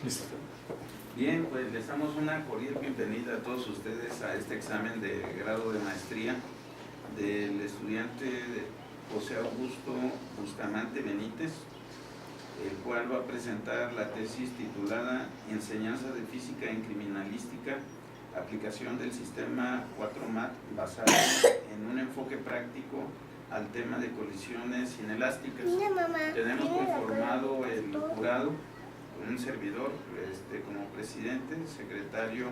Listo. Bien, pues les damos una cordial bienvenida a todos ustedes a este examen de grado de maestría del estudiante José Augusto Bustamante Benítez, el cual va a presentar la tesis titulada Enseñanza de Física en Criminalística, aplicación del sistema 4MAT basado en un enfoque práctico al tema de colisiones inelásticas. Tenemos conformado el jurado con un servidor como presidente. Secretario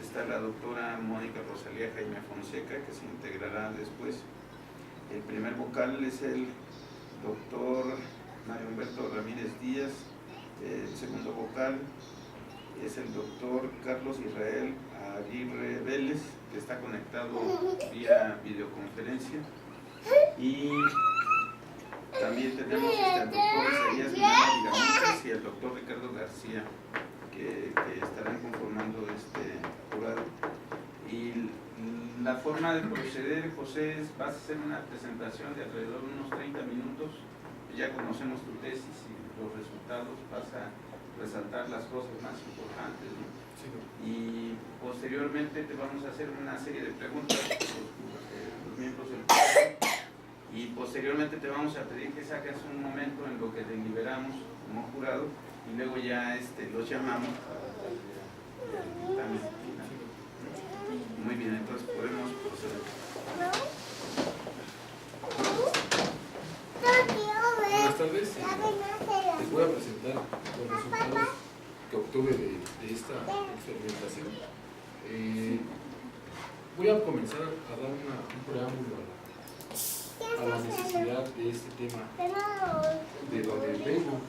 está la doctora Mónica Rosalía Jaime Fonseca, que se integrará después. El primer vocal es el doctor Mario Humberto Ramírez Díaz. El segundo vocal es el doctor Carlos Israel Aguirre Vélez, que está conectado vía videoconferencia. Y también tenemos al doctor Isaías Miramontes y el doctor Ricardo García, que estarán conformando este jurado. Y la forma de proceder, José, vas a hacer una presentación de alrededor de unos 30 minutos. Ya conocemos tu tesis y los resultados, vas a resaltar las cosas más importantes, ¿no? Sí. Y posteriormente te vamos a hacer una serie de preguntas los miembros del jurado, y posteriormente te vamos a pedir que saques un momento en lo que deliberamos como jurado y luego ya los llamamos para el dictamen final. Muy bien, entonces podemos proceder. Buenas tardes. Les voy a presentar los resultados que obtuve de esta experimentación. Voy a comenzar a dar un preámbulo a la necesidad de este tema, de donde vengo.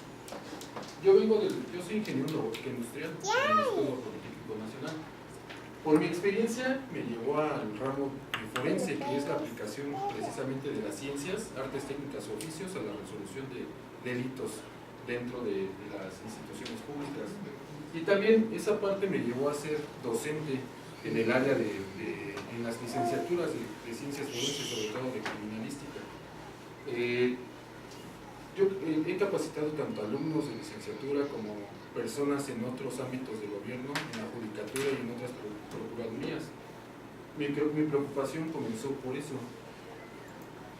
Yo soy ingeniero en robótica industrial en el Instituto Politécnico Nacional. Por mi experiencia me llevó al ramo de forense, que es la aplicación precisamente de las ciencias, artes técnicas o oficios a la resolución de delitos dentro de las instituciones públicas. Y también esa parte me llevó a ser docente en el área en las licenciaturas de ciencias forenses, sobre todo de criminalística. Yo he capacitado tanto alumnos de licenciatura como personas en otros ámbitos del gobierno, en la judicatura y en otras procuradurías. Mi preocupación comenzó por eso.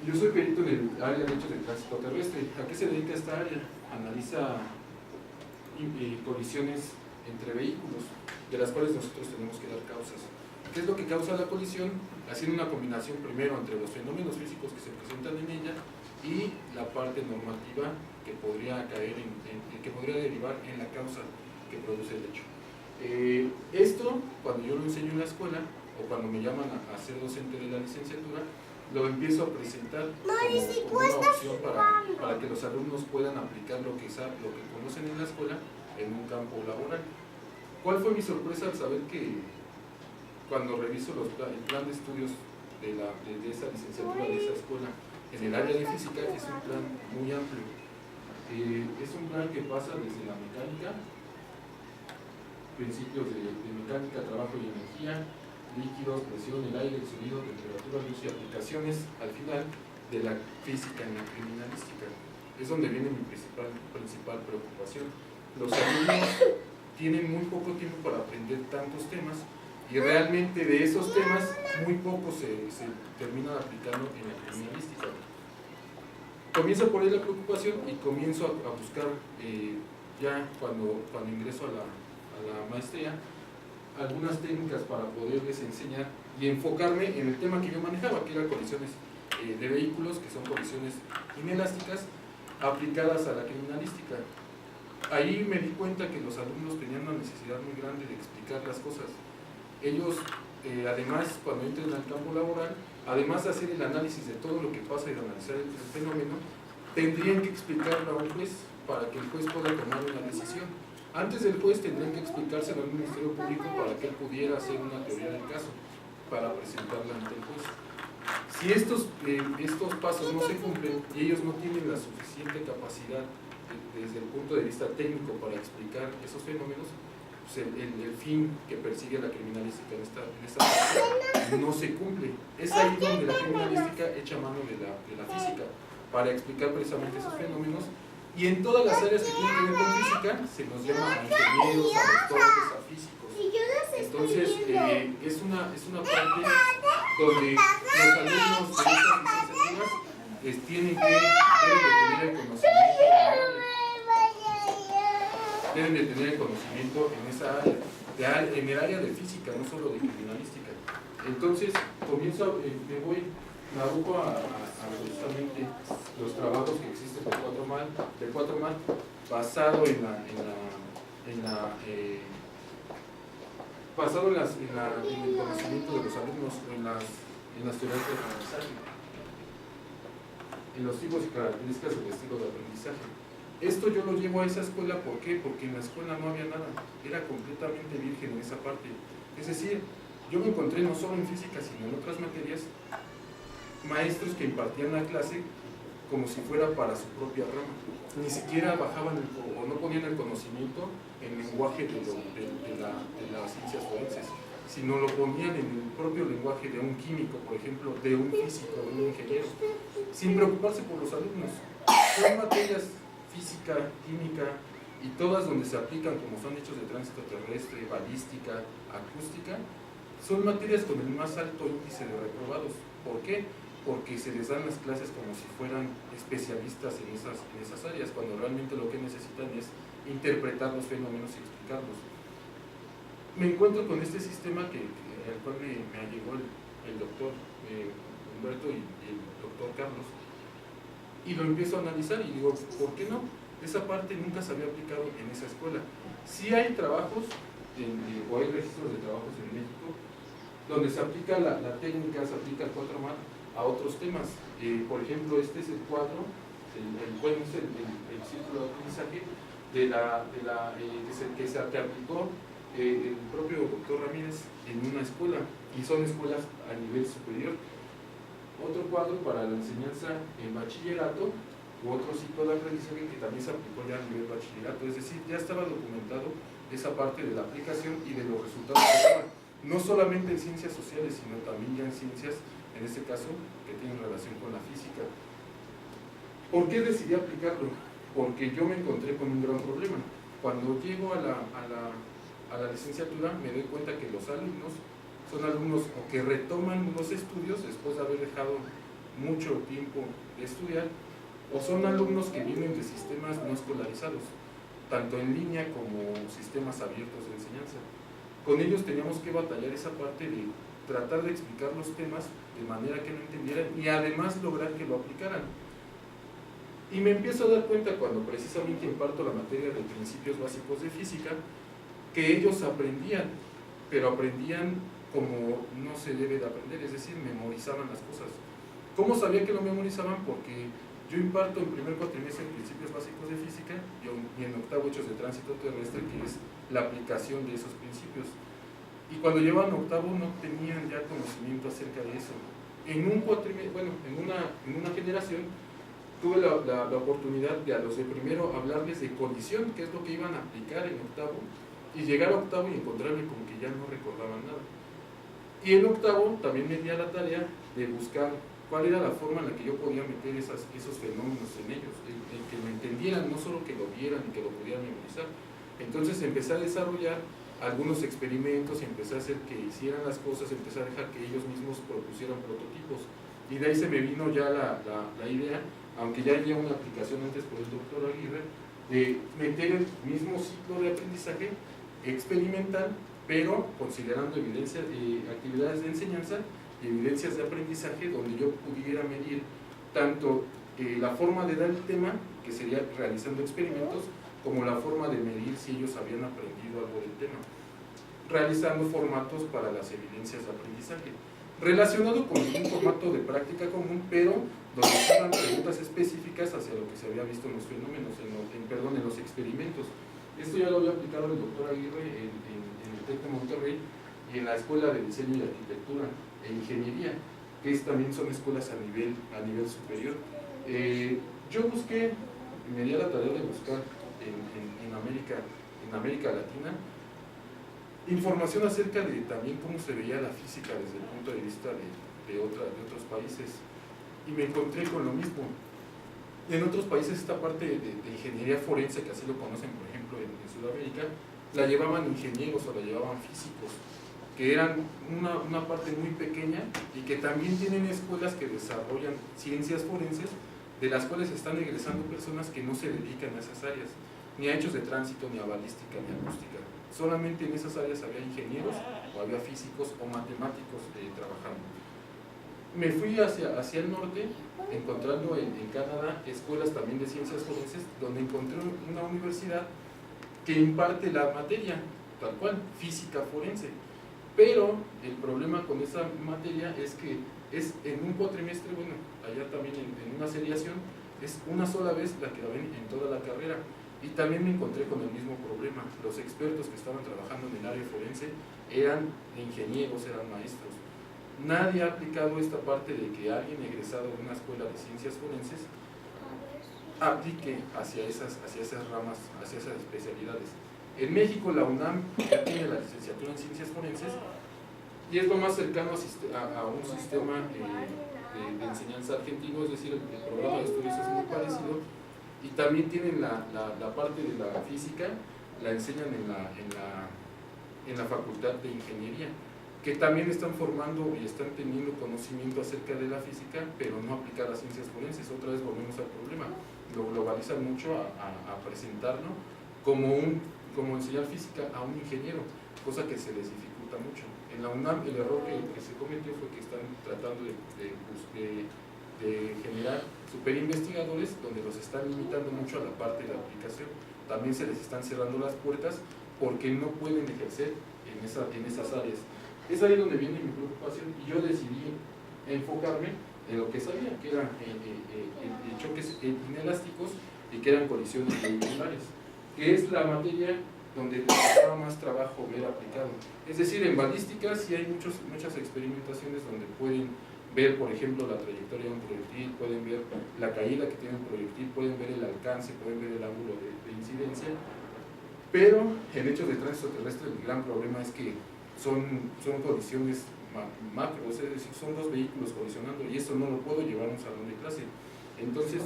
Yo soy perito en el área de hechos de tránsito terrestre. ¿A qué se dedica esta área? Analiza colisiones entre vehículos, de las cuales nosotros tenemos que dar causas. ¿Qué es lo que causa la colisión? Haciendo una combinación primero entre los fenómenos físicos que se presentan en ella y la parte normativa que podría que podría derivar en la causa que produce el hecho. Esto, cuando yo lo enseño en la escuela o cuando me llaman a ser docente de la licenciatura, lo empiezo a presentar como una opción para que los alumnos puedan aplicar lo que conocen en la escuela en un campo laboral. ¿Cuál fue mi sorpresa al saber que cuando reviso el plan de estudios de esa licenciatura, de esa escuela, en el área de física, es un plan muy amplio? Es un plan que pasa desde la mecánica, principios de mecánica, trabajo y energía, líquidos, presión, el aire, el sonido, temperatura, luz y aplicaciones, al final, de la física en la criminalística. Es donde viene mi principal preocupación. Los alumnos tienen muy poco tiempo para aprender tantos temas y realmente de esos temas muy poco se termina aplicando en la criminalística. Comienzo por ahí la preocupación y comienzo a buscar ya cuando ingreso a la maestría algunas técnicas para poderles enseñar y enfocarme en el tema que yo manejaba, que eran colisiones de vehículos, que son colisiones inelásticas aplicadas a la criminalística. Ahí me di cuenta que los alumnos tenían una necesidad muy grande de explicar las cosas. Ellos, además, cuando entren al campo laboral, además de hacer el análisis de todo lo que pasa y de analizar el fenómeno, tendrían que explicarlo a un juez para que el juez pueda tomar una decisión. Antes del juez tendrían que explicárselo al Ministerio Público para que él pudiera hacer una teoría del caso para presentarla ante el juez. Si estos pasos no se cumplen y ellos no tienen la suficiente capacidad desde el punto de vista técnico para explicar esos fenómenos, pues el fin que persigue la criminalística en esta parte no se cumple. Es ahí donde la criminalística echa mano de la física para explicar precisamente esos fenómenos Y en todas las áreas que tienen que ver con física se nos llama a ingenieros, a doctores, a físicos. Entonces, es una parte donde los alumnos de estas licenciaturas deben de tener el conocimiento en esa área, en el área de física, no solo de criminalística. Entonces, me aboco a justamente los trabajos que existen de 4MAT, basado en el conocimiento de los alumnos, en las teorías de aprendizaje, en los tipos y características del estilo de aprendizaje. Esto yo lo llevo a esa escuela, ¿por qué? Porque en la escuela no había nada, era completamente virgen en esa parte. Es decir, yo me encontré no solo en física, sino en otras materias, maestros que impartían la clase como si fuera para su propia rama. Ni siquiera bajaban o no ponían el conocimiento en lenguaje de las ciencias forenses, sino lo ponían en el propio lenguaje de un químico, por ejemplo, de un físico, de un ingeniero, sin preocuparse por los alumnos. Son materias física, química y todas donde se aplican, como son hechos de tránsito terrestre, balística, acústica, son materias con el más alto índice de reprobados. ¿Por qué? Porque se les dan las clases como si fueran especialistas en esas áreas, cuando realmente lo que necesitan es interpretar los fenómenos y explicarlos. Me encuentro con este sistema al cual me allegó el doctor Humberto y el doctor Carlos, y lo empiezo a analizar y digo, ¿por qué no? Esa parte nunca se había aplicado en esa escuela. Sí hay trabajos, o hay registros de trabajos en México, donde se aplica la técnica, se aplica el 4MAT a otros temas. Por ejemplo, este es el cuadro, el círculo de aprendizaje que aplicó el propio doctor Ramírez en una escuela, y son escuelas a nivel superior. Otro cuadro para la enseñanza en bachillerato, u otro ciclo de aprendizaje que también se aplicó ya a nivel bachillerato, es decir, ya estaba documentado esa parte de la aplicación y de los resultados que daban, no solamente en ciencias sociales, sino también ya en ciencias, en este caso, que tienen relación con la física. ¿Por qué decidí aplicarlo? Porque yo me encontré con un gran problema. Cuando llego a la licenciatura, me doy cuenta que los alumnos son alumnos o que retoman los estudios después de haber dejado mucho tiempo de estudiar, o son alumnos que vienen de sistemas no escolarizados, tanto en línea como sistemas abiertos de enseñanza. Con ellos teníamos que batallar esa parte de tratar de explicar los temas de manera que lo entendieran y además lograr que lo aplicaran. Y me empiezo a dar cuenta, cuando precisamente imparto la materia de principios básicos de física, que ellos aprendían, pero aprendían como no se debe de aprender, es decir, memorizaban las cosas. ¿Cómo sabía que lo memorizaban? Porque yo imparto en primer cuatrimestre principios básicos de física y en octavo hechos de tránsito terrestre, que es la aplicación de esos principios. Y cuando llevaban octavo no tenían ya conocimiento acerca de eso. En un cuatrimestre, bueno, en una generación tuve la oportunidad de a los de primero hablarles de colisión, que es lo que iban a aplicar en octavo, y llegar a octavo y encontrarme con que ya no recordaban nada. Y en octavo también me di a la tarea de buscar cuál era la forma en la que yo podía meter esos fenómenos en ellos, en que lo entendieran, no solo que lo vieran y que lo pudieran memorizar. Entonces empecé a desarrollar algunos experimentos y empecé a hacer que hicieran las cosas, empecé a dejar que ellos mismos propusieran prototipos. Y de ahí se me vino ya la idea, aunque ya había una aplicación antes por el doctor Aguirre, de meter el mismo ciclo de aprendizaje experimental, pero considerando actividades de enseñanza y evidencias de aprendizaje, donde yo pudiera medir tanto la forma de dar el tema, que sería realizando experimentos, como la forma de medir si ellos habían aprendido algo del tema, realizando formatos para las evidencias de aprendizaje, relacionado con un formato de práctica común, pero donde estaban preguntas específicas hacia lo que se había visto en los fenómenos, en los experimentos. Esto ya lo había aplicado el doctor Aguirre en el TEC de Monterrey y en la Escuela de Diseño y Arquitectura e Ingeniería, que también son escuelas a nivel superior. Yo busqué, me di a la tarea de buscar en América Latina información acerca de también cómo se veía la física desde el punto de vista de otros países, y me encontré con lo mismo. En otros países esta parte de ingeniería forense, que así lo conocen por ejemplo en Sudamérica, la llevaban ingenieros o la llevaban físicos, que eran una parte muy pequeña y que también tienen escuelas que desarrollan ciencias forenses, de las cuales están egresando personas que no se dedican a esas áreas, ni a hechos de tránsito, ni a balística, ni a acústica. Solamente en esas áreas había ingenieros o había físicos o matemáticos trabajando. Me fui hacia el norte, encontrando en Canadá escuelas también de ciencias forenses, donde encontré una universidad que imparte la materia, tal cual, física forense. Pero el problema con esa materia es que es en un cuatrimestre, bueno, allá también en una seriación, es una sola vez la que la ven en toda la carrera. Y también me encontré con el mismo problema. Los expertos que estaban trabajando en el área forense eran ingenieros, eran maestros. Nadie ha aplicado esta parte de que alguien egresado de una escuela de ciencias forenses aplique hacia esas ramas, hacia esas especialidades. En México la UNAM ya tiene la licenciatura en ciencias forenses y es lo más cercano a un sistema de enseñanza argentino, es decir, el programa de estudios es muy parecido, y también tienen la parte de la física, la enseñan en la facultad de ingeniería, que también están formando y están teniendo conocimiento acerca de la física, pero no aplicar las ciencias forenses. Otra vez volvemos al problema, lo globalizan mucho a presentarlo como enseñar física a un ingeniero, cosa que se les dificulta mucho. En la UNAM el error que se cometió fue que están tratando de generar superinvestigadores donde los están limitando mucho a la parte de la aplicación. También se les están cerrando las puertas porque no pueden ejercer en esas áreas. Es ahí donde viene mi preocupación y yo decidí enfocarme en lo que sabía, que eran choques inelásticos y que eran colisiones vehiculares, que es la materia donde les costaba más trabajo ver aplicado. Es decir, en balística sí hay muchas experimentaciones donde pueden ver, por ejemplo, la trayectoria de un proyectil, pueden ver la caída que tiene un proyectil, pueden ver el alcance, pueden ver el ángulo de incidencia, pero en hechos de tránsito terrestre el gran problema es que son colisiones macro, es decir, son dos vehículos colisionando y eso no lo puedo llevar a un salón de clase. Entonces,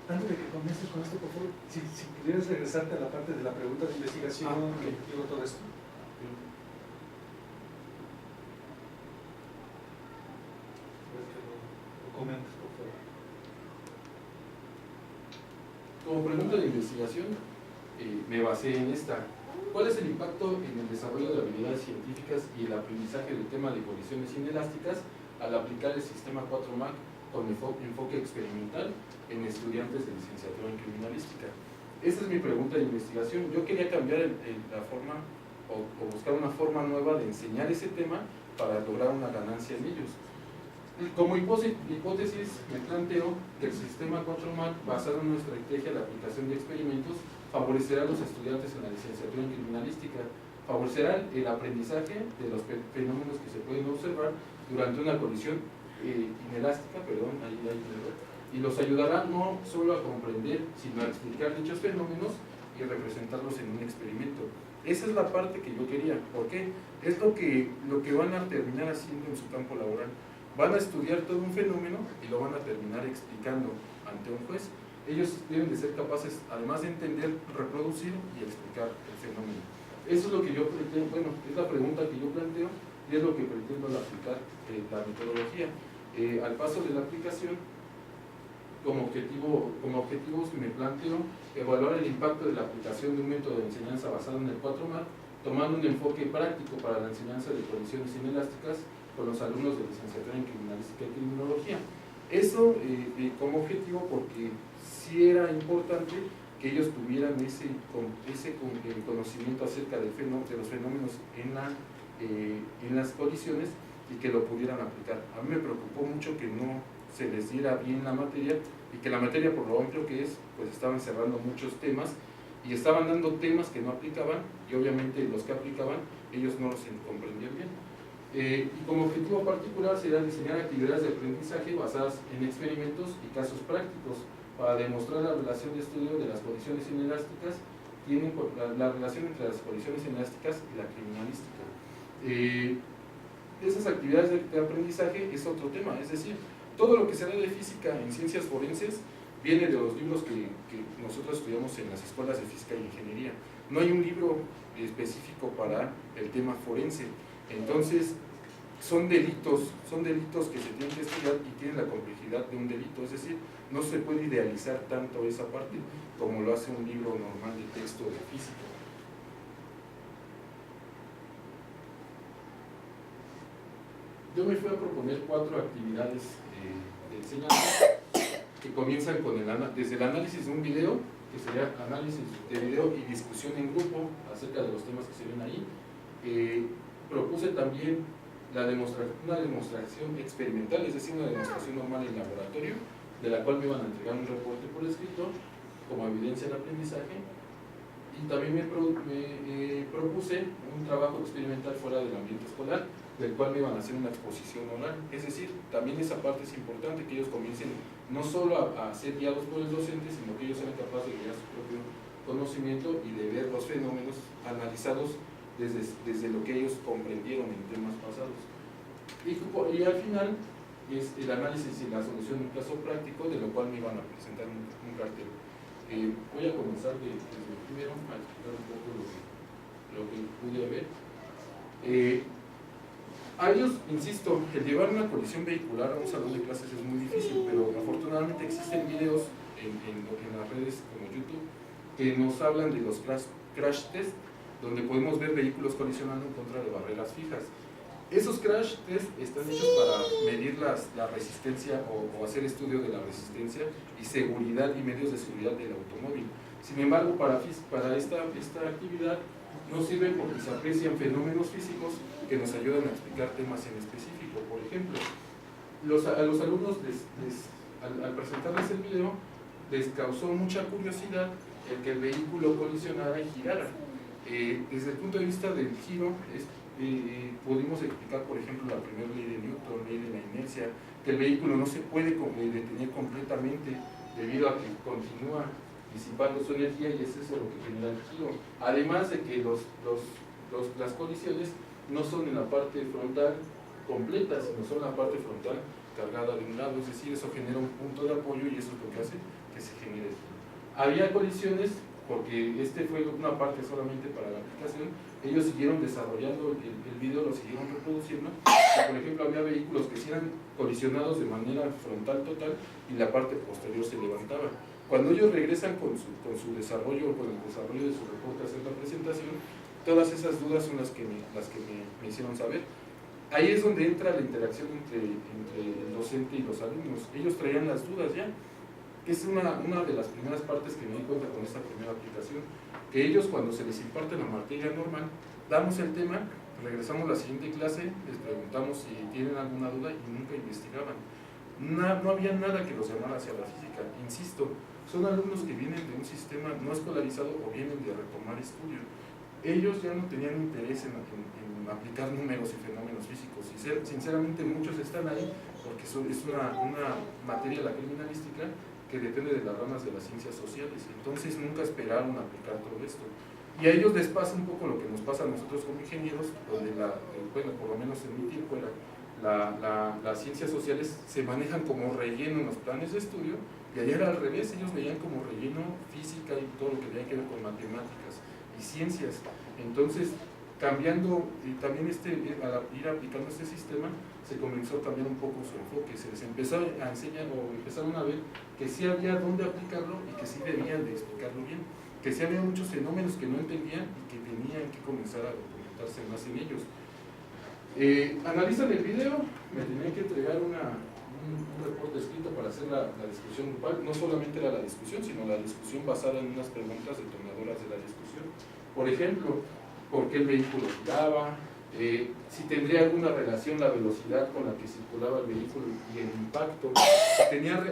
antes de que comiences con esto, por favor, si pudieras regresarte a la parte de la pregunta de investigación, okay. Digo todo esto. Lo comentes, por favor. Como pregunta de investigación, me basé en esta. ¿Cuál es el impacto en el desarrollo de habilidades científicas y el aprendizaje del tema de colisiones inelásticas al aplicar el sistema 4MAC con enfoque experimental en estudiantes de licenciatura en criminalística? Esa es mi pregunta de investigación. Yo quería cambiar la forma o buscar una forma nueva de enseñar ese tema para lograr una ganancia en ellos. Como hipótesis me planteo que el sistema 4MAC, basado en una estrategia de aplicación de experimentos, favorecerá a los estudiantes en la licenciatura en criminalística, favorecerá el aprendizaje de los fenómenos que se pueden observar durante una colisión inelástica, y los ayudará no solo a comprender, sino a explicar dichos fenómenos y representarlos en un experimento. Esa es la parte que yo quería. ¿Por qué? Es lo que van a terminar haciendo en su campo laboral. Van a estudiar todo un fenómeno y lo van a terminar explicando ante un juez. Ellos deben de ser capaces, además de entender, reproducir y explicar el fenómeno. Eso es lo que yo pretendo, bueno, es la pregunta que yo planteo y es lo que pretendo al aplicar la metodología. Al paso de la aplicación, como objetivos me planteo evaluar el impacto de la aplicación de un método de enseñanza basado en el 4MAC, tomando un enfoque práctico para la enseñanza de colisiones inelásticas con los alumnos de licenciatura en criminalística y criminología. Eso como objetivo porque sí era importante que ellos tuvieran ese conocimiento acerca de los fenómenos en las colisiones y que lo pudieran aplicar. A mí me preocupó mucho que no se les diera bien la materia y que la materia, por lo amplio que es, pues estaban cerrando muchos temas y estaban dando temas que no aplicaban y obviamente los que aplicaban ellos no los comprendían bien. Y como objetivo particular será diseñar actividades de aprendizaje basadas en experimentos y casos prácticos para demostrar la relación de estudio de las colisiones inelásticas, la relación entre las colisiones inelásticas y la criminalística. Esas actividades de aprendizaje es otro tema, es decir, todo lo que se da de física en ciencias forenses viene de los libros que nosotros estudiamos en las escuelas de física e ingeniería. No hay un libro específico para el tema forense. Entonces, son delitos que se tienen que estudiar y tienen la complejidad de un delito, es decir, no se puede idealizar tanto esa parte como lo hace un libro normal de texto de física. Yo me fui a proponer 4 actividades de enseñanza que comienzan con desde el análisis de un video, que sería análisis de video y discusión en grupo acerca de los temas que se ven ahí. Propuse también una demostración experimental, es decir, una demostración normal en laboratorio, de la cual me iban a entregar un reporte por escrito como evidencia del aprendizaje, y también me propuse un trabajo experimental fuera del ambiente escolar, del cual me iban a hacer una exposición oral. Es decir, también esa parte es importante, que ellos comiencen no solo a ser guiados por el docente, sino que ellos sean capaces de guiar su propio conocimiento y de ver los fenómenos analizados desde lo que ellos comprendieron en temas pasados. Y al final es el análisis y la solución de un caso práctico, de lo cual me iban a presentar un cartel. Voy a comenzar desde el primero a explicar un poco lo que pude ver. A ellos, insisto, el llevar una colisión vehicular a un salón de clases es muy difícil, pero afortunadamente existen videos en las redes como YouTube que nos hablan de los crash test, donde podemos ver vehículos colisionando en contra de barreras fijas. Esos crash test están hechos para medir la resistencia o hacer estudio de la resistencia y seguridad y medios de seguridad del automóvil. Sin embargo, para esta actividad no sirven porque se aprecian fenómenos físicos que nos ayudan a explicar temas en específico. Por ejemplo, a los alumnos al presentarles el video les causó mucha curiosidad el que el vehículo colisionara y girara. Desde el punto de vista del giro, pudimos explicar, por ejemplo, la primera ley de Newton, ley de la inercia, que el vehículo no se puede detener completamente debido a que continúa disipando su energía y es eso lo que genera el giro. Además de que las colisiones no son en la parte frontal completa, sino son la parte frontal cargada de un lado, es decir, eso genera un punto de apoyo y eso es lo que hace que se genere el giro. Había colisiones, porque fue una parte solamente para la aplicación, ellos siguieron desarrollando el video, lo siguieron reproduciendo, y por ejemplo había vehículos que sí eran colisionados de manera frontal total y la parte posterior se levantaba. Cuando ellos regresan con su desarrollo, con el desarrollo de su reporte a hacer la presentación, todas esas dudas son las que me hicieron saber. Ahí es donde entra la interacción entre el docente y los alumnos. Ellos traían las dudas ya, que es una de las primeras partes que me di cuenta con esta primera aplicación, que ellos cuando se les imparte la materia normal, damos el tema, regresamos a la siguiente clase, les preguntamos si tienen alguna duda y nunca investigaban. No había nada que los llamara hacia la física. Insisto, son alumnos que vienen de un sistema no escolarizado o vienen de retomar estudio. Ellos ya no tenían interés en aplicar números y fenómenos físicos. Y sinceramente muchos están ahí porque es una materia, la criminalística, que depende de las ramas de las ciencias sociales. Entonces nunca esperaron aplicar todo esto. Y a ellos les pasa un poco lo que nos pasa a nosotros como ingenieros, donde bueno, por lo menos en mi tiempo las ciencias sociales se manejan como relleno en los planes de estudio, y allá era al revés, ellos veían como relleno física y todo lo que tenía que ver con matemáticas y ciencias. Entonces, cambiando, y también al ir aplicando este sistema, se comenzó a cambiar un poco su enfoque, se les empezó a enseñar o empezaron a ver que sí había dónde aplicarlo y que sí debían de explicarlo bien, que sí había muchos fenómenos que no entendían y que tenían que comenzar a documentarse más en ellos. Analizan el video, me tenían que entregar un reporte escrito para hacer la discusión grupal. No solamente era la discusión, sino la discusión basada en unas preguntas detonadoras de la discusión. Por ejemplo, ¿por qué el vehículo giraba? Si tendría alguna relación la velocidad con la que circulaba el vehículo y el impacto,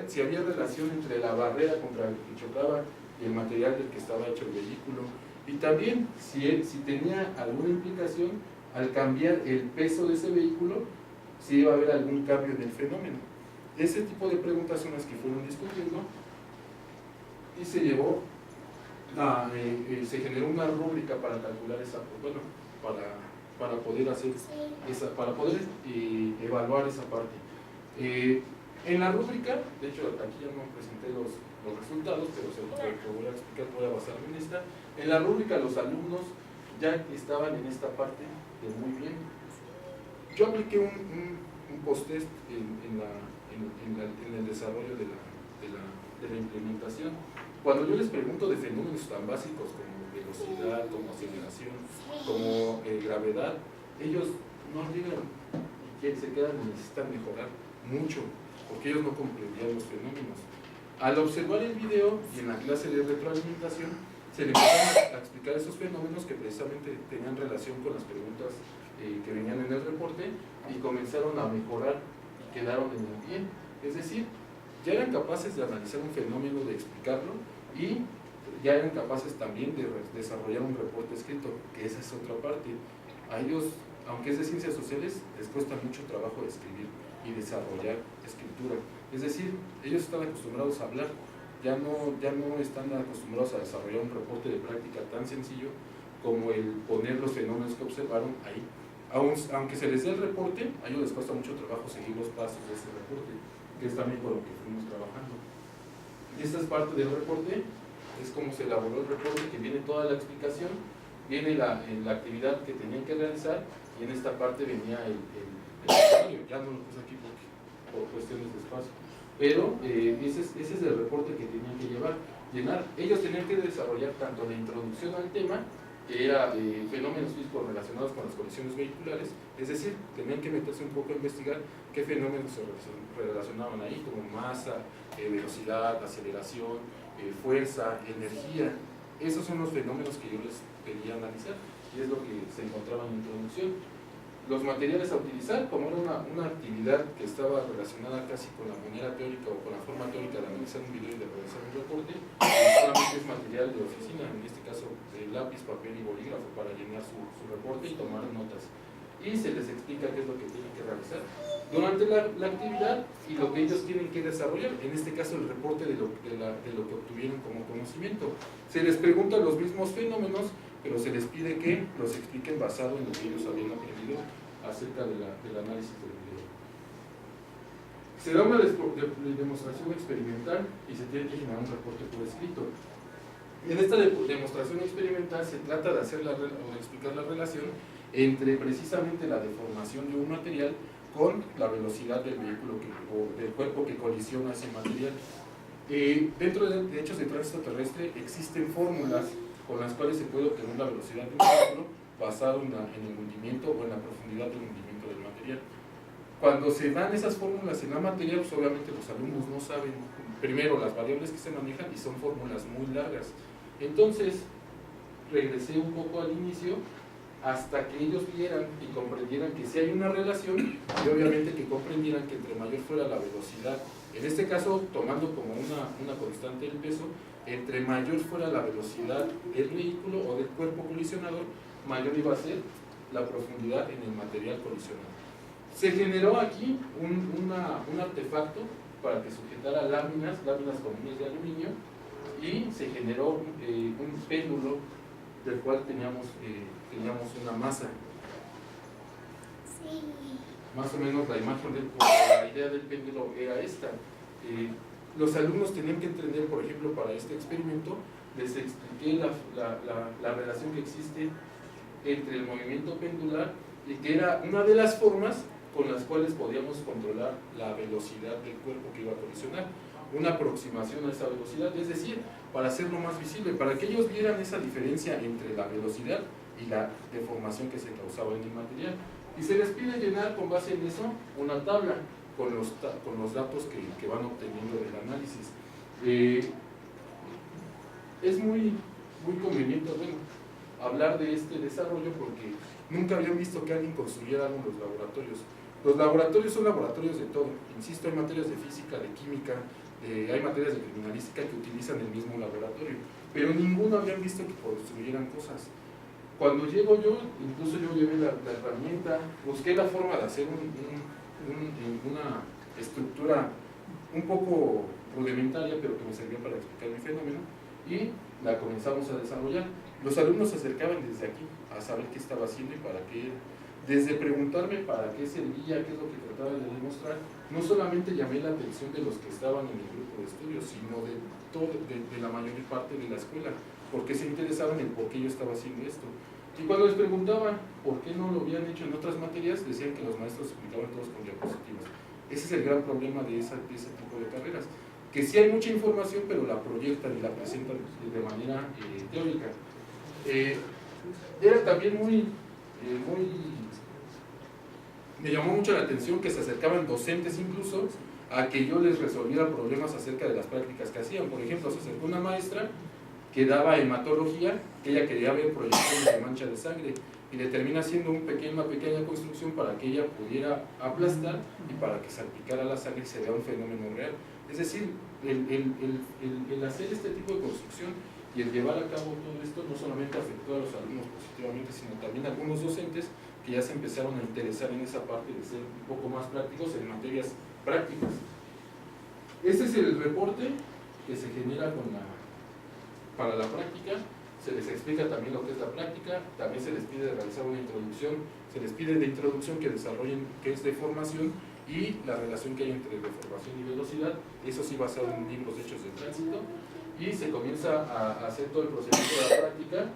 si había relación entre la barrera contra la que chocaba y el material del que estaba hecho el vehículo, y también si tenía alguna implicación al cambiar el peso de ese vehículo, si iba a haber algún cambio en el fenómeno. Ese tipo de preguntas son las que fueron discutiendo y se llevó se generó una rúbrica para calcular para poder hacer para poder evaluar esa parte. En la rúbrica, de hecho aquí ya no presenté los resultados, pero se los voy a explicar, voy a basarme en esta. En la rúbrica los alumnos ya estaban en esta parte de muy bien. Yo apliqué un post-test en el desarrollo de la implementación. Cuando yo les pregunto de fenómenos tan básicos como velocidad, como aceleración, como gravedad, ellos no llegan y se quedan y necesitan mejorar mucho, porque ellos no comprendían los fenómenos. Al observar el video y en la clase de retroalimentación, se le empezaron a explicar esos fenómenos que precisamente tenían relación con las preguntas que venían en el reporte, y comenzaron a mejorar y quedaron en el bien. Es decir, ya eran capaces de analizar un fenómeno, de explicarlo, y ya eran capaces también de desarrollar un reporte escrito, que esa es otra parte. A ellos, aunque es de ciencias sociales, les cuesta mucho trabajo escribir y desarrollar escritura. Es decir, ellos están acostumbrados a hablar, ya no están acostumbrados a desarrollar un reporte de práctica tan sencillo como el poner los fenómenos que observaron ahí. Aunque se les dé el reporte, a ellos les cuesta mucho trabajo seguir los pasos de ese reporte, que es también con lo que fuimos trabajando. Esta es parte del reporte, es como se elaboró el reporte, que viene toda la explicación, viene la actividad que tenían que realizar, y en esta parte venía el escenario. Ya no lo puse aquí por cuestiones de espacio, pero ese es el reporte que tenían que llenar. Ellos tenían que desarrollar tanto la introducción al tema, que era fenómenos físicos relacionados con las colisiones vehiculares, es decir, tenían que meterse un poco a investigar qué fenómenos se relacionaban ahí, como masa, velocidad, aceleración, fuerza, energía. Esos son los fenómenos que yo les pedía analizar, y es lo que se encontraba en la introducción. Los materiales a utilizar, como era una actividad que estaba relacionada casi con la manera teórica o con la forma teórica de analizar un video y de realizar un reporte, solamente es material de oficina, en este caso lápiz, papel y bolígrafo, para llenar su reporte y tomar notas. Y se les explica qué es lo que tienen que realizar durante la actividad y lo que ellos tienen que desarrollar, en este caso el reporte de lo que obtuvieron como conocimiento. Se les pregunta los mismos fenómenos, pero se les pide que los expliquen basado en lo que ellos habían aprendido acerca del análisis del video. Se da una demostración experimental y se tiene que generar un reporte por escrito. En esta demostración experimental se trata de hacer o de explicar la relación entre precisamente la deformación de un material con la velocidad del vehículo o del cuerpo que colisiona ese material. Dentro de hechos de tránsito terrestre existen fórmulas con las cuales se puede obtener la velocidad de un vehículo basado en el hundimiento o en la profundidad del hundimiento del material. Cuando se dan esas fórmulas en la materia, pues obviamente los alumnos no saben primero las variables que se manejan, y son fórmulas muy largas. Entonces regresé un poco al inicio hasta que ellos vieran y comprendieran que sí hay una relación, y obviamente que comprendieran que entre mayor fuera la velocidad, en este caso tomando como una constante el peso, entre mayor fuera la velocidad del vehículo o del cuerpo colisionador, mayor iba a ser la profundidad en el material colisionado. Se generó aquí un artefacto para que sujetara láminas comunes de aluminio, y se generó un péndulo del cual teníamos una masa. Sí. Más o menos la imagen la idea del péndulo era esta. Los alumnos tenían que entender, por ejemplo, para este experimento, les expliqué la relación que existe entre el movimiento pendular, y que era una de las formas con las cuales podíamos controlar la velocidad del cuerpo que iba a colisionar, una aproximación a esa velocidad, es decir, para hacerlo más visible, para que ellos vieran esa diferencia entre la velocidad y la deformación que se causaba en el material. Y se les pide llenar con base en eso una tabla con los datos que van obteniendo del análisis. Es muy conveniente, bueno, hablar de este desarrollo, porque nunca habían visto que alguien construyera algo en los laboratorios. Los laboratorios son laboratorios de todo, insisto, hay materias de física, de química, hay materias de criminalística que utilizan el mismo laboratorio, pero ninguno habían visto que construyeran cosas. Cuando llego yo, incluso yo llevé la herramienta, busqué la forma de hacer una estructura un poco rudimentaria, pero que me servía para explicar mi fenómeno, y la comenzamos a desarrollar. Los alumnos se acercaban desde aquí a saber qué estaba haciendo y para qué era. desde preguntarme para qué servía, qué es lo que trataba de demostrar, no solamente llamé la atención de los que estaban en el grupo de estudios, sino de la mayor parte de la escuela, porque se interesaban en por qué yo estaba haciendo esto. Y cuando les preguntaba por qué no lo habían hecho en otras materias, decían que los maestros explicaban todos con diapositivas. Ese es el gran problema de ese tipo de carreras, que sí hay mucha información, pero la proyectan y la presentan de manera teórica. Era también me llamó mucho la atención que se acercaban docentes incluso a que yo les resolviera problemas acerca de las prácticas que hacían. Por ejemplo, se acercó una maestra que daba hematología, que ella quería ver proyecciones de mancha de sangre, y le termina haciendo una pequeña construcción para que ella pudiera aplastar y para que salpicara la sangre y se vea un fenómeno real. Es decir, el hacer este tipo de construcción y el llevar a cabo todo esto no solamente afectó a los alumnos positivamente, sino también a algunos docentes que ya se empezaron a interesar en esa parte de ser un poco más prácticos en materias prácticas. Este es el reporte que se genera para la práctica. Se les explica también lo que es la práctica, también se les pide realizar una introducción, se les pide de introducción que desarrollen qué es deformación y la relación que hay entre deformación y velocidad, eso sí basado en libros hechos de tránsito, y se comienza a hacer todo el procedimiento de la práctica,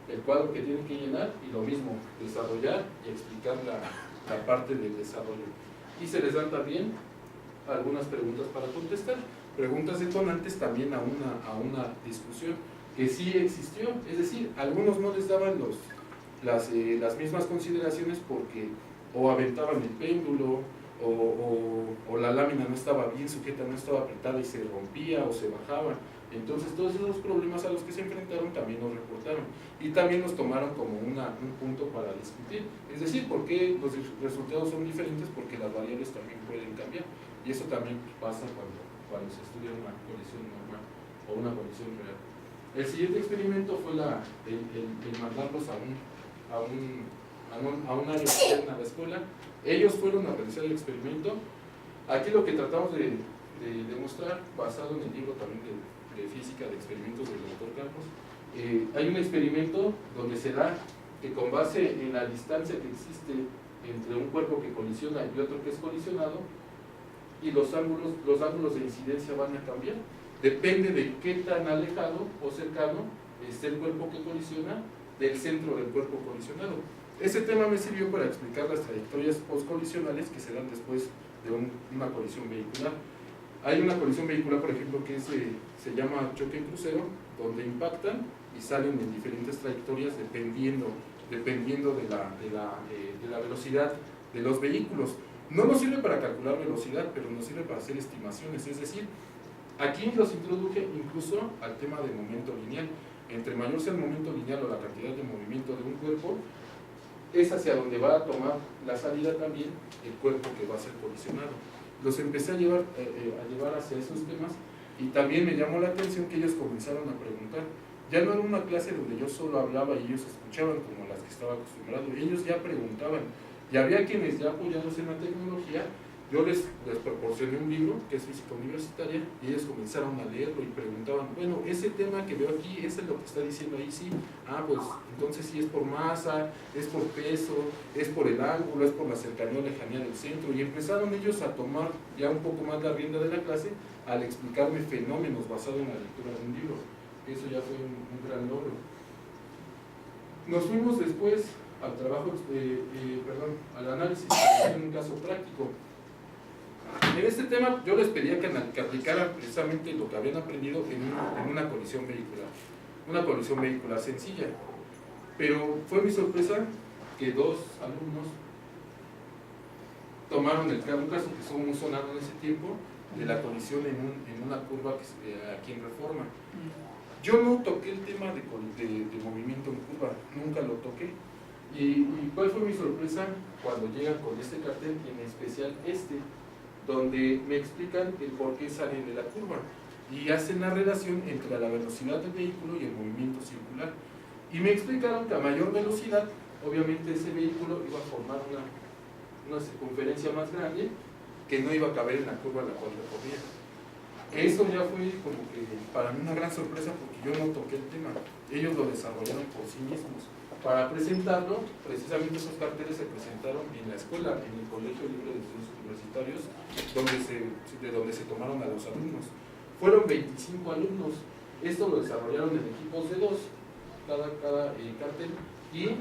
el cuadro que tienen que llenar, y lo mismo, desarrollar y explicar la parte del desarrollo. Y se les dan también algunas preguntas para contestar, preguntas detonantes también a una discusión que sí existió, es decir, algunos no les daban las mismas consideraciones porque o aventaban el péndulo, o la lámina no estaba bien sujeta, no estaba apretada y se rompía o se bajaba. Entonces todos esos problemas a los que se enfrentaron también los reportaron y también los tomaron como un punto para discutir. Es decir, ¿por qué los resultados son diferentes? Porque las variables también pueden cambiar, y eso también pasa cuando se estudia una colisión normal o una colisión real. El siguiente experimento fue el mandarlos a un área externa a la escuela. Ellos fueron a realizar el experimento. Aquí lo que tratamos de demostrar, basado en el libro también de física de experimentos del doctor Campos, hay un experimento donde se da que con base en la distancia que existe entre un cuerpo que colisiona y otro que es colisionado, y los ángulos de incidencia van a cambiar. Depende de qué tan alejado o cercano esté el cuerpo que colisiona del centro del cuerpo colisionado. Ese tema me sirvió para explicar las trayectorias postcolisionales que se dan después de una colisión vehicular. Hay una colisión vehicular, por ejemplo, que se llama choque en crucero, donde impactan y salen en diferentes trayectorias dependiendo de la velocidad de los vehículos. No nos sirve para calcular velocidad, pero nos sirve para hacer estimaciones, es decir, aquí los introduje incluso al tema de momento lineal. Entre mayor sea el momento lineal o la cantidad de movimiento de un cuerpo, es hacia donde va a tomar la salida también el cuerpo que va a ser colisionado. Los empecé a llevar hacia esos temas, y también me llamó la atención que ellos comenzaron a preguntar. Ya no era una clase donde yo solo hablaba y ellos escuchaban como las que estaba acostumbrado, ellos ya preguntaban, y había quienes ya apoyados en la tecnología. Yo les proporcioné un libro que es física universitaria, y ellos comenzaron a leerlo y preguntaban, bueno, ese tema que veo aquí, ¿ese es lo que está diciendo ahí? Sí. Ah, pues entonces sí es por masa, es por peso, es por el ángulo, es por la cercanía o lejanía del centro, y empezaron ellos a tomar ya un poco más la rienda de la clase al explicarme fenómenos basados en la lectura de un libro. Eso ya fue un gran logro. Nos fuimos después al trabajo, al análisis en un caso práctico. En este tema yo les pedía que aplicaran precisamente lo que habían aprendido en una colisión vehicular sencilla, pero fue mi sorpresa que dos alumnos tomaron un caso que fue muy sonado en ese tiempo, de la colisión en una curva aquí en Reforma. Yo no toqué el tema de movimiento en curva, nunca lo toqué. ¿Y cuál fue mi sorpresa cuando llegan con este cartel, en especial donde me explican el por qué salen de la curva y hacen la relación entre la velocidad del vehículo y el movimiento circular? Y me explicaron que a mayor velocidad, obviamente ese vehículo iba a formar una circunferencia más grande que no iba a caber en la curva a la cual recorría. Eso ya fue como que para mí una gran sorpresa, porque yo no toqué el tema, ellos lo desarrollaron por sí mismos. Para presentarlo, precisamente esos carteles se presentaron en la escuela, en el Colegio Libre de Estudios Universitarios, de donde se tomaron a los alumnos. Fueron 25 alumnos. Esto lo desarrollaron en equipos de 2, cada cartel, y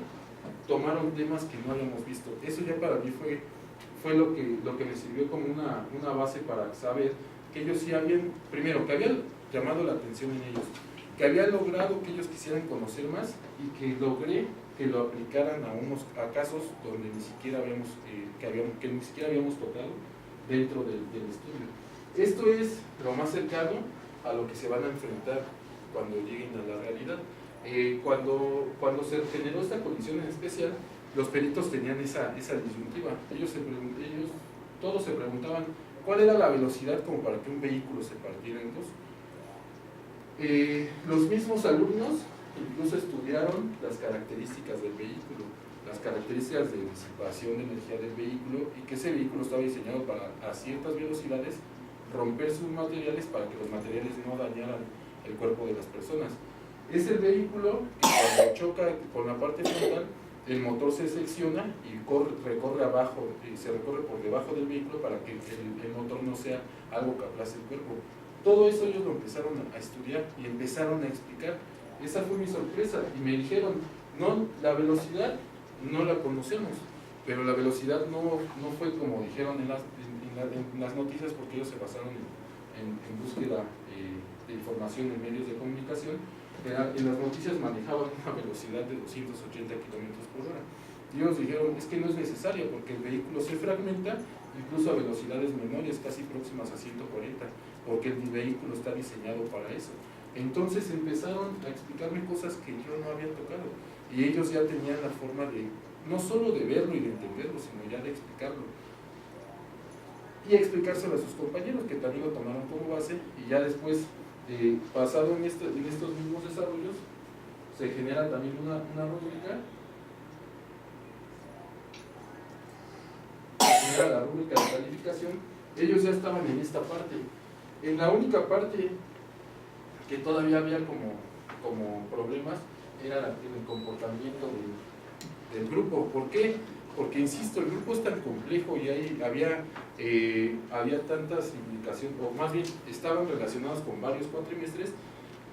tomaron temas que no habíamos visto. Eso ya para mí fue lo que me sirvió como una base para saber que ellos sí habían, primero, que habían llamado la atención en ellos, que habían logrado que ellos quisieran conocer más y que logré que lo aplicaran a casos donde ni siquiera que ni siquiera habíamos tocado dentro del estudio. Esto es lo más cercano a lo que se van a enfrentar cuando lleguen a la realidad. Cuando se generó esta colisión en especial, los peritos tenían esa disyuntiva. Ellos todos se preguntaban cuál era la velocidad como para que un vehículo se partiera en dos. Los mismos alumnos incluso estudiaron las características del vehículo, las características de disipación de energía del vehículo, y que ese vehículo estaba diseñado para a ciertas velocidades romper sus materiales para que los materiales no dañaran el cuerpo de las personas. Es el vehículo que cuando choca con la parte frontal, el motor se secciona y recorre abajo, se recorre por debajo del vehículo para que el motor no sea algo que aplaste el cuerpo. Todo eso ellos lo empezaron a estudiar y empezaron a explicar. Esa fue mi sorpresa y me dijeron, no, la velocidad no la conocemos, pero la velocidad no fue como dijeron en las noticias, porque ellos se basaron en búsqueda de información en medios de comunicación. En las noticias manejaban una velocidad de 280 kilómetros por hora. Y ellos dijeron, es que no es necesaria porque el vehículo se fragmenta incluso a velocidades menores, casi próximas a 140, porque el vehículo está diseñado para eso. Entonces empezaron a explicarme cosas que yo no había tocado, y ellos ya tenían la forma de, no solo de verlo y de entenderlo, sino ya de explicarlo. Y explicárselo a sus compañeros, que también lo tomaron como base, y ya después, basado en estos mismos desarrollos, se genera también una rúbrica. La rúbrica de calificación. Ellos ya estaban en esta parte. En la única parte que todavía había como problemas era el comportamiento del grupo. ¿Por qué? Porque, insisto, el grupo es tan complejo y había tantas implicaciones, o más bien estaban relacionados con varios cuatrimestres,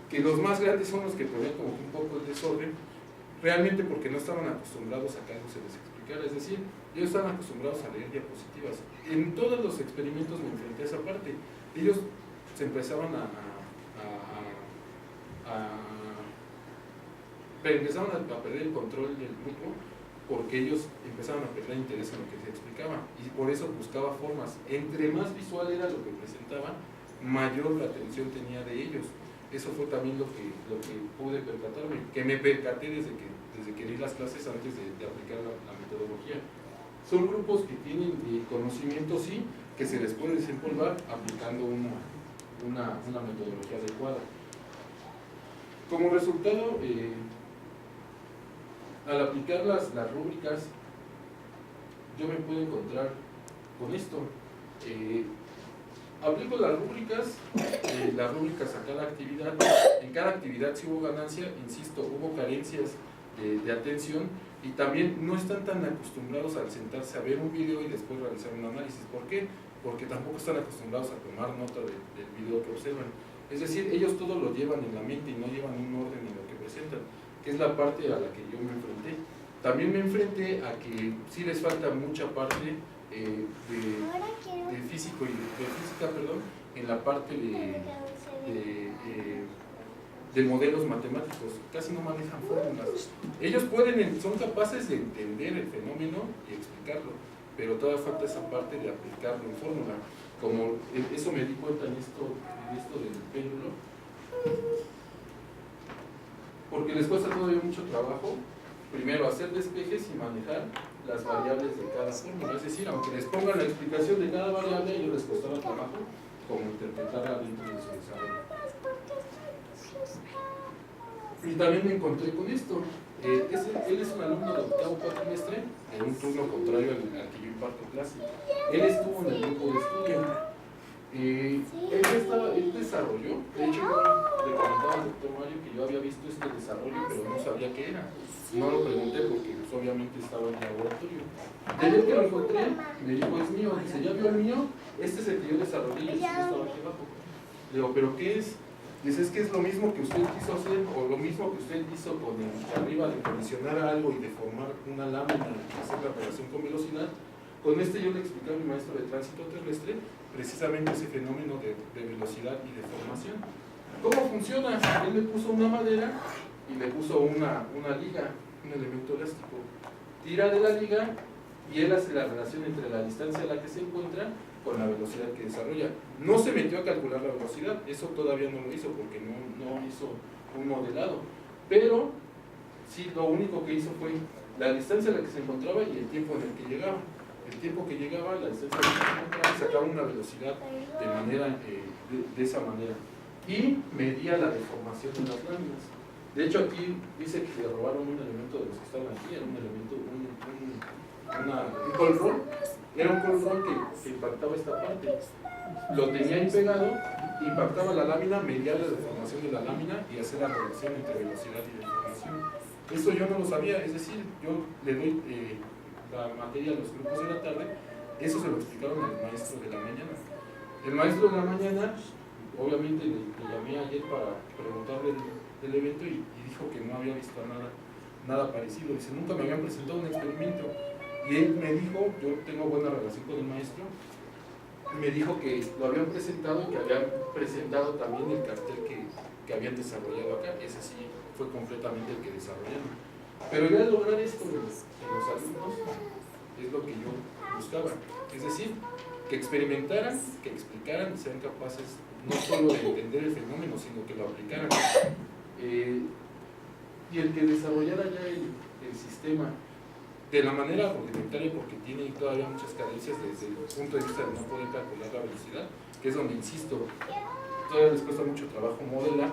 que los más grandes son los que ponían como un poco el desorden, realmente porque no estaban acostumbrados a que algo se les explicara. Es decir, ellos estaban acostumbrados a leer diapositivas. En todos los experimentos me enfrenté a esa parte. Ellos se empezaban empezaron a perder el control del grupo, porque ellos empezaban a perder interés en lo que se explicaba, y por eso buscaba formas. Entre más visual era lo que presentaban, mayor la atención tenía de ellos. Eso fue también lo que pude percatarme, que me percaté desde que di las clases antes de aplicar la metodología. Son grupos que tienen conocimiento, sí, que se les puede desempolvar aplicando una metodología adecuada. Como resultado, al aplicar las rúbricas, yo me pude encontrar con esto. Aplico las rúbricas a cada actividad. En cada actividad sí hubo ganancia, insisto, hubo carencias de atención, y también no están tan acostumbrados al sentarse a ver un video y después realizar un análisis. ¿Por qué? Porque tampoco están acostumbrados a tomar nota del video que observan. Es decir, ellos todo lo llevan en la mente y no llevan un orden en lo que presentan, que es la parte a la que yo me enfrenté. También me enfrenté a que sí les falta mucha parte de física, en la parte de modelos matemáticos. Casi no manejan fórmulas. Ellos son capaces de entender el fenómeno y explicarlo, pero todavía falta esa parte de aplicarlo en fórmula. Como eso me di cuenta en esto del péndulo, porque les cuesta todavía mucho trabajo, primero hacer despejes y manejar las variables de cada fórmula. Es decir, aunque les pongan la explicación de cada variable, a ellos les costaba trabajo como interpretarla dentro de su desarrollo. Y también me encontré con esto. Él es un alumno de octavo cuatrimestre, en un turno contrario al que yo imparto clase. Él estuvo en el grupo de estudio. Él desarrolló, de hecho, yo le comentaba al doctor Mario que yo yo había visto este desarrollo, pero no sabía qué era. No lo pregunté porque pues, obviamente estaba en el laboratorio. De ver que lo encontré, me dijo, es mío. Dice, ¿ya vio el mío? Este es el que yo desarrollé y este estaba aquí abajo. Le digo, ¿pero qué es? Dice, es que es lo mismo que usted quiso hacer, o lo mismo que usted hizo con el arriba de condicionar algo y de formar una lámina y hacer la relación con velocidad. Con este yo le expliqué a mi maestro de tránsito terrestre precisamente ese fenómeno de velocidad y de formación. ¿Cómo funciona? Él le puso una madera y le puso una liga, un elemento elástico. Tira de la liga y él hace la relación entre la distancia a la que se encuentra con la velocidad que desarrolla. No se metió a calcular la velocidad, eso todavía no lo hizo porque no hizo un modelado. Pero sí, lo único que hizo fue la distancia a la que se encontraba y el tiempo en el que llegaba. El tiempo que llegaba, la distancia a la que se encontraba, sacaba una velocidad de esa manera. Y medía la deformación de las láminas. De hecho, aquí dice que le robaron un elemento de los que estaban aquí, era un elemento, un cold roll. Era un cold roll que impactaba esta parte. Lo tenía ahí pegado, impactaba la lámina, medía la deformación de la lámina y hacía la relación entre velocidad y deformación. Eso yo no lo sabía, es decir, yo le doy la materia a los grupos de la tarde, eso se lo explicaron al maestro de la mañana. El maestro de la mañana, obviamente le llamé ayer para preguntarle del evento y dijo que no había visto nada parecido. Dice, nunca me habían presentado un experimento. Y él me dijo, yo tengo buena relación con el maestro, me dijo que lo habían presentado y que habían presentado también el cartel que habían desarrollado acá. Ese sí fue completamente el que desarrollaron. Pero ya lograr esto en los alumnos es lo que yo buscaba. Es decir, que experimentaran, que explicaran y sean capaces no solo de entender el fenómeno, sino que lo aplicaran. Y el que desarrollara ya el sistema de la manera rudimentaria, porque tiene todavía muchas carencias desde el punto de vista de no poder calcular la velocidad, que es donde, insisto, todavía les cuesta mucho trabajo modelar,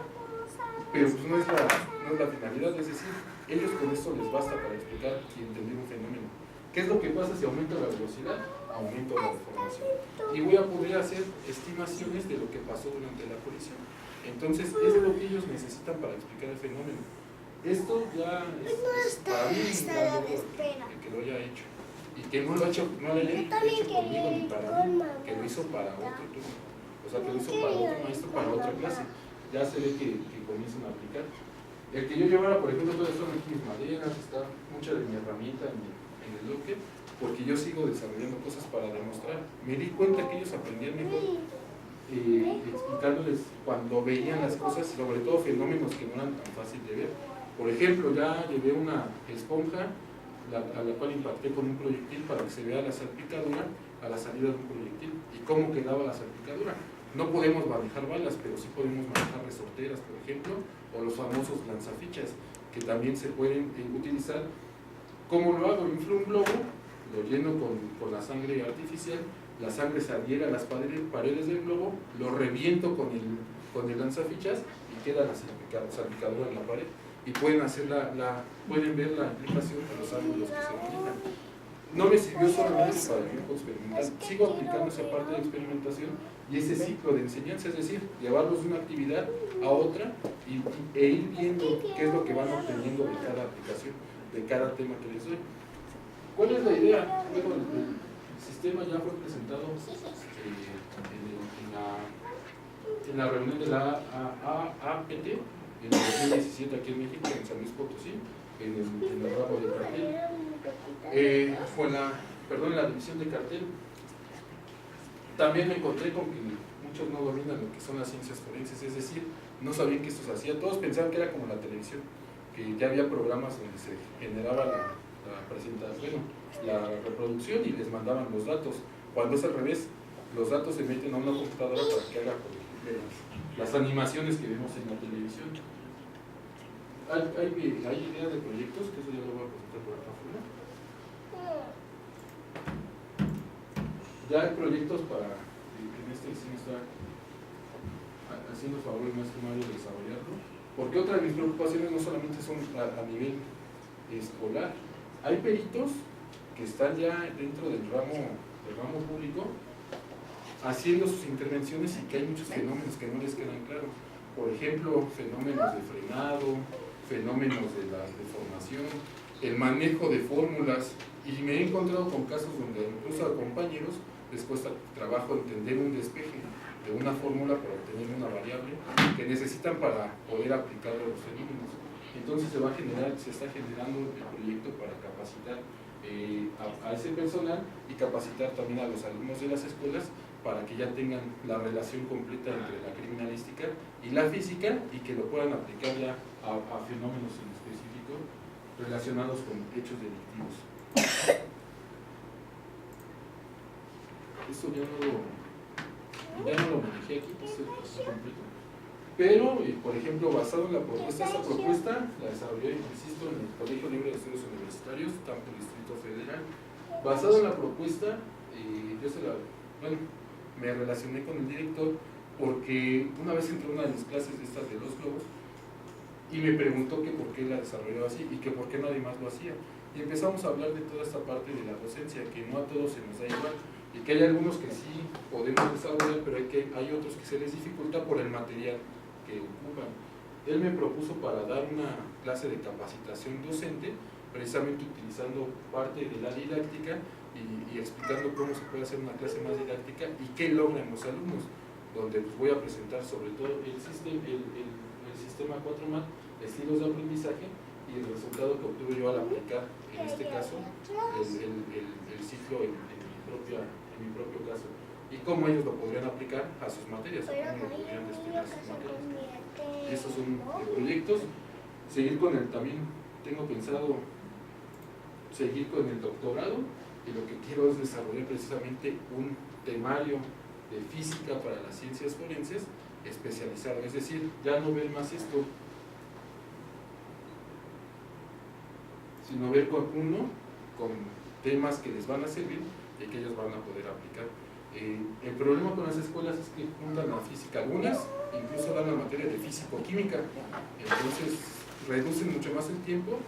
pero pues no es la finalidad. Es decir, ellos con esto les basta para explicar y entender un fenómeno. ¿Qué es lo que pasa si aumenta la velocidad? Aumento la deformación. Y voy a poder hacer estimaciones de lo que pasó durante la colisión. Entonces, es lo que ellos necesitan para explicar el fenómeno. Esto ya es para mí un gran logro el que lo haya hecho. Y que no lo haya hecho conmigo ni para mí, que lo hizo para otro turno. O sea, que lo hizo para otro maestro, para otra clase. Ya se ve que comienzan a aplicar. El que yo llevara, por ejemplo, todas son aquí mis maderas, está mucha de mi herramienta en el locker, porque yo sigo desarrollando cosas para demostrar. Me di cuenta que ellos aprendían mejor explicándoles cuando veían las cosas, sobre todo fenómenos que no eran tan fáciles de ver. Por ejemplo, ya llevé una esponja a la cual impacté con un proyectil para que se vea la salpicadura a la salida de un proyectil y cómo quedaba la salpicadura. No podemos manejar balas, pero sí podemos manejar resorteras, por ejemplo, o los famosos lanzafichas, que también se pueden utilizar. ¿Cómo lo hago? Inflo un globo, lo lleno con la sangre artificial, la sangre se adhiere a las paredes del globo, lo reviento con el lanzafichas y queda la salpicadura en la pared. Y pueden pueden ver la aplicación de los ángulos que se manejan. No me sirvió solamente para el grupo experimental, sigo aplicando esa parte de experimentación y ese ciclo de enseñanza, es decir, llevarlos de una actividad a otra e ir viendo qué es lo que van obteniendo de cada aplicación, de cada tema que les doy. ¿Cuál es la idea? Bueno, el sistema ya fue presentado en la reunión de la APT en el 2017 aquí en México, en San Luis Potosí, en el ramo de cartel. Fue en la división de cartel. También me encontré con que muchos no dominan lo que son las ciencias forenses, es decir, no sabían que esto se hacía. Todos pensaban que era como la televisión, que ya había programas donde se generaba la presentación, la reproducción y les mandaban los datos. Cuando es al revés, los datos se meten a una computadora para que haga, por ejemplo, las animaciones que vemos en la televisión. Hay ideas de proyectos, que eso ya lo voy a presentar por acá afuera. Ya hay proyectos para, en este diseño está haciendo favor el maestro Mario de desarrollarlo, porque otra de mis preocupaciones no solamente son a nivel escolar. Hay peritos que están ya dentro del ramo público haciendo sus intervenciones y que hay muchos fenómenos que no les quedan claros. por ejemplo, fenómenos de frenado, fenómenos de la deformación, el manejo de fórmulas, y me he encontrado con casos donde incluso a compañeros les cuesta trabajo entender un despeje de una fórmula para obtener una variable que necesitan para poder aplicarlo a los fenómenos. Entonces se está generando el proyecto para capacitar a ese personal y capacitar también a los alumnos de las escuelas para que ya tengan la relación completa entre la criminalística y la física y que lo puedan aplicar ya a fenómenos en específico relacionados con hechos delictivos. Esto ya no lo manejé aquí, pues es completo. Pero, por ejemplo, basado en la propuesta, esa propuesta la desarrollé, insisto, en el Colegio Libre de Estudios Universitarios, tanto el Distrito Federal. Basado en la propuesta, me relacioné con el director porque una vez entró a una de mis clases de estas de los globos y me preguntó que por qué la desarrolló así y que por qué nadie más lo hacía. Y empezamos a hablar de toda esta parte de la docencia, que no a todos se nos da igual, y que hay algunos que sí podemos desarrollar, pero hay otros que se les dificulta por el material que ocupan. Él me propuso para dar una clase de capacitación docente, precisamente utilizando parte de la didáctica y explicando cómo se puede hacer una clase más didáctica y qué logran los alumnos, donde pues voy a presentar sobre todo el sistema 4MAT, estilos de aprendizaje y el resultado que obtuve yo al aplicar, en este caso, el ciclo en mi propio caso, y cómo ellos lo podrían aplicar a sus materias, o cómo lo podrían estudiar sus materias. Esos son proyectos. También tengo pensado seguir con el doctorado, y lo que quiero es desarrollar precisamente un temario de física para las ciencias forenses especializado, es decir, ya no ver más esto, sino ver con temas que les van a servir y que ellos van a poder aplicar. El problema con las escuelas es que juntan la física, algunas incluso dan la materia de físico-química, entonces reducen mucho más el tiempo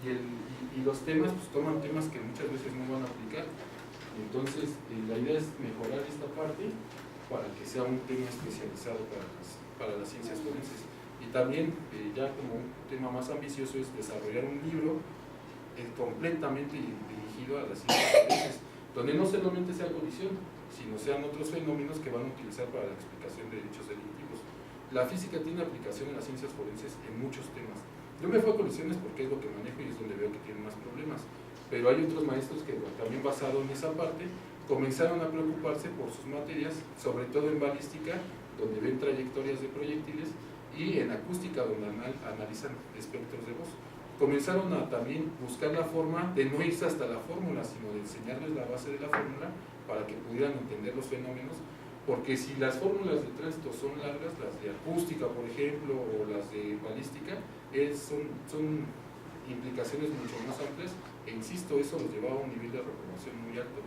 y los temas pues toman temas que muchas veces no van a aplicar. Entonces la idea es mejorar esta parte para que sea un tema especializado para las ciencias forenses. Y también, ya como un tema más ambicioso, es desarrollar un libro completamente dirigido a las ciencias forenses, donde no solamente sea colisión, sino sean otros fenómenos que van a utilizar para la explicación de hechos delictivos. La física tiene aplicación en las ciencias forenses en muchos temas. Yo me fui a colisiones porque es lo que manejo y es donde veo que tienen más problemas, pero hay otros maestros que también basado en esa parte comenzaron a preocuparse por sus materias, sobre todo en balística, donde ven trayectorias de proyectiles, y en acústica, donde analizan espectros de voz. Comenzaron a también buscar la forma de no irse hasta la fórmula, sino de enseñarles la base de la fórmula para que pudieran entender los fenómenos, porque si las fórmulas de tránsito son largas, las de acústica, por ejemplo, o las de balística, son implicaciones mucho más amplias, e insisto, eso los llevaba a un nivel de reprobación muy alto.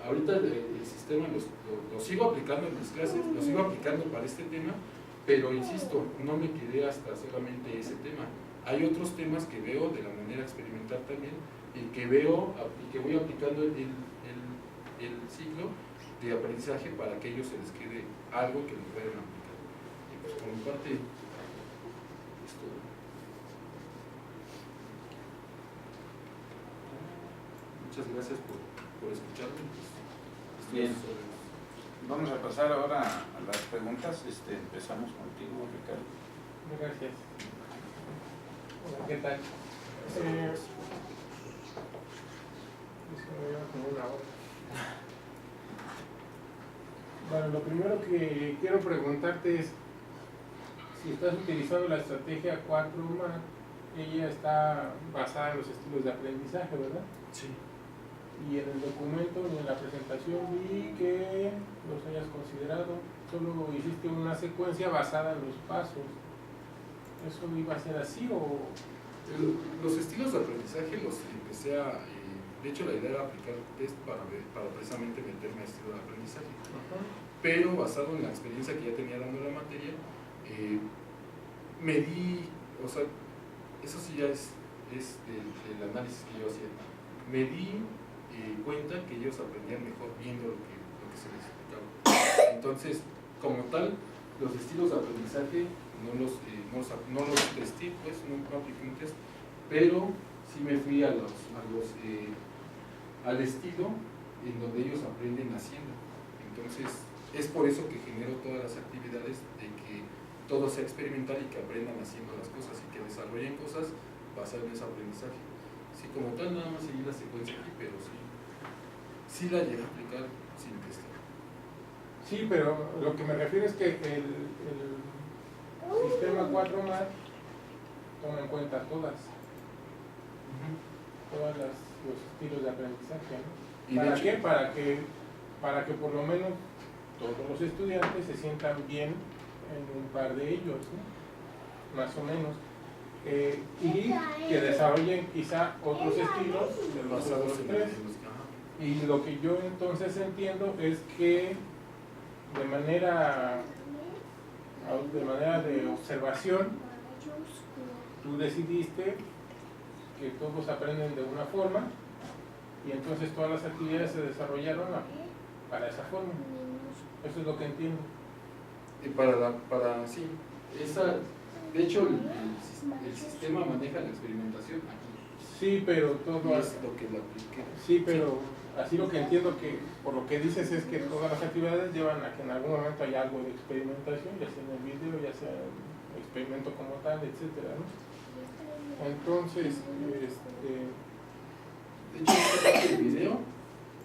Ahorita el sistema lo sigo aplicando en mis clases, lo sigo aplicando para este tema, pero insisto, no me quedé hasta solamente ese tema. Hay otros temas que veo de la manera experimental también, y que voy aplicando el ciclo de aprendizaje para que a ellos se les quede algo que lo puedan aplicar. Y pues por mi parte, es todo. Muchas gracias por escucharme. Pues, bien, vamos a pasar ahora a las preguntas. Empezamos contigo, Ricardo. Gracias. Hola, ¿qué tal? Como una hora. Bueno, lo primero que quiero preguntarte es si estás utilizando la estrategia 4MAT. Ella está basada en los estilos de aprendizaje, ¿verdad? Sí. Y en el documento, en la presentación, vi que los hayas considerado. Solo hiciste una secuencia basada en los pasos. ¿Eso iba a ser así o...? Los estilos de aprendizaje los empecé de hecho la idea era aplicar test para precisamente meterme a estilo de aprendizaje. Pero basado en la experiencia que ya tenía dando la materia, eso sí ya es el análisis que yo hacía, me di cuenta que ellos aprendían mejor viendo lo que se les explicaba. Entonces, como tal, los estilos de aprendizaje no los testé, pues no apliqué un test, pero sí me fui al estilo en donde ellos aprenden haciendo. Entonces, es por eso que genero todas las actividades de que todo sea experimental y que aprendan haciendo las cosas y que desarrollen cosas basadas en ese aprendizaje. Sí, como tal, nada más seguir la secuencia aquí, pero sí la llegué a aplicar sin testar. Sí, pero lo que me refiero es que el sistema 4MAT toma en cuenta todos los estilos de aprendizaje, ¿no? Y ¿Para de hecho, qué? Para que por lo menos todos los estudiantes se sientan bien en un par de ellos, ¿no? Más o menos. Y que desarrollen quizá otros estilos de los basados otros en tres. ajá. Y lo que yo entonces entiendo es que de manera de observación, tú decidiste que todos aprenden de una forma y entonces todas las actividades se desarrollaron para esa forma. Eso es lo que entiendo. Sí, de hecho el sistema maneja la experimentación aquí. Sí, pero todo Y es lo que lo apliqué. Sí, pero así lo que entiendo que por lo que dices es que todas las actividades llevan a que en algún momento haya algo de experimentación, ya sea en el video, ya sea el experimento como tal, etcétera, ¿no? Entonces, De hecho, esta parte del video,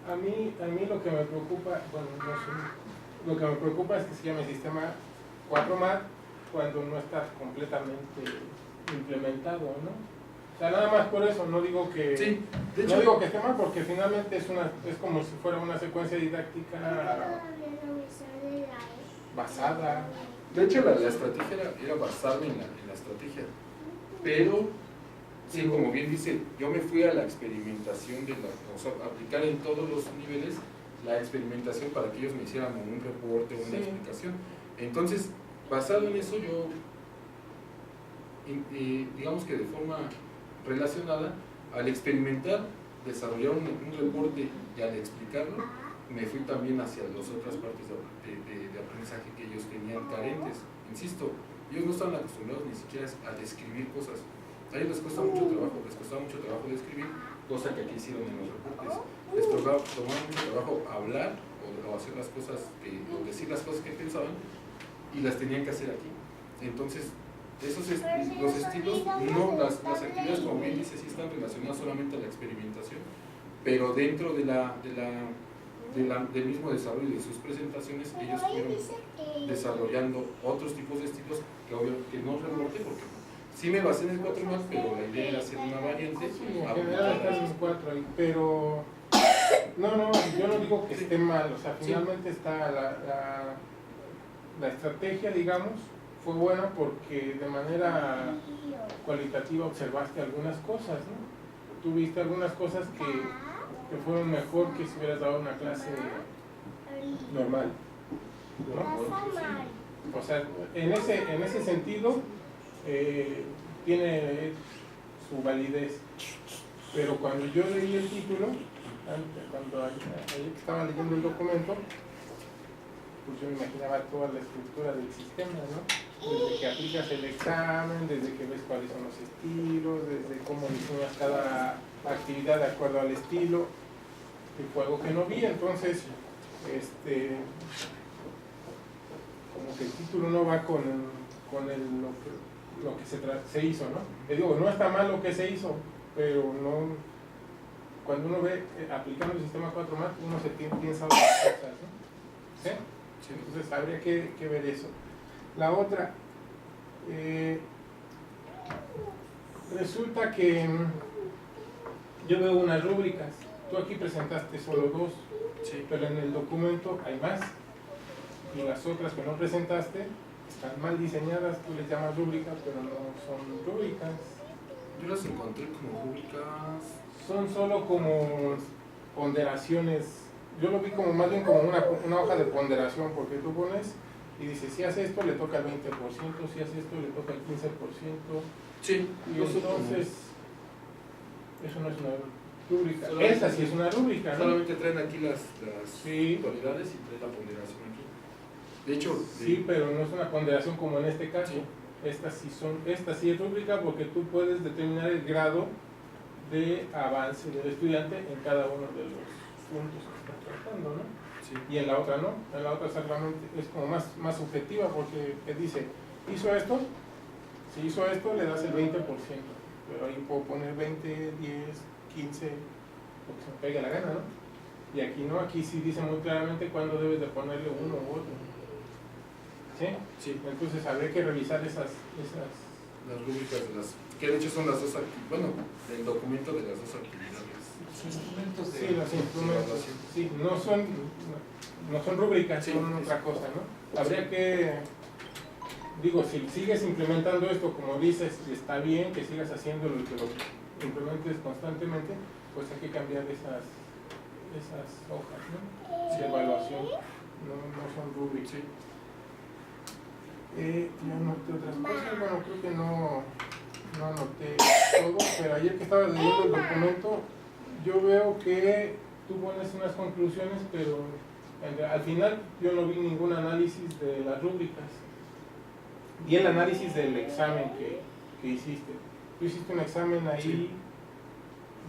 a mí lo que me preocupa, bueno, no sé, lo que me preocupa es que se llame sistema 4MAT cuando no está completamente implementado, ¿no? O sea, nada más por eso, no digo que sí, de hecho, no digo que esté mal, porque finalmente es como si fuera una secuencia didáctica basada. de hecho la estrategia era basarme en la estrategia, pero sí, como bien dice, yo me fui a la experimentación o sea, aplicar en todos los niveles la experimentación para que ellos me hicieran un reporte, una explicación. Entonces, basado en eso, yo, digamos que de forma relacionada, al experimentar, desarrollar un reporte y al explicarlo, me fui también hacia las otras partes de aprendizaje que ellos tenían carentes. Insisto, ellos no estaban acostumbrados ni siquiera a describir cosas. A ellos les costaba mucho trabajo describir, cosa que aquí hicieron en los reportes. Les tomaba mucho trabajo hablar o hacer las cosas, o decir las cosas que pensaban, y las tenían que hacer aquí. Entonces, los estilos, no, las actividades, como bien dice, sí están relacionadas solamente a la experimentación, pero dentro del mismo desarrollo de sus presentaciones, ellos fueron desarrollando otros tipos de estilos que obvio que no reporté porque sí me basé en el 4MAT, pero la idea era hacer una variante. Sí, en general están los 4 ahí, pero no, yo no digo que esté mal, o sea, finalmente está la estrategia, digamos, fue buena porque de manera cualitativa observaste algunas cosas, ¿no? Tú viste algunas cosas que fueron mejor que si hubieras dado una clase normal, ¿no? O sea, en ese sentido tiene su validez, pero cuando yo leí el título, cuando ayer estaba leyendo el documento, pues yo me imaginaba toda la estructura del sistema, ¿no? Desde que aplicas el examen, desde que ves cuáles son los estilos, desde cómo diseñas cada actividad de acuerdo al estilo, que fue algo que no vi. Entonces, como que el título no va con lo que se hizo, ¿no? Le digo, no está mal lo que se hizo, pero no, cuando uno ve aplicando el sistema 4MAT, uno se piensa otras cosas, ¿no? ¿Sí? Sí, entonces habría que ver eso. La otra, resulta que yo veo unas rúbricas. Tú aquí presentaste solo 2, Sí. pero en el documento hay más. Y las otras que no presentaste están mal diseñadas. Tú les llamas rúbricas, pero no son rúbricas. Yo las encontré como rúbricas. Son solo como ponderaciones. Yo lo vi como más bien como una hoja de ponderación, porque tú pones y dices, si hace esto le toca el 20%, si hace esto le toca el 15%. Sí, Y entonces, eso no es una rúbrica. Esta sí es una rúbrica, ¿no? Solamente traen aquí las Sí. autoridades y traen la ponderación aquí. De hecho, Sí, pero no es una ponderación como en este caso. Sí. esta sí es rúbrica porque tú puedes determinar el grado de avance del estudiante en cada uno de los puntos que estás tratando, ¿no? Sí. Y en la otra no, en la otra exactamente es como más subjetiva porque te dice, hizo esto, si hizo esto le das el 20%, pero ahí puedo poner 20, 10, 15, lo que se me pegue la gana, ¿no? Y aquí no, aquí sí dice muy claramente cuándo debes de ponerle uno u otro. ¿Sí? Sí. Entonces habría que revisar esas Las rúbricas de las, que de hecho son las dos actividades, bueno, el documento de las dos actividades. Los instrumentos de... sí, los instrumentos. evaluación. Sí, no son rúbricas, Sí, son sí, otra sí. cosa, ¿no? Habría que, digo, si sigues implementando esto como dices, está bien que sigas haciéndolo y que lo implementes constantemente, pues hay que cambiar esas hojas, ¿no? De evaluación, no son rúbricas. Sí. Ya anoté otras cosas, bueno, creo que no anoté todo, pero ayer que estaba leyendo el documento, yo veo que tú pones unas conclusiones, pero al final yo no vi ningún análisis de las rúbricas. Vi el análisis del examen que hiciste. Tú hiciste un examen ahí Sí.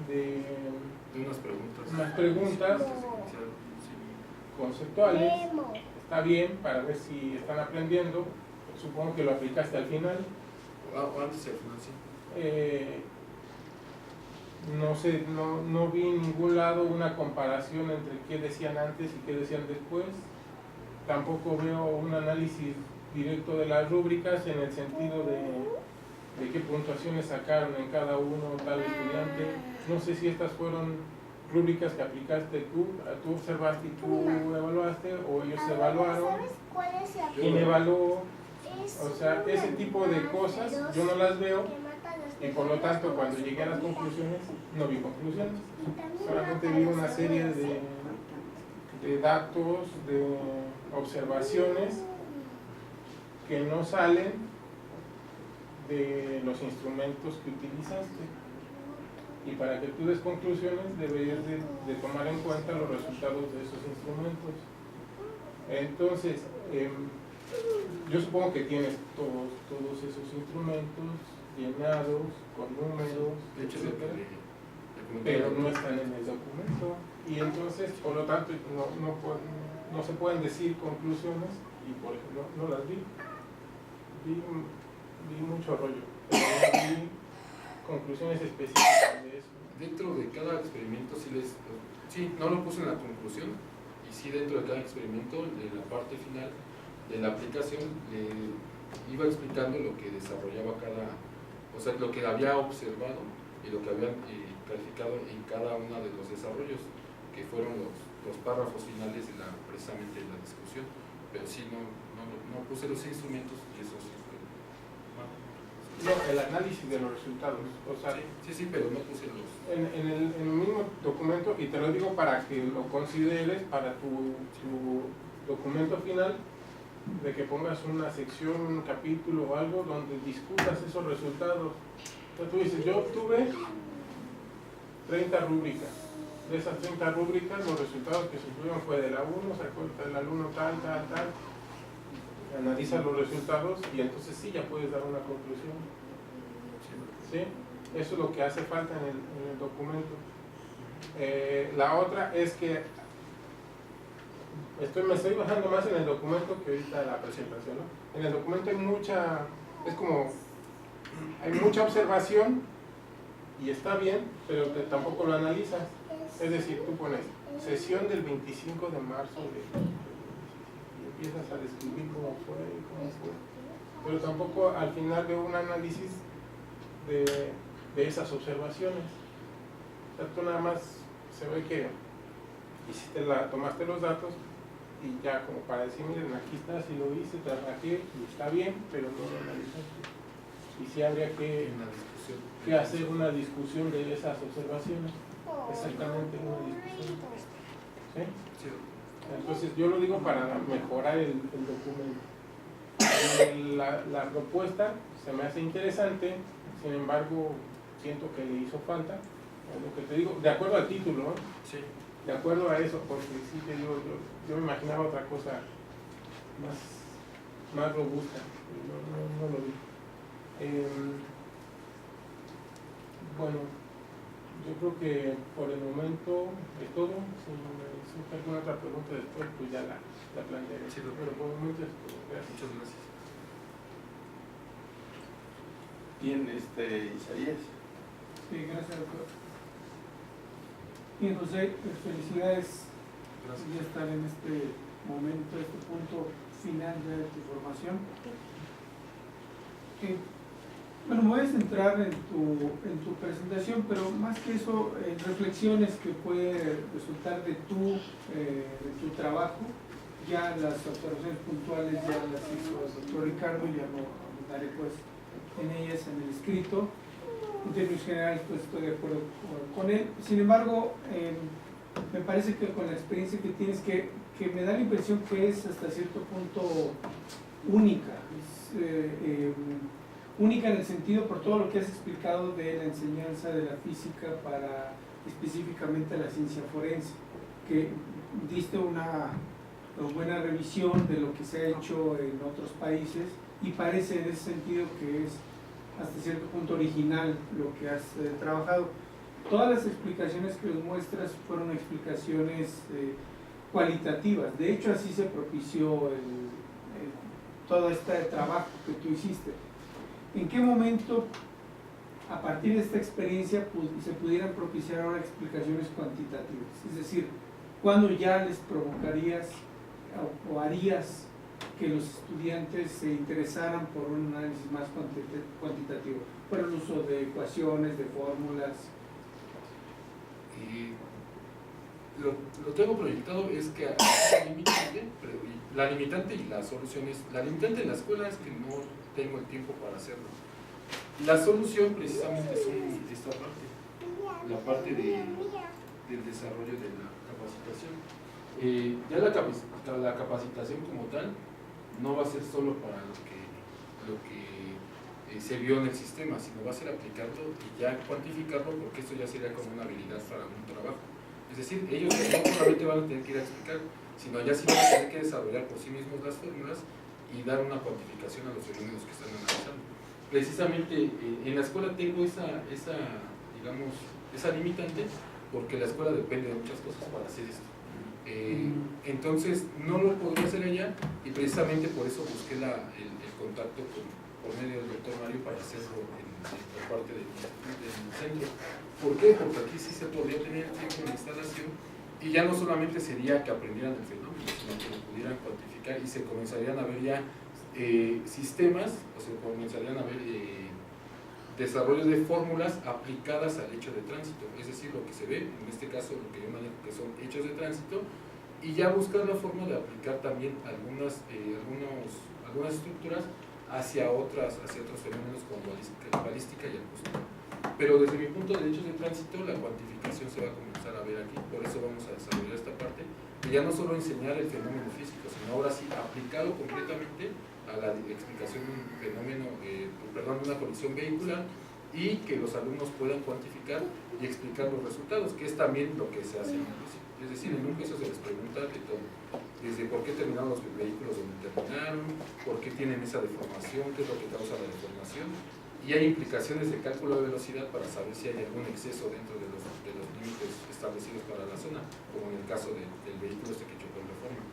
de Unas preguntas. unas preguntas Sí. conceptuales. Está bien para ver si están aprendiendo. Supongo que lo aplicaste al final. O antes y al final, sí. No sé, no vi en ningún lado una comparación entre qué decían antes y qué decían después. Tampoco veo un análisis directo de las rúbricas en el sentido de qué puntuaciones sacaron en cada uno tal estudiante. No sé si estas fueron rúbricas que aplicaste tú observaste y tú evaluaste, o ellos evaluaron, quién evaluó. O sea, ese tipo de cosas yo no las veo y por lo tanto cuando llegué a las conclusiones no vi conclusiones, solamente vi una serie de datos, de observaciones que no salen de los instrumentos que utilizaste, y para que tú des conclusiones deberías de tomar en cuenta los resultados de esos instrumentos. Entonces, yo supongo que tienes todos esos instrumentos llenados con números, De hecho, etcétera, le pero no están en el documento, y entonces por lo tanto no se pueden decir conclusiones, y por ejemplo no las vi mucho rollo, pero no vi conclusiones específicas de eso. Dentro de cada experimento sí, no lo puse en la conclusión, y sí dentro de cada experimento, en la parte final de la aplicación, iba explicando lo que desarrollaba o sea, lo que había observado y lo que habían calificado en cada uno de los desarrollos, que fueron los párrafos finales precisamente de la discusión, pero sí no puse los instrumentos y eso sí. No, el análisis de los resultados, o sea, Sí, pero no puse los... en el mismo documento, y te lo digo para que lo consideres para tu documento final, de que pongas una sección, un capítulo o algo donde discutas esos resultados. Entonces tú dices, yo obtuve 30 rúbricas. De esas 30 rúbricas, los resultados que se obtuvieron fue de la 1, se cuenta del alumno tal. Analiza los resultados y entonces sí ya puedes dar una conclusión. ¿Sí? Eso es lo que hace falta en el documento. La otra es que me estoy bajando más en el documento que ahorita en la presentación, ¿no? En el documento hay mucha observación y está bien, pero tampoco lo analizas. Es decir, tú pones sesión del 25 de marzo y empiezas a describir cómo fue, pero tampoco al final veo un análisis de esas observaciones. O sea, tú nada más se ve que tomaste los datos y ya como para decir, miren, aquí está, si lo hice, trabajé y está bien, pero no lo analizaste. Y sí habría que hacer una discusión de esas observaciones, exactamente una discusión. ¿Sí? Sí. Entonces yo lo digo para mejorar el documento. La propuesta se me hace interesante, sin embargo siento que le hizo falta, es lo que te digo, de acuerdo al título, ¿no? Sí. De acuerdo a eso, porque sí te digo, yo me imaginaba otra cosa más robusta, no lo vi. Bueno, yo creo que por el momento es todo. Si me surge alguna otra pregunta después, pues ya la plantearé. Sí, pero por el momento es todo. Gracias. Muchas gracias. Bien, Isaías. Sí, gracias, doctor. Bien, José, pues felicidades Gracias. de estar en este momento, este punto final de tu formación. Bueno, me voy a centrar en tu presentación, pero más que eso, en reflexiones que puede resultar de tu trabajo. Ya las observaciones puntuales ya las hizo el doctor Ricardo, ya no daré pues en ellas en el escrito. En términos generales, pues estoy de acuerdo con él. Sin embargo, me parece que con la experiencia que tienes, que me da la impresión que es hasta cierto punto única. Única en el sentido por todo lo que has explicado de la enseñanza de la física para específicamente la ciencia forense, que diste una buena revisión de lo que se ha hecho en otros países y parece en ese sentido que es hasta cierto punto original lo que has trabajado. Todas las explicaciones que nos muestras fueron explicaciones cualitativas. De hecho, así se propició todo este trabajo que tú hiciste. ¿En qué momento, a partir de esta experiencia, se pudieran propiciar ahora explicaciones cuantitativas? Es decir, ¿cuándo ya les provocarías o harías que los estudiantes se interesaran por un análisis más cuantitativo, por el uso de ecuaciones, de fórmulas? Lo tengo proyectado es que la limitante y las soluciones, la limitante en la escuela es que no tengo el tiempo para hacerlo. La solución precisamente es esta parte, la parte del desarrollo de la capacitación. Ya la capacitación como tal no va a ser solo para lo que se vio en el sistema, sino va a ser aplicarlo y ya cuantificarlo, porque esto ya sería como una habilidad para un trabajo. Es decir, ellos no solamente van a tener que ir a explicar, sino ya sí van a tener que desarrollar por sí mismos las fórmulas y dar una cuantificación a los fenómenos que están analizando. Precisamente en la escuela tengo esa limitante, porque la escuela depende de muchas cosas para hacer esto. Entonces no lo podría hacer allá, y precisamente por eso busqué el contacto por medio del doctor Mario para hacerlo por parte del centro. ¿Por qué? Porque aquí sí se podría tener tiempo de instalación y ya no solamente sería que aprendieran el fenómeno, sino que lo pudieran cuantificar y se comenzarían a ver ya sistemas, o se comenzarían a ver desarrollo de fórmulas aplicadas al hecho de tránsito, es decir, lo que se ve, en este caso lo que yo manejo que son hechos de tránsito, y ya buscar la forma de aplicar también algunas estructuras hacia otros fenómenos como balística y acústica. Pero desde mi punto de hechos de tránsito, la cuantificación se va a comenzar a ver aquí, por eso vamos a desarrollar esta parte, de ya no solo enseñar el fenómeno físico, sino ahora sí aplicado completamente a la explicación de un fenómeno, de una colisión vehicular, y que los alumnos puedan cuantificar y explicar los resultados, que es también lo que se hace en un juicio. Es decir, en un juicio se les pregunta de todo, desde por qué terminaron los vehículos donde terminaron, por qué tienen esa deformación, qué es lo que causa la deformación, y hay implicaciones de cálculo de velocidad para saber si hay algún exceso dentro de los límites establecidos para la zona, como en el caso del vehículo que chocó en Reforma.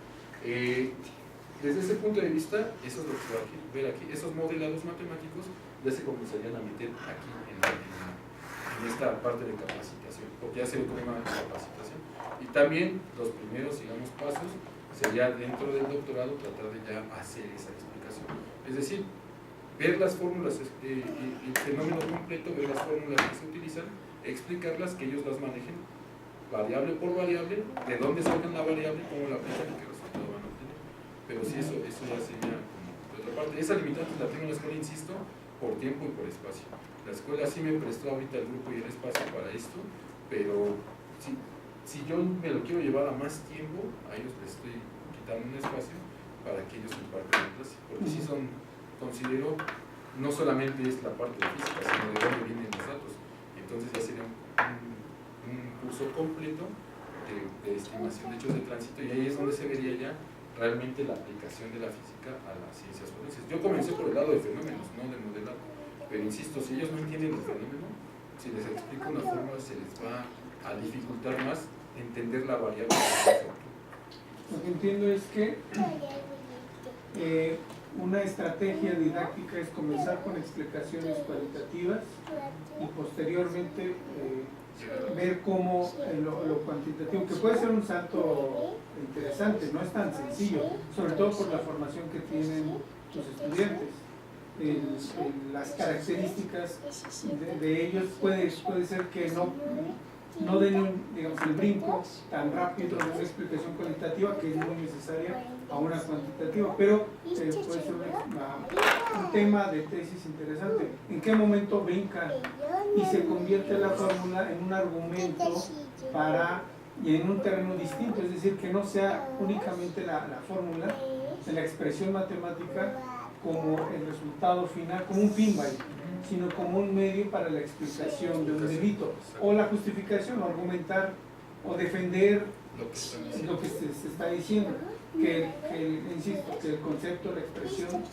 Desde ese punto de vista, eso es lo que se va a ver aquí, esos modelados matemáticos ya se comenzarían a meter aquí en esta parte de capacitación, porque ya se ve como una capacitación. Y también los primeros, pasos sería dentro del doctorado tratar de ya hacer esa explicación. Es decir, ver las fórmulas, el fenómeno completo, ver las fórmulas que se utilizan, explicarlas, que ellos las manejen variable por variable, de dónde sacan la variable, cómo la aplican y qué resultado van a obtener. Pero sí, eso ya sería como de otra parte. Esa limitante la tengo en la escuela, insisto, por tiempo y por espacio. La escuela sí me prestó ahorita el grupo y el espacio para esto, pero si yo me lo quiero llevar a más tiempo, a ellos les estoy quitando un espacio para que ellos impartan la clase, porque sí considero, no solamente es la parte de física, sino de dónde vienen los datos. Entonces ya sería un curso completo de estimación de hechos de tránsito, y ahí es donde se vería ya realmente la aplicación de la física a las ciencias forenses. Yo comencé por el lado de fenómenos, no de modelar, Pero insisto, si ellos no entienden el fenómeno, si les explico una fórmula, se les va a dificultar más entender la variable del concepto. Lo que entiendo es que una estrategia didáctica es comenzar con explicaciones cualitativas y posteriormente ver cómo lo cuantitativo, que puede ser un salto interesante, no es tan sencillo, sobre todo por la formación que tienen los estudiantes. Las características de ellos puede ser que no den digamos, el brinco tan rápido de una explicación cualitativa que es muy necesaria a una cuantitativa, pero puede ser un tema de tesis interesante. ¿En qué momento brincan y se convierte la fórmula en un argumento y en un terreno distinto? Es decir, que no sea únicamente la fórmula de la expresión matemática como el resultado final, como un fin, sino como un medio para la explicación de un delito, o la justificación, o argumentar, o defender lo que se está diciendo, insisto, que el concepto, la expresión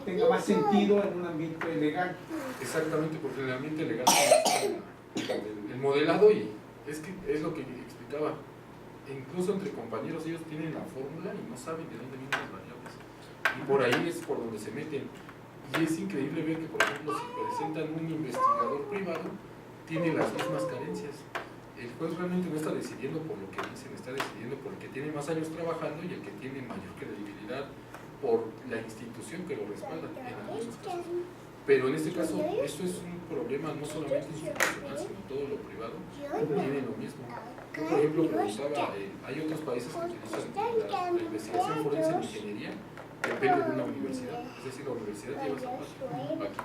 tenga más sentido en un ambiente legal. Exactamente, porque en el ambiente legal el modelado, y es lo que explicaba, incluso entre compañeros ellos tienen la fórmula y no saben de dónde vienen las variables, y por ahí es por donde se meten. Y es increíble ver que, por ejemplo, si presentan un investigador privado, tiene las mismas carencias. El juez realmente no está decidiendo por lo que dicen, está decidiendo por el que tiene más años trabajando y el que tiene mayor credibilidad por la institución que lo respalda en algunos casos. Pero en este caso, esto es un problema no solamente institucional, sino todo lo privado tiene lo mismo. Yo, por ejemplo, preguntaba, hay otros países que utilizan la investigación forense en ingeniería, depende de una universidad, es decir, la universidad lleva esa parte.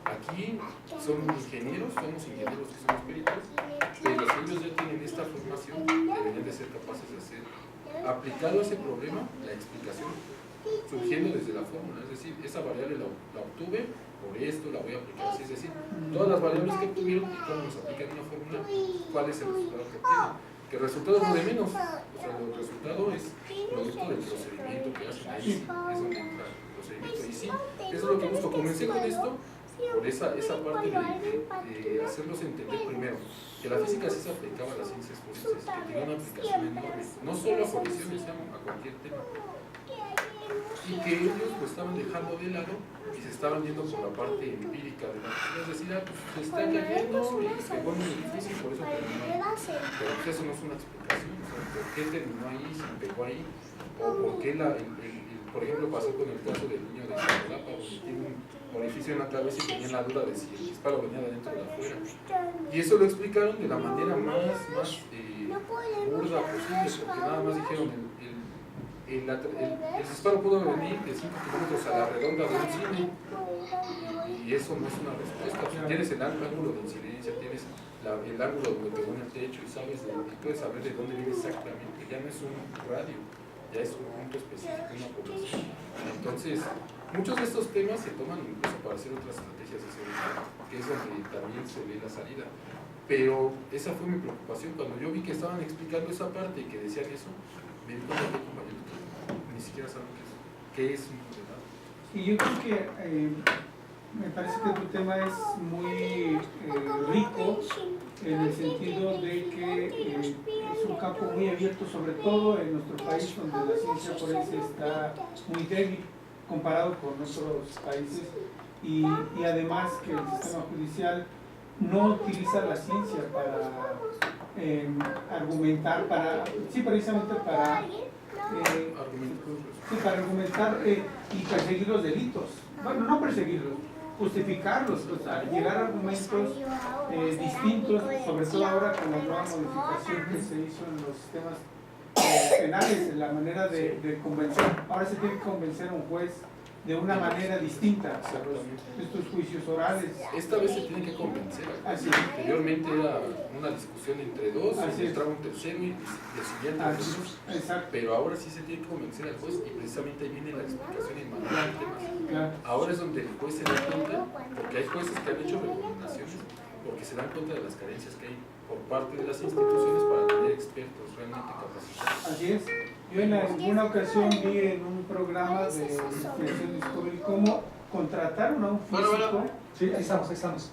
Aquí son ingenieros, somos ingenieros que somos peritos, pero ellos ya tienen esta formación, deberían de ser capaces de hacer, aplicado a ese problema, la explicación, surgiendo desde la fórmula, es decir, esa variable la obtuve por esto, la voy a aplicar así, es decir, todas las variables que obtuvieron y cómo nos aplican una fórmula, cuál es el resultado que obtienen. Que el resultado es lo de menos, o sea, el resultado es producto del procedimiento que hacen ahí, sí, es donde entra el procedimiento, y sí, eso es lo que busco. Comencé con esto por esa parte de hacerlos entender primero que la física sí se aplicaba a las ciencias forenses, que tenía una aplicación enorme, no solo a colisiones, sino a cualquier tema, y que ellos lo estaban dejando de lado y se estaban yendo por la parte empírica de la física, es decir, pues se está cayendo y pegó en el edificio y por eso terminó ahí. Pero pues eso no es una explicación, o sea, ¿por qué terminó ahí, se pegó ahí? O por qué por ejemplo, pasó con el caso del niño de Chapalapa, donde tiene un orificio en la cabeza y tenían la duda de si el disparo venía de adentro o de afuera. Y eso lo explicaron de la manera más burda posible, porque nada más dijeron el disparo pudo venir de 5 kilómetros a la redonda de un cine, y eso no es una respuesta. Si tienes el ángulo de incidencia, tienes el ángulo donde pegó en el techo y puedes saber de dónde viene exactamente, ya no es un radio, ya es un punto específico, una población. Entonces, muchos de estos temas se toman incluso para hacer otras estrategias de seguridad, que es donde también se ve la salida. Pero esa fue mi preocupación cuando yo vi que estaban explicando esa parte y que decían eso, me di cuenta de compañeros que ni siquiera saben qué es un modelado. Y yo creo que me parece que tu tema es muy rico en el sentido de que es un campo muy abierto, sobre todo en nuestro país, donde la ciencia forense está muy débil comparado con otros países, y además que el sistema judicial no utiliza la ciencia para argumentar, precisamente para argumentar y perseguir los delitos. Bueno, no perseguirlos, justificarlos, llegar a argumentos distintos, sobre todo ahora con la nueva modificación que se hizo en los sistemas penales, en la manera de convencer. Ahora se tiene que convencer a un juez de una manera distinta a estos juicios orales. Esta vez se tiene que convencer. Anteriormente era una discusión entre dos, y entraba un tercero y decidían entre dos. Pero ahora sí se tiene que convencer al juez, y precisamente ahí viene la explicación en manual de temas. Ahora es donde el juez se da cuenta, porque hay jueces que han hecho recomendaciones porque se dan cuenta de las carencias que hay por parte de las instituciones para tener expertos realmente capacitados. Así es. Yo en alguna ocasión vi en un programa de investigación Discovery cómo contrataron a un físico Sí, ahí estamos.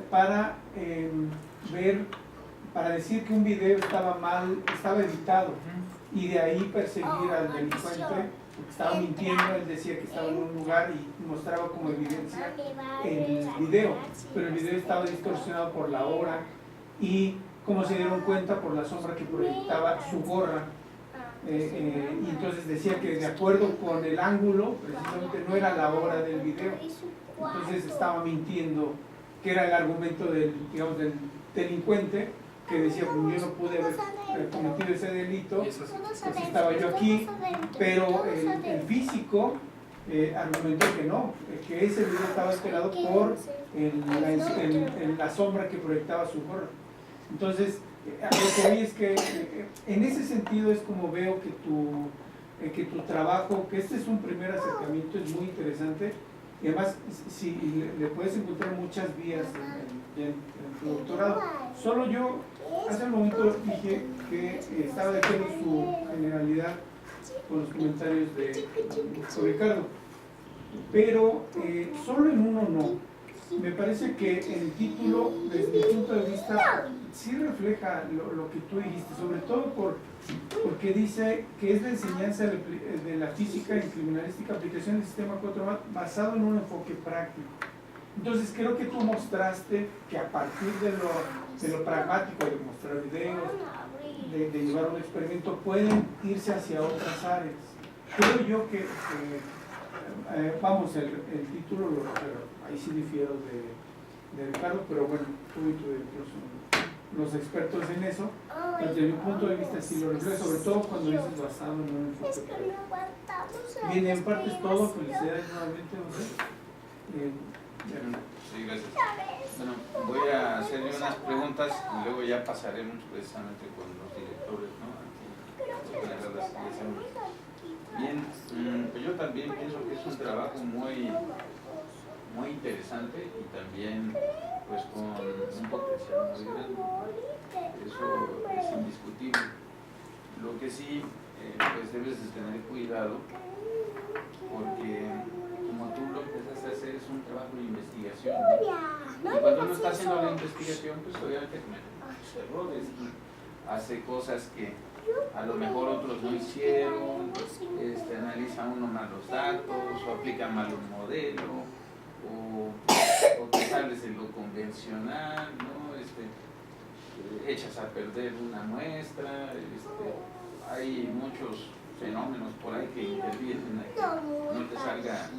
para ver, para decir que un video estaba mal, estaba editado, y de ahí perseguir al delincuente, porque estaba mintiendo. Él decía que estaba en un lugar y mostraba como evidencia el video, pero el video estaba distorsionado por la hora y, como se dieron cuenta, por la sombra que proyectaba su gorra. Y entonces decía que de acuerdo con el ángulo, precisamente no era la hora del video. Entonces estaba mintiendo, que era el argumento del, digamos, del delincuente, que decía, pues yo no pude haber cometido ese delito, pues estaba yo aquí, pero el físico argumentó que no, que ese video estaba alterado por la sombra que proyectaba su gorra. Entonces, a lo que vi es que en ese sentido es como veo que tu trabajo, que este es un primer acercamiento, es muy interesante, y además si le puedes encontrar muchas vías en tu doctorado. Solo yo hace un momento dije que estaba de acuerdo en su generalidad con los comentarios de Ricardo, pero solo en uno no. Me parece que el título, desde mi punto de vista, sí refleja lo que tú dijiste, sobre todo porque dice que es la enseñanza de la física en criminalística, aplicación del sistema 4 basado en un enfoque práctico. Entonces creo que tú mostraste que a partir de lo pragmático, de mostrar videos, de llevar un experimento, pueden irse hacia otras áreas. Creo yo que vamos, el título, ahí sí difiero de Ricardo, pero bueno, tú y tu director son los expertos en eso. Desde mi punto de vista sí lo refleja, sobre todo cuando dices basado en un enfoque práctico. Bien, en parte es todo. Felicidades nuevamente, José. Sí, gracias. Bueno, voy a hacerle unas preguntas y luego ya pasaremos precisamente con los directores, ¿no? Bien, pues yo también pienso que es un trabajo muy interesante y también pues con un potencial muy grande. Eso es indiscutible. Lo que sí, pues debes de tener cuidado porque como tú lo empezaste a hacer es un trabajo de investigación, ¿no? Y cuando uno está haciendo la investigación, pues obviamente comete muchos errores y hace cosas que a lo mejor otros no hicieron, analiza uno mal los datos, o aplica mal un modelo, o te sales de lo convencional, ¿no? Echas a perder una muestra, hay muchos fenómenos por ahí que intervienen a que no te salga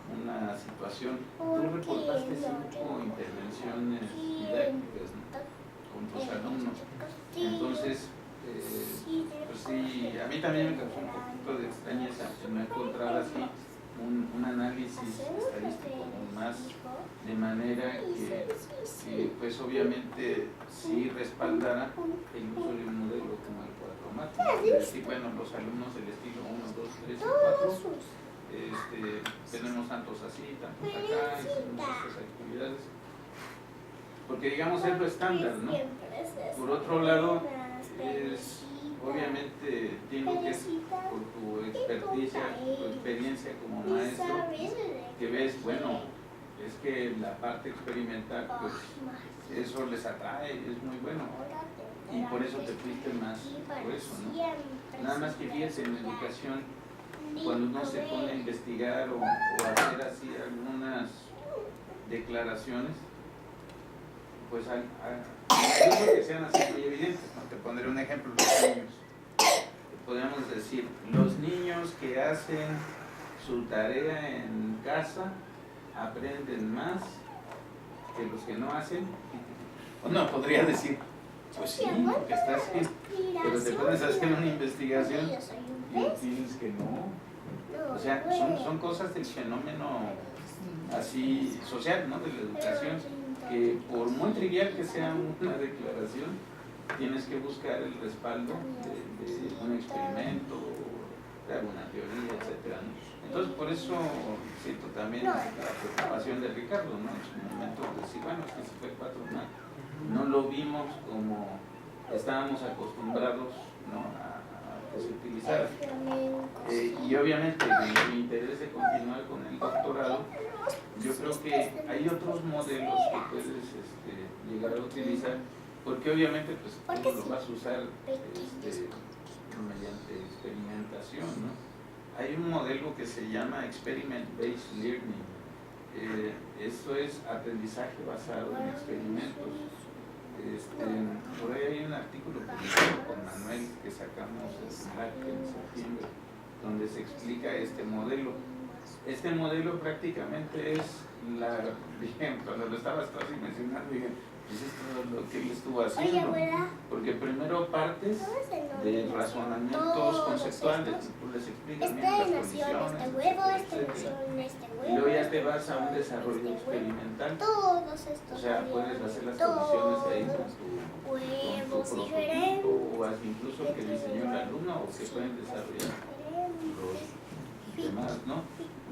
una situación. Tú reportaste 5 intervenciones didácticas, ¿no?, con tus alumnos. Entonces, pues sí, a mí también me causó un poquito de extrañeza no encontrar así un análisis estadístico más, de manera que pues obviamente sí respaldara el uso de un modelo como el 4MAT. Es decir, bueno, los alumnos del estilo 1, 2, 3 y 4 tenemos tantos así, tantos acá, hicimos estas actividades, porque digamos es lo estándar, ¿no? Por otro lado, obviamente tiene que ser por tu experticia, tu experiencia como maestro, que ves, bueno, es que la parte experimental, pues eso les atrae, es muy bueno, y por eso te fuiste más por eso, ¿no? Nada más que fíjense, en la educación, cuando uno se pone a investigar o hacer así algunas declaraciones, pues no creo que sean así muy evidentes, ¿no? Te pondré un ejemplo, los niños. Podríamos decir, los niños que hacen su tarea en casa aprenden más que los que no hacen. O no, podría decir, pues sí, porque estás haciendo, pero te pones a hacer una investigación y tienes que no. O sea, son cosas del fenómeno así social, ¿no?, de la educación, que por muy trivial que sea una declaración, tienes que buscar el respaldo de un experimento, de alguna teoría, etc., ¿no? Entonces, por eso siento también la preocupación de Ricardo, ¿no?, en su momento, de decir, bueno, es que si fue 4MAT, no lo vimos como estábamos acostumbrados, ¿no?, a que se utilizara. Y obviamente mi interés de continuar con el doctorado, yo creo que hay otros modelos que puedes llegar a utilizar, porque obviamente pues tú lo vas a usar mediante experimentación, ¿no? Hay un modelo que se llama Experiment Based Learning. Esto es aprendizaje basado en experimentos. Por ahí hay un artículo publicado con Manuel que sacamos en septiembre, donde se explica este modelo. Este modelo prácticamente es cuando lo estabas casi mencionando, dije, pues esto es lo que él estuvo haciendo, porque primero partes de razonamientos conceptuales, y tú les explicas las condiciones, y luego ya te vas a un desarrollo experimental, o sea, puedes hacer las condiciones ahí con tu prototipo, o hasta incluso que diseñó el alumno, o que pueden desarrollar los demás, ¿no?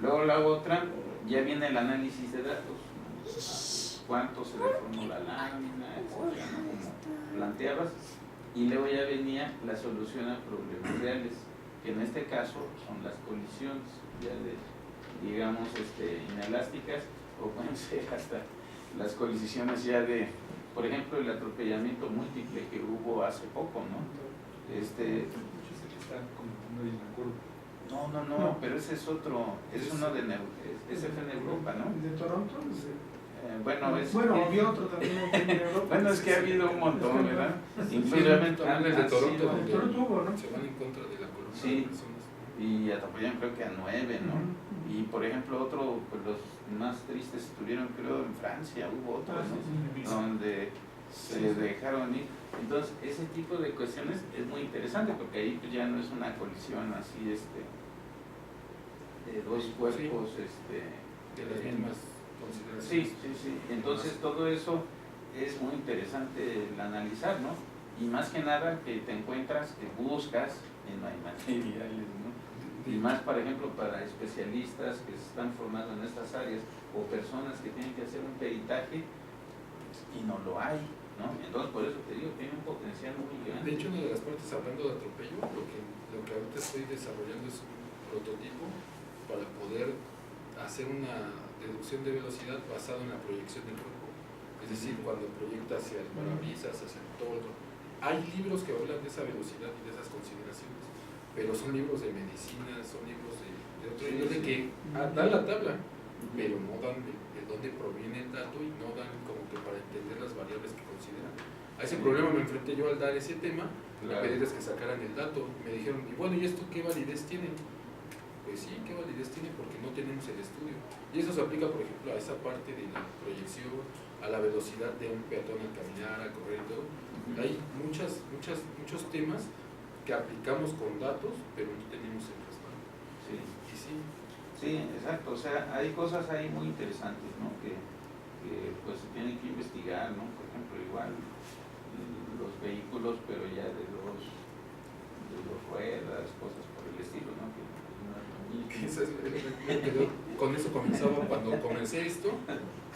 Luego la otra, ya viene el análisis de datos, cuánto se deformó la lámina, etcétera, ¿no? Como planteabas, y luego ya venía la solución a problemas reales, que en este caso son las colisiones, ya digamos, inelásticas, o pueden ser hasta las colisiones ya de, por ejemplo, el atropellamiento múltiple que hubo hace poco, ¿no? No, pero ese es otro, es uno de ese fue en Europa, ¿no? ¿De Toronto? Bueno, había otro también en Europa. Bueno, es que ha habido un montón, ¿verdad? Incluso el de Toronto, donde Toronto hubo, ¿no? se van en contra de la columna Sí. de personas. Y atropellan creo que a 9, ¿no? Y por ejemplo otro, pues los más tristes estuvieron creo en Francia, hubo otro, ¿no? Donde se les dejaron ir. Entonces ese tipo de cuestiones es muy interesante porque ahí pues, ya no es una colisión así de dos cuerpos de las mismas consideraciones. Sí. Entonces todo eso es muy interesante el analizar, ¿no? Y más que nada que te encuentras, que buscas en hay materiales, ¿no? Y más, por ejemplo, para especialistas que se están formando en estas áreas o personas que tienen que hacer un peritaje y no lo hay, ¿no? Entonces, por eso te digo, tiene un potencial muy grande. De hecho, una de las partes, hablando de atropello, lo que ahorita estoy desarrollando es un prototipo para poder hacer una deducción de velocidad basada en la proyección del cuerpo. Es decir, cuando proyecta hacia el parabrisas, hacia el toldo. Hay libros que hablan de esa velocidad y de esas consideraciones, pero son libros de medicina, son libros de otro índole que dan la tabla, pero no dan de dónde proviene el dato y no dan como que para entender las variables que consideran. A ese problema me enfrenté yo al dar ese tema, a pedirles que sacaran el dato. Me dijeron, y bueno, ¿y esto qué validez tiene? Pues sí, ¿qué validez tiene? Porque no tenemos el estudio. Y eso se aplica, por ejemplo, a esa parte de la proyección, a la velocidad de un peatón al caminar, al correr y todo. Hay muchos temas que aplicamos con datos, pero no tenemos el respaldo. Sí, exacto. O sea, hay cosas ahí muy interesantes, ¿no? Que pues se tienen que investigar, ¿no? Por ejemplo, igual los vehículos, pero ya de dos ruedas, cosas por el estilo, ¿no? Con eso comenzaba cuando comencé esto,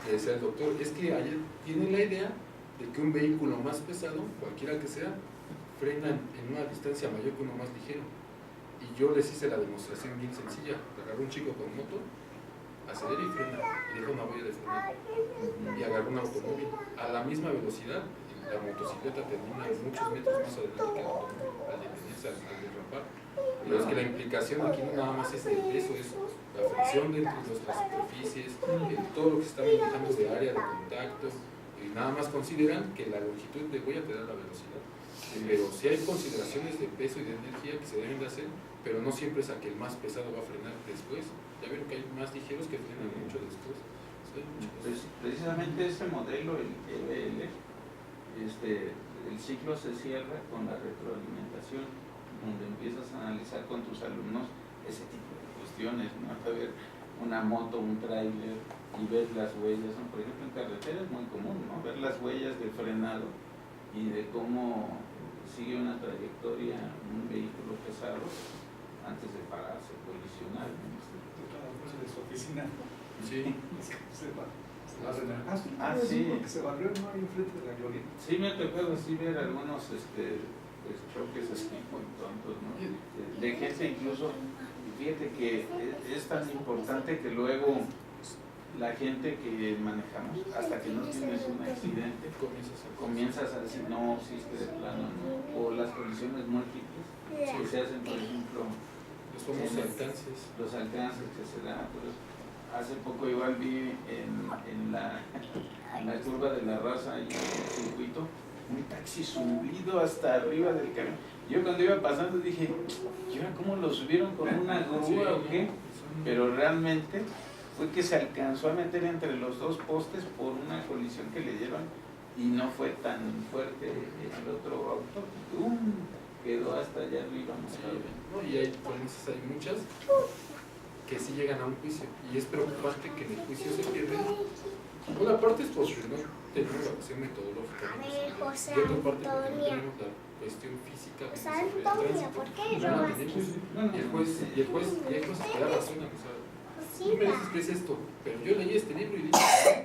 decía el doctor, es que ayer tiene la idea de que un vehículo más pesado, cualquiera que sea, frena en una distancia mayor que uno más ligero. Y yo les hice la demostración bien sencilla. Agarró un chico con moto, acelera y frena, y deja una huella de frenar. Y agarró un automóvil a la misma velocidad. La motocicleta termina muchos metros más adelante que el automóvil al detenerse, al derrapar. Pero es que la implicación aquí no nada más es el peso, es la fricción dentro de nuestras superficies, todo lo que se está manejando de área de contacto. Y nada más consideran que la longitud de huella te da la velocidad. Pero sí hay consideraciones de peso y de energía que se deben de hacer, pero no siempre es a que el más pesado va a frenar después. Ya ven que hay más ligeros que frenan mucho después. Precisamente ese modelo, el EBL, el ciclo se cierra con la retroalimentación, donde empiezas a analizar con tus alumnos ese tipo de cuestiones, ¿no? A ver una moto, un tráiler y ver las huellas, ¿no? Por ejemplo en carretera es muy común, ¿no? Ver las huellas de frenado y de cómo sigue una trayectoria un vehículo pesado antes de pararse, colisionar, ¿no? De su oficina. Sí. Se va a frenar. Sí. Porque se barrió, ¿no? Ahí enfrente de la glorieta. Sí, me ha tocado así ver algunos pues choques así muy tontos, ¿no? De gente incluso, fíjate que es tan importante que luego la gente que manejamos, hasta que no tienes un accidente, comienzas a decir, no, sí, es que de plano no, o las colisiones múltiples que se hacen, por ejemplo, los famosos alcances. Los alcances que se dan, pues, hace poco igual vi en la curva de la Raza y el circuito, un taxi subido hasta arriba del camión. Yo cuando iba pasando dije, ¿y ahora cómo lo subieron con una grúa o qué? Pero realmente fue que se alcanzó a meter entre los dos postes por una colisión que le dieron y no fue tan fuerte el otro auto. Quedó hasta allá arriba. ¿No? Y hay muchas que sí llegan a un juicio y es preocupante que en el juicio se pierden. Una parte es porque no tenemos la cuestión metodológica, ¿no? Y otra parte porque no tenemos la cuestión física que sobre el tránsito. ¿Por qué No la tenemos. Y el juez que da razón, o sea, tú me dices que es esto, pero yo leí este libro y dije,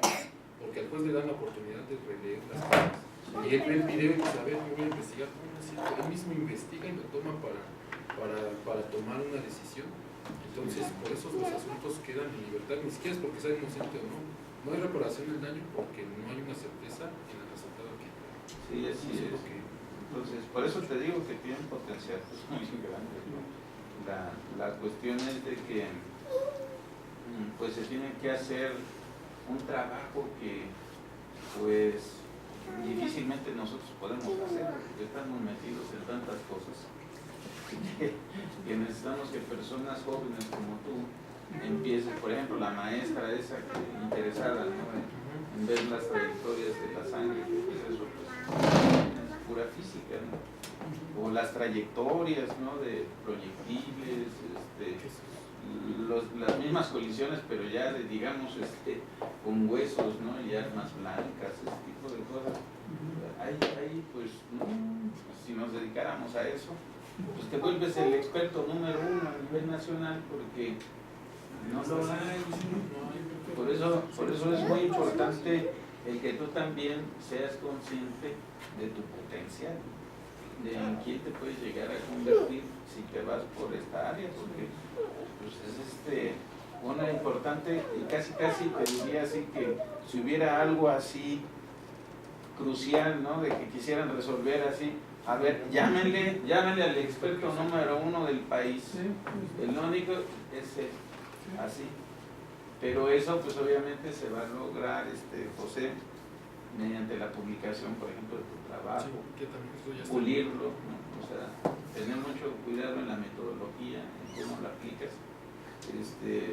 porque al juez le dan la oportunidad de releer las cosas. Y él ve el video y dice, a ver, me voy a investigar. Él mismo investiga y lo toma para tomar una decisión. Entonces, por eso los asuntos quedan en libertad, ni siquiera es porque sea inocente o no. No hay reparación del daño porque no hay una certeza en el resultado que sí, así es. Entonces, por eso te digo que tienen potencial pues, muy grande, ¿no? La cuestión es de que pues se tiene que hacer un trabajo que pues difícilmente nosotros podemos hacer, porque estamos metidos en tantas cosas que necesitamos que personas jóvenes como tú empiecen, por ejemplo, la maestra esa que interesada, ¿no? En ver las trayectorias de la sangre, pues eso pues, es pura física, ¿no? O las trayectorias, ¿no? De proyectiles, las mismas colisiones, pero ya de, digamos, con huesos, ¿no? Y armas blancas, ese tipo de cosas. Ahí pues, si nos dedicáramos a eso, pues te vuelves el experto número 1 a nivel nacional, porque no lo hay. Por eso es muy importante el que tú también seas consciente de tu potencial, de en quién te puedes llegar a convertir si te vas por esta área, porque pues es una importante, y casi te diría así que si hubiera algo así crucial, ¿no? De que quisieran resolver así, a ver, llámenle al experto número 1 del país, el único es él, así. Pero eso pues obviamente se va a lograr, José, mediante la publicación, por ejemplo, de tu trabajo, pulirlo, ¿no? O sea, tener mucho cuidado en la metodología, en cómo la aplicas.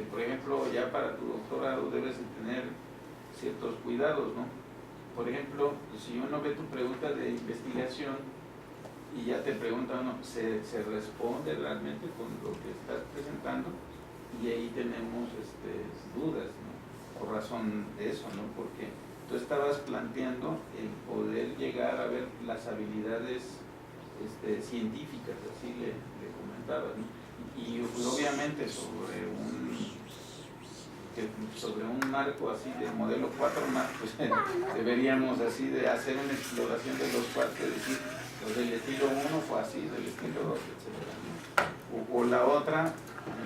Por ejemplo, ya para tu doctorado debes de tener ciertos cuidados, ¿no? Por ejemplo, si uno ve tu pregunta de investigación y ya te pregunta uno, ¿se responde realmente con lo que estás presentando? Y ahí tenemos dudas, ¿no? Por razón de eso, ¿no? Porque tú estabas planteando el poder llegar a ver las habilidades científicas, así le comentabas, ¿no? Y obviamente sobre un marco así de modelo 4 marcos, deberíamos así de hacer una exploración de los 4, decir, los del estilo 1 fue así, del estilo 2, etc. O la otra,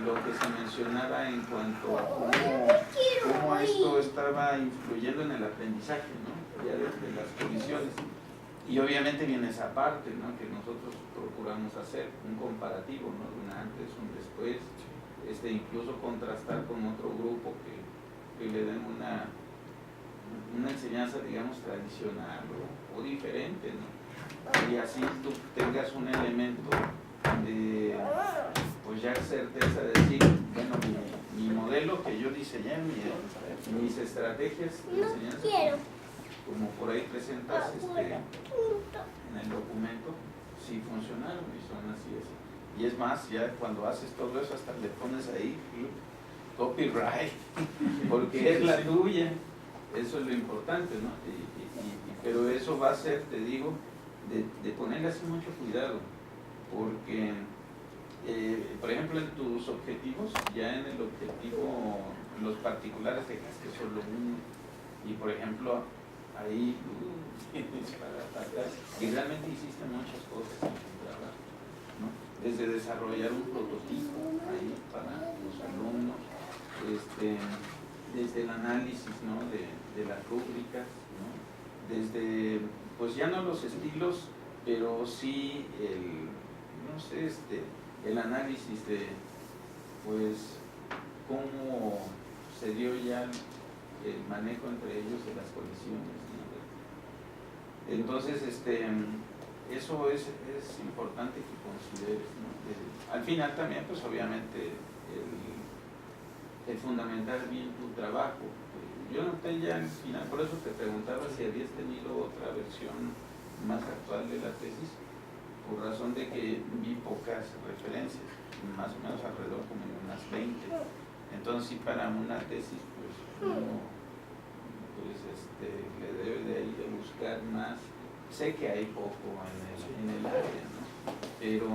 lo que se mencionaba en cuanto a cómo esto estaba influyendo en el aprendizaje, ¿no? Ya de las colisiones. Y obviamente viene esa parte, ¿no? Que nosotros procuramos hacer, un comparativo, ¿no? Un antes, un después, incluso contrastar con otro grupo que le den una enseñanza, digamos, tradicional o diferente, ¿no? Y así tú tengas un elemento de, pues ya certeza de decir, bueno, mi modelo que yo diseñé, mis estrategias de enseñanza, como por ahí presentas en el documento, sí funcionaron y son así. Y es más, ya cuando haces todo eso, hasta le pones ahí copyright, porque es la tuya. Eso es lo importante, ¿no? Pero eso va a ser, te digo, de ponerle así mucho cuidado, porque, por ejemplo, en tus objetivos, ya en el objetivo, los particulares dejaste solo uno, y por ejemplo, ahí tienes para atrás, y realmente hiciste muchas cosas en tu trabajo, ¿no? Desde desarrollar un prototipo ahí para los alumnos, desde el análisis, ¿no? de las rúbricas, ¿no? Desde, pues ya no los estilos, pero sí el análisis de, pues, cómo se dio ya el manejo entre ellos de las colisiones, ¿no? Entonces, eso es importante que consideres, ¿no? Al final también, pues obviamente, el fundamentar bien tu trabajo. Yo noté ya al final, por eso te preguntaba si habías tenido otra versión más actual de la tesis, por razón de que vi pocas referencias, más o menos alrededor como unas 20. Entonces, sí, para una tesis, pues uno le debe de ahí de buscar más. Sé que hay poco en el área, ¿no? Pero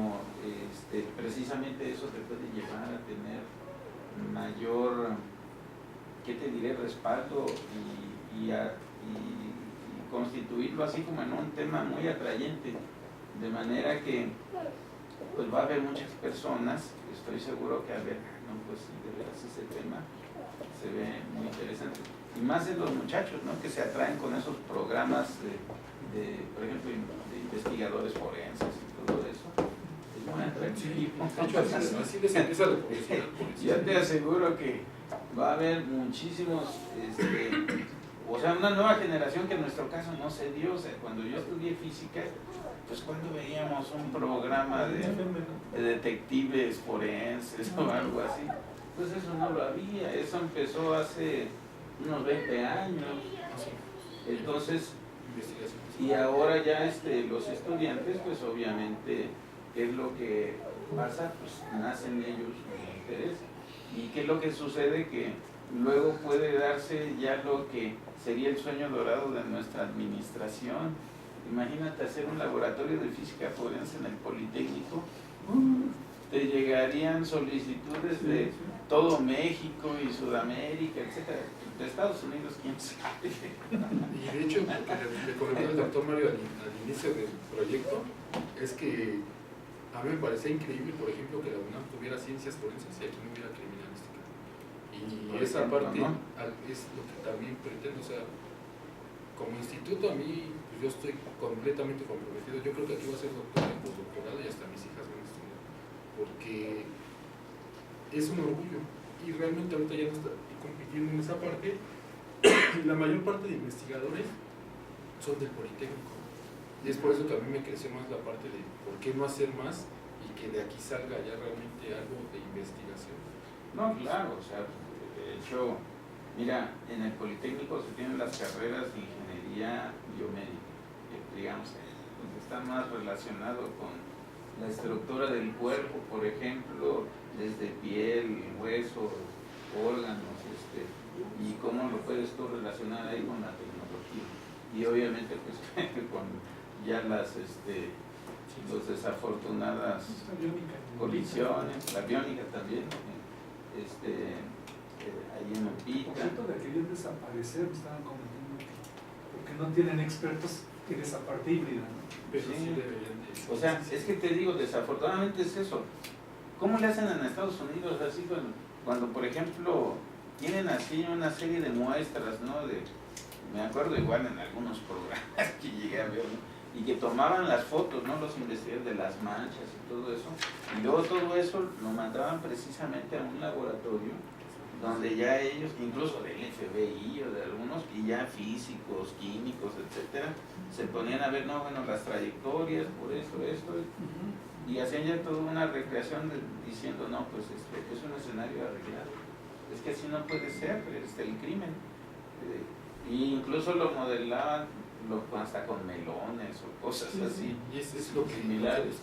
precisamente eso te puede llevar a tener mayor, ¿qué te diré?, respaldo y constituirlo así como en un tema muy atrayente, de manera que pues va a haber muchas personas, estoy seguro que a ver, no, pues sí, de veras ese tema se ve muy interesante, y más de los muchachos, ¿no?, que se atraen con esos programas por ejemplo, de investigadores forenses y todo eso. Es muy atractivo. De hecho, así les empieza la curiosidad. Yo te aseguro que va a haber muchísimos, o sea, una nueva generación que en nuestro caso no se dio. O sea, cuando yo estudié física, pues cuando veíamos un programa de detectives forenses o algo así, pues eso no lo había. Eso empezó hace unos 20 años. Entonces, y ahora ya los estudiantes, pues obviamente, ¿qué es lo que pasa? Pues nacen ellos con interés. ¿Y qué es lo que sucede? Que luego puede darse ya lo que sería el sueño dorado de nuestra administración. Imagínate hacer un laboratorio de física forense en el Politécnico. Te llegarían solicitudes de todo México y Sudamérica, etcétera. De Estados Unidos, quién sabe. Y de hecho, lo que le comentó el doctor Mario al inicio del proyecto, es que a mí me parecía increíble, por ejemplo, que la UNAM tuviera ciencias forenses y aquí no hubiera criminalística. Y Por esa ejemplo, parte, ¿no?, es lo que también pretendo. O sea, como instituto, a mí, pues yo estoy completamente comprometido. Yo creo que aquí voy a ser doctor y postdoctorado, y hasta mis hijas van a estudiar, porque es un orgullo. Y realmente ahorita ya no está compitiendo en esa parte. La mayor parte de investigadores son del Politécnico. Y es por eso que a mí me creció más la parte de por qué no hacer más y que de aquí salga ya realmente algo de investigación. No, claro, o sea, de hecho, mira, en el Politécnico se tienen las carreras de ingeniería biomédica, digamos, donde está más relacionado con la estructura del cuerpo, por ejemplo, desde piel, huesos, órganos, y cómo lo puedes tú relacionar ahí con la tecnología. Y obviamente, pues, con ya las desafortunadas colisiones, la biónica también, ahí en Por Lupita. cierto, de querer desaparecer, me estaban comentando porque no tienen expertos en esa parte híbrida, ¿no? Pero Sí. sí deberían de... O sea, es que te digo, desafortunadamente es eso. ¿Cómo le hacen en Estados Unidos así cuando por ejemplo, tienen así una serie de muestras, ¿no? Me acuerdo igual en algunos programas que llegué a ver, ¿no?, y que tomaban las fotos, ¿no?, los investigadores de las manchas y todo eso, y luego todo eso lo mandaban precisamente a un laboratorio donde ya ellos, incluso del FBI o de algunos, y ya físicos, químicos, etcétera, se ponían a ver, no, bueno, las trayectorias, por esto, y hacían ya toda una recreación diciendo, no, pues es un escenario arreglado, es que así no puede ser, el crimen, y incluso lo modelaban hasta con melones o cosas así. Y es lo que similares,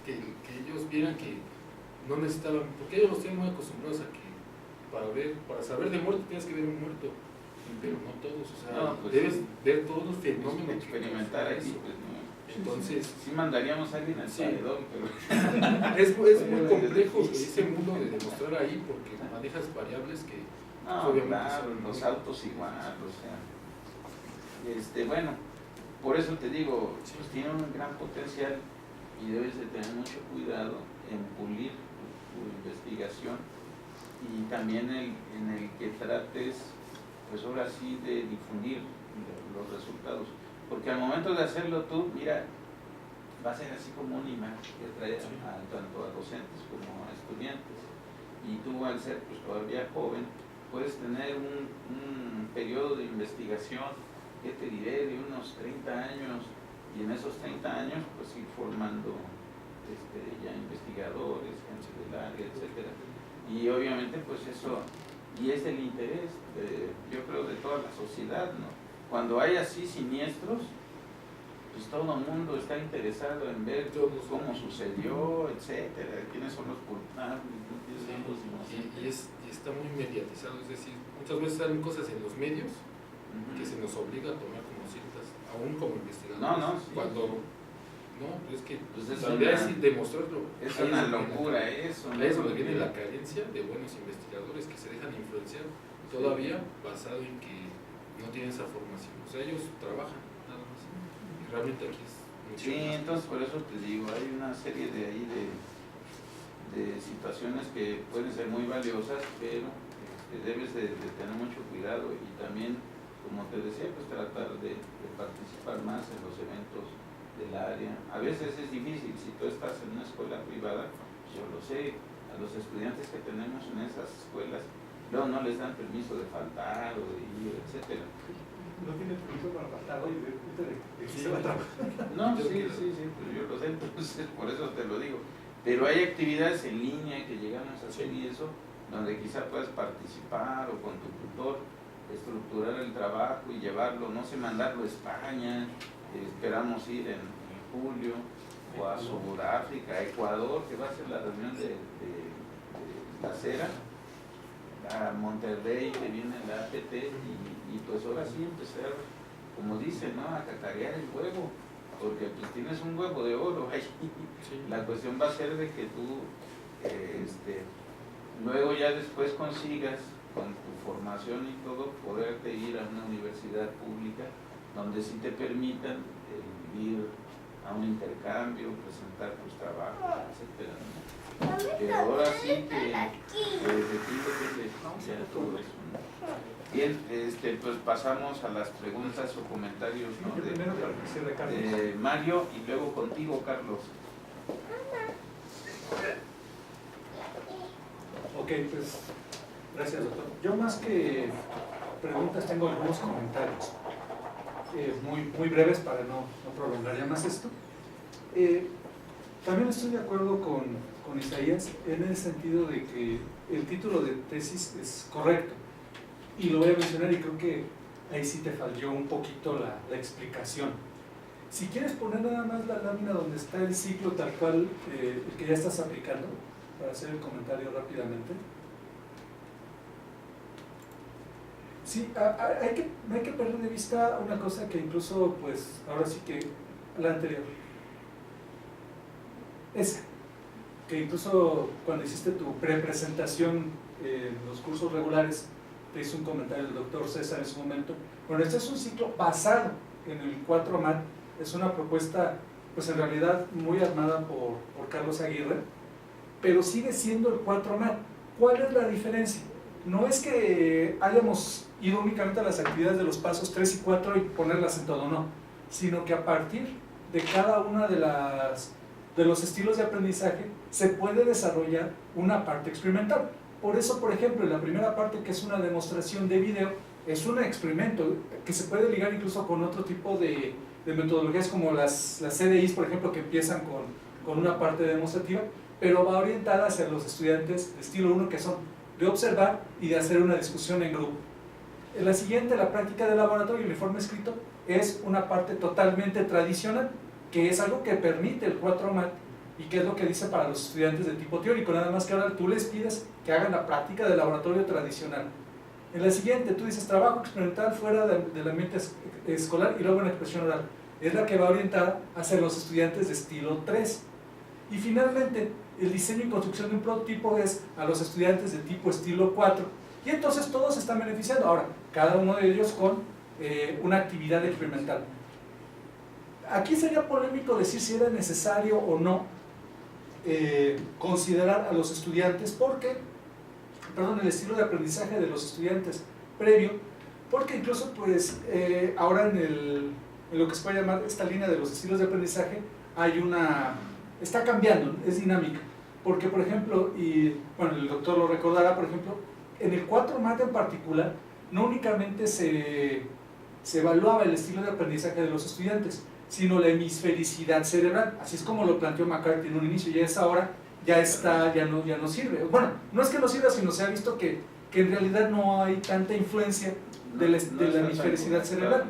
que ellos vieran que no necesitaban, porque ellos los tienen muy acostumbrados a que para saber de muerto tienes que ver un muerto, pero no todos. O sea, No, pues debes sí, ver todos los fenómenos. experimentar aquí, eso. pues no. Entonces, Sí mandaríamos a alguien al sí, paredón, pero es muy complejo ese mundo de demostrar ahí, porque manejas variables que no, obviamente claro, son los muy- autos igual, o sea, bueno, por eso te digo, pues tiene un gran potencial y debes de tener mucho cuidado en pulir tu investigación y también en el que trates, pues ahora sí, de difundir los resultados, porque al momento de hacerlo tú, mira, va a ser así como un imán que atrae tanto a docentes como a estudiantes, y tú al ser pues todavía joven puedes tener un periodo de investigación, ¿qué te diré?, de unos 30 años, y en esos 30 años pues ir formando ya investigadores, gente del área, etcétera. Y obviamente pues eso, y es el interés yo creo de toda la sociedad, ¿no? Cuando hay así siniestros, pues todo el mundo está interesado en ver cómo sucedió, etcétera, quiénes son los culpables, quiénes son los inocentes. Y está muy mediatizado, es decir, muchas veces salen cosas en los medios que se nos obliga a tomar como ciertas, aún como investigadores. Sí, cuando no, es que pues es la idea es demostrarlo. Es una locura eso. Ahí es donde viene la carencia de buenos investigadores que se dejan influenciar todavía basado en que no tienen esa formación. O sea, ellos trabajan nada más. Y realmente aquí es mucho Sí, más. entonces por eso te digo, hay una serie de ahí de situaciones que pueden ser muy valiosas, pero debes de tener mucho cuidado y también, como te decía, pues tratar de participar más en los eventos del área. A veces es difícil, si tú estás en una escuela privada, yo lo sé, a los estudiantes que tenemos en esas escuelas, luego no les dan permiso de faltar o de ir, etcétera. No tiene permiso para faltar hoy, de Sí. se va a trabajar. No, sí, pues yo lo sé, entonces por eso te lo digo. Pero hay actividades en línea que llegamos a hacer y eso, donde quizá puedas participar o con tu tutor, estructurar el trabajo y llevarlo, no sé, mandarlo a España. Esperamos ir en julio, o a Sudáfrica, a Ecuador, que va a ser la reunión de la CERA, a Monterrey, que viene la APT, y pues ahora sí empezar, como dicen, ¿no?, a cacarear el huevo, porque pues tienes un huevo de oro ahí. La cuestión va a ser de que tú luego ya después consigas con tu formación y todo poderte ir a una universidad pública donde sí te permitan ir a un intercambio, presentar tus trabajos, etcétera, ¿no? Pero ahora sí que de ti depende ya todo eso, ¿no? Bien, pues pasamos a las preguntas o comentarios, ¿no? Primero para que cierre Carlos. de Mario y luego contigo, Carlos. Ok, pues gracias, doctor. Yo más que preguntas tengo algunos comentarios muy breves para no prolongar ya más esto. También estoy de acuerdo con Isaías en el sentido de que el título de tesis es correcto y lo voy a mencionar y creo que ahí sí te falló un poquito la explicación. Si quieres poner nada más la lámina donde está el ciclo tal cual el que ya estás aplicando, para hacer el comentario rápidamente. Sí, no hay que perder de vista una cosa que incluso, pues, ahora sí que la anterior. Esa, que incluso cuando hiciste tu presentación en los cursos regulares, te hizo un comentario el doctor César en su momento. Bueno, este es un ciclo basado en el 4MAT, es una propuesta, pues en realidad muy armada por Carlos Aguirre, pero sigue siendo el 4MAT. ¿Cuál es la diferencia? No es que hayamos ido únicamente a las actividades de los pasos 3 y 4 y ponerlas en todo, no, sino que a partir de cada una de los estilos de aprendizaje se puede desarrollar una parte experimental. Por eso, por ejemplo, en la primera parte, que es una demostración de video, es un experimento que se puede ligar incluso con otro tipo de metodologías como las CDIs, por ejemplo, que empiezan con una parte demostrativa, pero va orientada hacia los estudiantes de estilo 1, que son de observar y de hacer una discusión en grupo. En la siguiente, la práctica de laboratorio y el informe escrito, es una parte totalmente tradicional, que es algo que permite el 4MAT y que es lo que dice para los estudiantes de tipo teórico, nada más que ahora tú les pides que hagan la práctica de laboratorio tradicional. En la siguiente, tú dices trabajo experimental fuera del ambiente escolar y luego una expresión oral. Es la que va orientada hacia los estudiantes de estilo 3. Y finalmente, el diseño y construcción de un prototipo es a los estudiantes de tipo estilo 4. Y entonces todos se están beneficiando. Ahora, cada uno de ellos con una actividad experimental. aquí sería polémico decir si era necesario o no considerar a los estudiantes, porque, perdón, el estilo de aprendizaje de los estudiantes previo, porque incluso pues ahora en lo que se puede llamar esta línea de los estilos de aprendizaje hay está cambiando, es dinámica, porque por ejemplo, y bueno, el doctor lo recordará, por ejemplo, en el 4MAT en particular, no únicamente se evaluaba el estilo de aprendizaje de los estudiantes, sino la hemisfericidad cerebral, así es como lo planteó McCarthy en un inicio, y a esa hora ya no sirve. Bueno, no es que no sirva, sino se ha visto que en realidad no hay tanta influencia de la hemisfericidad cerebral.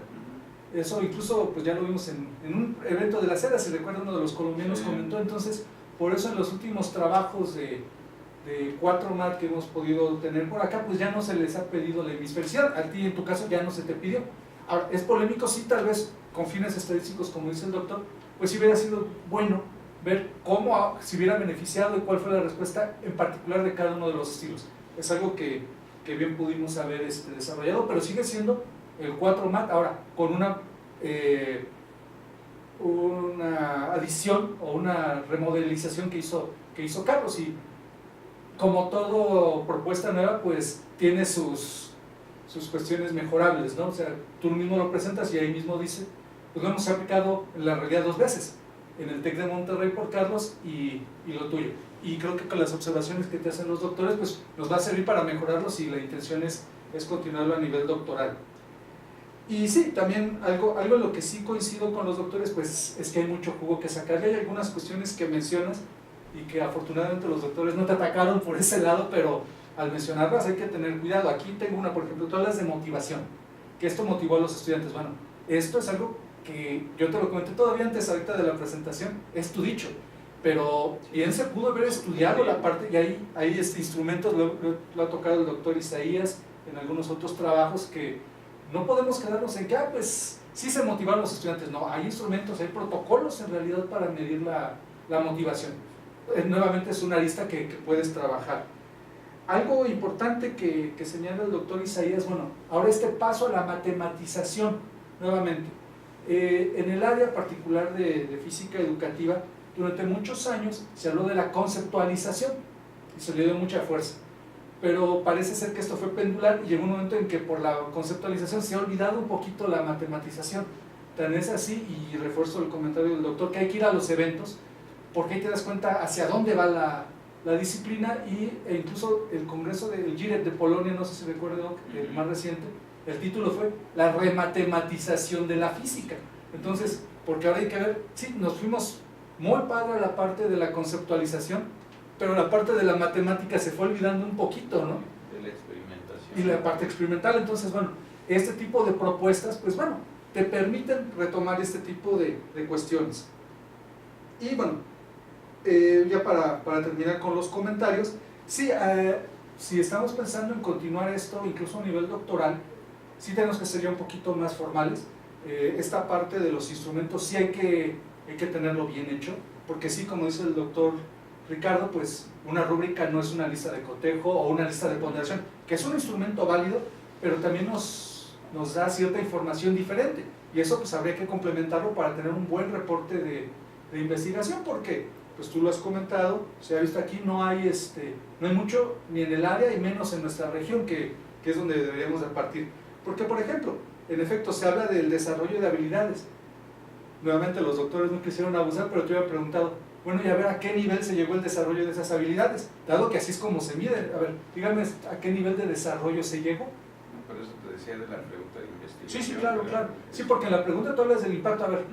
Eso incluso pues ya lo vimos en un evento de la seda, si recuerda, uno de los colombianos comentó. Entonces, por eso en los últimos trabajos de 4MAT que hemos podido tener por acá, pues ya no se les ha pedido la hemisfericidad. A ti en tu caso ya no se te pidió. Ahora, es polémico, sí, tal vez con fines estadísticos, como dice el doctor, pues sí hubiera sido bueno ver cómo se hubiera beneficiado y cuál fue la respuesta en particular de cada uno de los estilos. Es algo que bien pudimos haber desarrollado, pero sigue siendo el 4MAT, ahora con una adición o una remodelización que hizo Carlos, y como todo propuesta nueva, pues tiene sus cuestiones mejorables, ¿no? O sea, tú mismo lo presentas y ahí mismo dice, pues lo hemos aplicado en la realidad 2 veces, en el TEC de Monterrey por Carlos y lo tuyo. Y creo que con las observaciones que te hacen los doctores, pues nos va a servir para mejorarlos, y la intención es continuarlo a nivel doctoral. Y sí, también algo en lo que sí coincido con los doctores, pues es que hay mucho jugo que sacar. Y hay algunas cuestiones que mencionas y que afortunadamente los doctores no te atacaron por ese lado, pero al mencionarlas hay que tener cuidado. Aquí tengo una, por ejemplo, tú hablas de motivación, que esto motivó a los estudiantes. Bueno, esto es algo que yo te lo comenté todavía antes ahorita de la presentación, es tu dicho, pero bien se pudo haber estudiado la parte, y hay instrumentos, lo ha tocado el doctor Isaías en algunos otros trabajos, que no podemos quedarnos en que, pues sí se motivaron los estudiantes. No, hay instrumentos, hay protocolos en realidad para medir la motivación. Nuevamente es una arista que puedes trabajar. Algo importante que señala el doctor Isaías, bueno, ahora este paso a la matematización, nuevamente, en el área particular de física educativa, durante muchos años se habló de la conceptualización y se le dio mucha fuerza, pero parece ser que esto fue pendular y llegó un momento en que por la conceptualización se ha olvidado un poquito la matematización. Tan es así, y refuerzo el comentario del doctor, que hay que ir a los eventos, porque ahí te das cuenta hacia dónde va la disciplina, e incluso el congreso del GIREP de Polonia, no sé si recuerdo, el más reciente, el título fue la rematematización de la física. Entonces, porque ahora hay que ver, sí, nos fuimos muy padre a la parte de la conceptualización, pero la parte de la matemática se fue olvidando un poquito, ¿no? De la experimentación. Y la parte experimental. Entonces, bueno, este tipo de propuestas, pues bueno, te permiten retomar este tipo de cuestiones. Y bueno, ya para terminar con los comentarios, sí, si estamos pensando en continuar esto, incluso a nivel doctoral, sí tenemos que ser ya un poquito más formales. Esta parte de los instrumentos sí hay que tenerlo bien hecho, porque sí, como dice el doctor Ricardo, pues una rúbrica no es una lista de cotejo o una lista de ponderación, que es un instrumento válido, pero también nos da cierta información diferente, y eso pues habría que complementarlo para tener un buen reporte de investigación, porque pues tú lo has comentado, se ha visto aquí, no hay mucho ni en el área y menos en nuestra región, que es donde deberíamos de partir. Porque, por ejemplo, en efecto se habla del desarrollo de habilidades. Nuevamente los doctores no quisieron abusar, pero te hubiera preguntado, bueno, y a ver a qué nivel se llegó el desarrollo de esas habilidades, dado que así es como se mide. A ver, dígame a qué nivel de desarrollo se llegó. Por eso te decía de la pregunta de investigación. Sí, claro. Sí, porque en la pregunta tú hablas del impacto. A ver,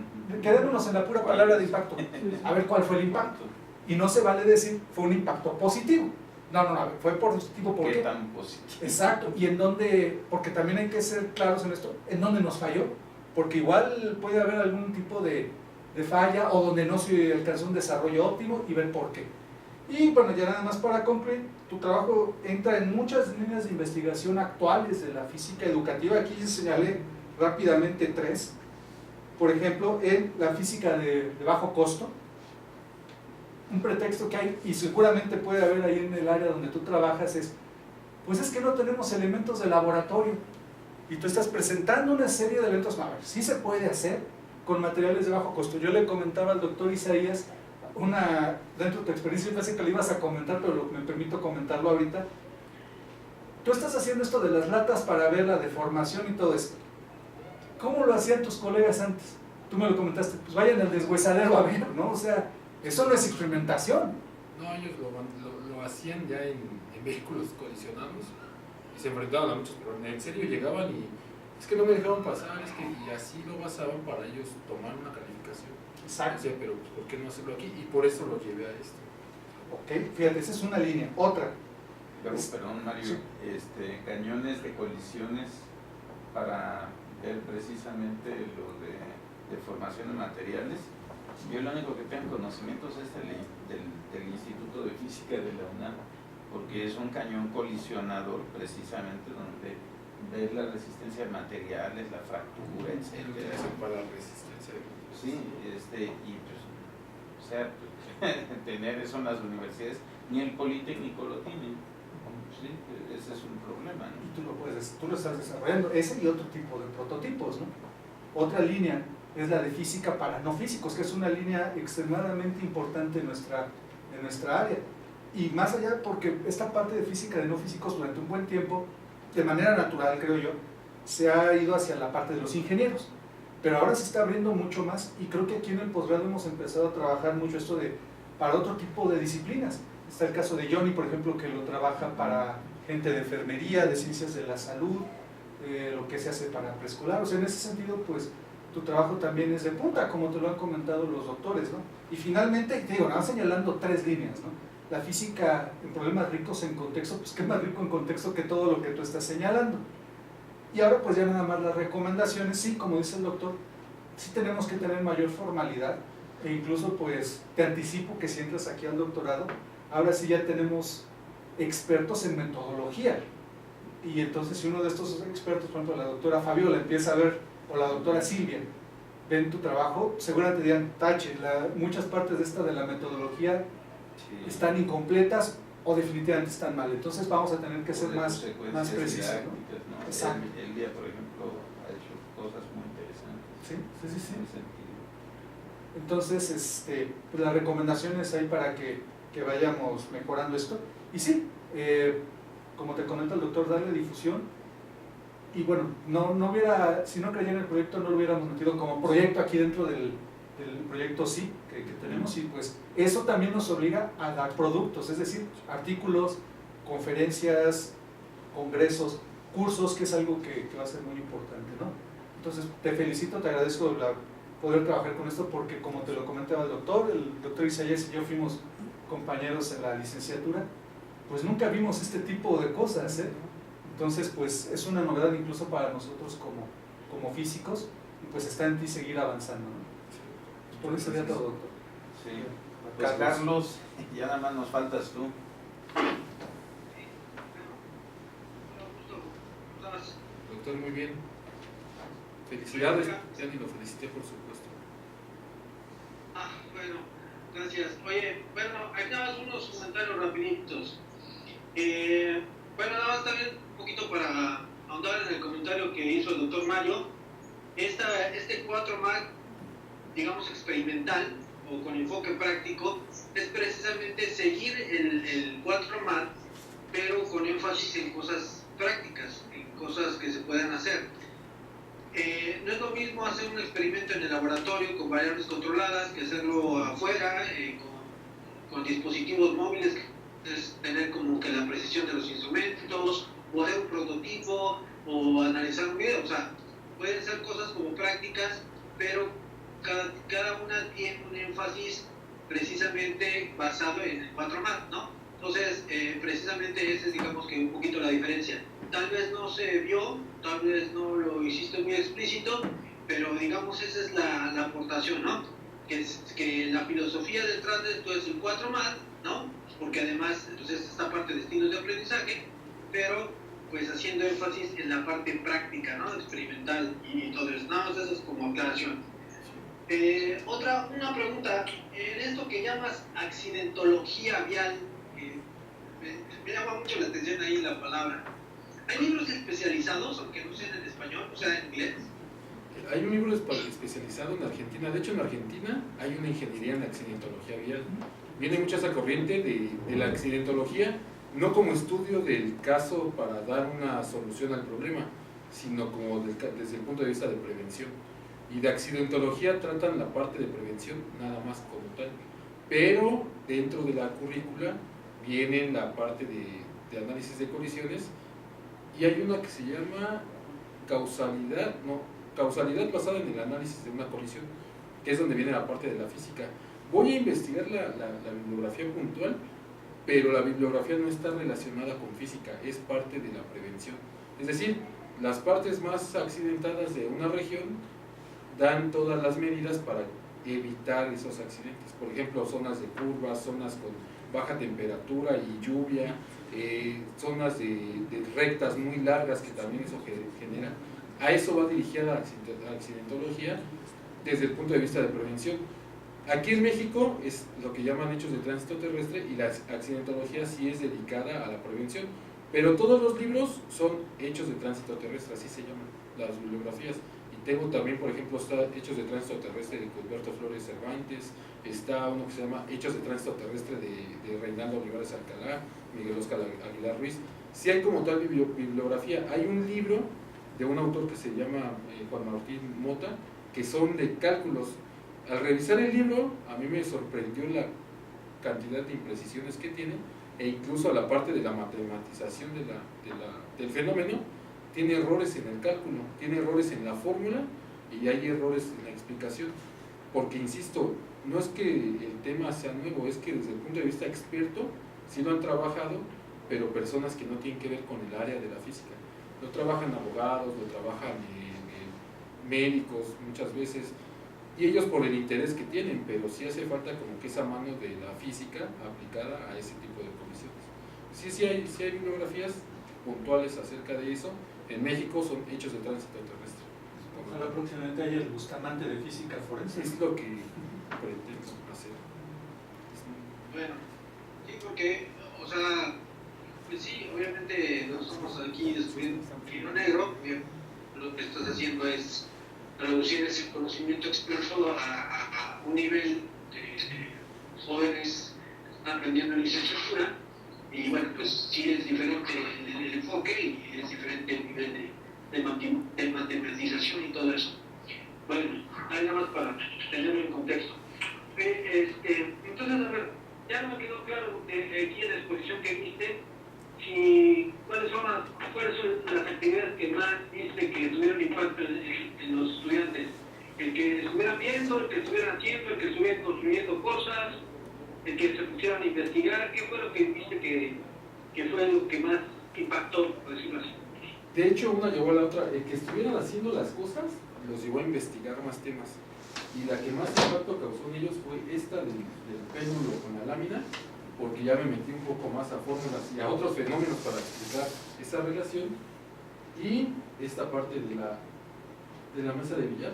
quedémonos en la pura palabra de impacto. A ver cuál fue el impacto. Y no se vale decir fue un impacto positivo. No, a ver, fue positivo. ¿Por qué? ¿Qué tan positivo? Exacto, y en dónde, porque también hay que ser claros en esto, en dónde nos falló, porque igual puede haber algún tipo de falla o donde no se alcanzó un desarrollo óptimo, y ver por qué. Y bueno, ya nada más para concluir, tu trabajo entra en muchas líneas de investigación actuales de la física educativa. Aquí señalé rápidamente 3. Por ejemplo, en la física de bajo costo, un pretexto que hay, y seguramente puede haber ahí en el área donde tú trabajas, pues es que no tenemos elementos de laboratorio, y tú estás presentando una serie de elementos. A ver, sí se puede hacer, con materiales de bajo costo. Yo le comentaba al doctor Isaías, dentro de tu experiencia, yo pensé que le ibas a comentar, pero me permito comentarlo ahorita. Tú estás haciendo esto de las latas para ver la deformación y todo esto. ¿Cómo lo hacían tus colegas antes? Tú me lo comentaste, pues vayan al deshuesadero a ver, ¿no? O sea, eso no es experimentación. No, ellos lo hacían ya en vehículos colisionados y se enfrentaban a muchos problemas. En serio llegaban y es que no me dejaron pasar, es que y así lo basaban para ellos tomar una calificación. Exacto. O sea, pero pues, ¿por qué no hacerlo aquí? Y por eso lo llevé a esto. Ok, fíjate, esa es una línea. Otra. Perdón, Mario, Sí. cañones de colisiones para ver precisamente lo de deformación de materiales. Yo lo único que tengo conocimientos es del Instituto de Física de la UNAM, porque es un cañón colisionador precisamente donde ver la resistencia de materiales, la fractura, Lo etc. utilizan para la resistencia de Sí, y pues, o sea, tener eso en las universidades, ni el Politécnico lo tiene. Sí, ese es un problema, ¿no? Tú lo estás desarrollando, ese y otro tipo de prototipos, ¿no? Otra línea es la de física para no físicos, que es una línea extremadamente importante en nuestra área. Y más allá, porque esta parte de física de no físicos durante un buen tiempo, de manera natural creo yo, se ha ido hacia la parte de los ingenieros. Pero ahora se está abriendo mucho más y creo que aquí en el posgrado hemos empezado a trabajar mucho esto para otro tipo de disciplinas. Está el caso de Johnny, por ejemplo, que lo trabaja para gente de enfermería, de ciencias de la salud, lo que se hace para preescolar. O sea, en ese sentido, pues, tu trabajo también es de punta, como te lo han comentado los doctores, ¿no? Y finalmente, te digo, nada más señalando 3 líneas, ¿no? La física en problemas ricos en contexto, pues, ¿qué más rico en contexto que todo lo que tú estás señalando? Y ahora, pues, ya nada más las recomendaciones, sí, como dice el doctor, sí tenemos que tener mayor formalidad, e incluso, pues, te anticipo que si entras aquí al doctorado, ahora sí ya tenemos expertos en metodología. Y entonces si uno de estos expertos, por ejemplo la doctora Fabiola, empieza a ver, o la doctora Silvia, ven tu trabajo, seguramente dirán, tache, muchas partes de la metodología Sí. están incompletas o definitivamente están mal. Entonces vamos a tener que ser más precisos, ¿no? ¿no? Exacto. Elvia, por ejemplo, ha hecho cosas muy interesantes Sí. en ese sentido. Entonces, pues las recomendaciones hay para que vayamos mejorando esto. Y sí, como te comenta el doctor, darle difusión. Y bueno, si no creyera en el proyecto, no lo hubiéramos metido como proyecto aquí dentro del proyecto sí que tenemos. Y pues eso también nos obliga a dar productos, es decir, artículos, conferencias, congresos, cursos, que es algo que va a ser muy importante, ¿no? Entonces, te felicito, te agradezco poder trabajar con esto, porque como te lo comentaba el doctor Isaías y yo fuimos compañeros en la licenciatura, pues nunca vimos este tipo de cosas, ¿eh? Entonces, pues es una novedad incluso para nosotros como físicos, y pues está en ti seguir avanzando, ¿no? Por eso sería todo, doctor. Sí. Pues Carlos, ya nada más nos faltas tú. Doctor, muy bien. Felicidades, ya ni lo felicité por supuesto. Bueno, gracias. Oye, bueno, hay nada más unos comentarios rapiditos. Bueno, nada más también un poquito para ahondar en el comentario que hizo el doctor Mario. Este 4MAC, digamos experimental o con enfoque práctico, es precisamente seguir el 4MAC, pero con énfasis en cosas prácticas, en cosas que se puedan hacer. No es lo mismo hacer un experimento en el laboratorio con variables controladas que hacerlo afuera con dispositivos móviles, que es tener como que la precisión de los instrumentos, o hacer un prototipo, o analizar un video. O sea, pueden ser cosas como prácticas, pero cada una tiene un énfasis precisamente basado en el 4MAC, ¿no? Entonces, precisamente esa es, digamos, que un poquito la diferencia. Tal vez no se vio, tal vez no lo hiciste muy explícito, pero digamos esa es la aportación, ¿no? Que la filosofía detrás de esto es el 4MAC, ¿no? Porque además, entonces, esta parte de estilos de aprendizaje, pero pues haciendo énfasis en la parte práctica, ¿no? Experimental y todo eso. Nada más eso es como aclaración. Una pregunta, en esto que llamas accidentología vial, me llama mucho la atención ahí la palabra. ¿Hay libros especializados, aunque no sean en español, o sea, en inglés? hay un libro especializado en Argentina. De hecho, en Argentina hay una ingeniería en accidentología vial. Viene mucha esa corriente de la accidentología, no como estudio del caso para dar una solución al problema, sino como desde el punto de vista de prevención. Y de accidentología tratan la parte de prevención nada más como tal. Pero dentro de la currícula viene la parte de análisis de colisiones, y hay una que se llama causalidad basada en el análisis de una colisión, que es donde viene la parte de la física. Voy a investigar la bibliografía puntual, pero la bibliografía no está relacionada con física, es parte de la prevención. Es decir, las partes más accidentadas de una región dan todas las medidas para evitar esos accidentes. Por ejemplo, zonas de curvas, zonas con baja temperatura y lluvia, zonas de rectas muy largas, que también eso genera. A eso va dirigida la accidentología desde el punto de vista de prevención. Aquí en México es lo que llaman hechos de tránsito terrestre, y la accidentología sí es dedicada a la prevención, pero todos los libros son hechos de tránsito terrestre, así se llaman las bibliografías. Y tengo también, por ejemplo, está Hechos de tránsito terrestre de Cuthberto Flores Cervantes, está uno que se llama Hechos de tránsito terrestre de Reinaldo Olivares Alcalá, Miguel Óscar Aguilar Ruiz. Sí hay como tal bibliografía. Hay un libro de un autor que se llama Juan Martín Mota, que son de cálculos. Al revisar el libro, a mí me sorprendió la cantidad de imprecisiones que tiene, e incluso la parte de la matematización del fenómeno. Tiene errores en el cálculo, tiene errores en la fórmula, y hay errores en la explicación, porque insisto, no es que el tema sea nuevo, es que desde el punto de vista experto sí lo han trabajado, pero personas que no tienen que ver con el área de la física. Lo trabajan abogados, lo trabajan médicos muchas veces, y ellos por el interés que tienen, pero sí hace falta como que esa mano de la física aplicada a ese tipo de colisiones. Sí hay bibliografías puntuales acerca de eso. En México son hechos de tránsito terrestre. Ojalá próximamente haya el Bustamante de física forense. Es lo que pretendo hacer. Bueno, sí, porque, o sea, pues sí, obviamente no estamos aquí descubriendo hilo negro, lo que estás haciendo es traducir ese conocimiento experto a un nivel de jóvenes que están aprendiendo en licenciatura, y bueno, pues sí es diferente el enfoque y es diferente el nivel de matematización y todo eso. Bueno, nada más para tenerlo en contexto. Entonces, a ver, ya no me quedó claro aquí en la exposición que viste, cuáles son las actividades que más viste que tuvieron impacto en los estudiantes. El que estuvieran viendo, el que estuvieran haciendo, el que estuvieran construyendo cosas, el que se pusieran a investigar. ¿Qué fue lo que viste que fue lo que más impactó, por decirlo así? De hecho, una llevó a la otra. El que estuvieran haciendo las cosas los llevó a investigar más temas, y la que más impacto causó en ellos fue esta del péndulo con la lámina, porque ya me metí un poco más a fórmulas y a otros fenómenos para explicar esa relación, y esta parte de la mesa de billar,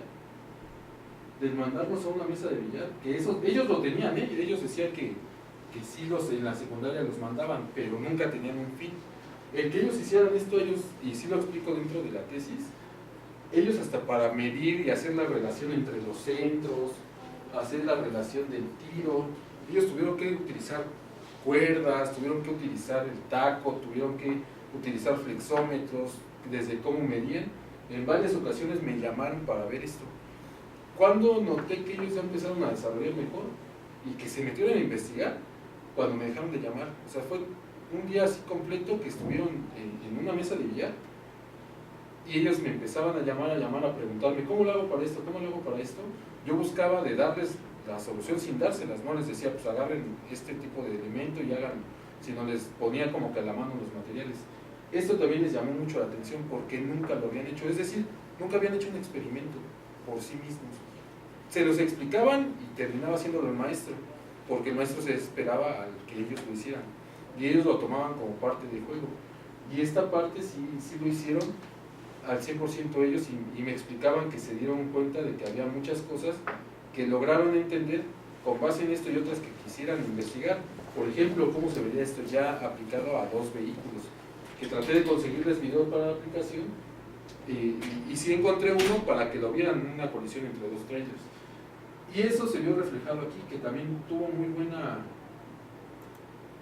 del mandarlos a una mesa de billar, que ellos lo tenían, ellos decían que sí en la secundaria los mandaban, pero nunca tenían un fin. El que ellos hicieran esto, y sí lo explico dentro de la tesis, ellos hasta para medir y hacer la relación entre los centros, hacer la relación del tiro, ellos tuvieron que utilizar cuerdas, tuvieron que utilizar el taco, tuvieron que utilizar flexómetros, desde cómo medían. En varias ocasiones me llamaron para ver esto. Cuando noté que ellos ya empezaron a desarrollar mejor y que se metieron a investigar, cuando me dejaron de llamar. O sea, fue un día así completo que estuvieron en una mesa de billar, y ellos me empezaban a llamar, a preguntarme ¿cómo lo hago para esto? ¿Cómo lo hago para esto? Yo buscaba de darles la solución sin dárselas, no les decía pues agarren este tipo de elemento y hagan, sino les ponía como que a la mano los materiales. Esto también les llamó mucho la atención porque nunca lo habían hecho, es decir, nunca habían hecho un experimento por sí mismos. Se los explicaban y terminaba haciéndolo el maestro, porque el maestro se esperaba al que ellos lo hicieran, y ellos lo tomaban como parte del juego. Y esta parte sí lo hicieron al 100% ellos, y me explicaban que se dieron cuenta de que había muchas cosas que lograron entender con base en esto y otras que quisieran investigar. Por ejemplo, cómo se vería esto ya aplicado a 2 vehículos, que traté de conseguirles video para la aplicación, y sí encontré uno para que lo vieran en una colisión entre dos trailers. Y eso se vio reflejado aquí, que también tuvo muy buena...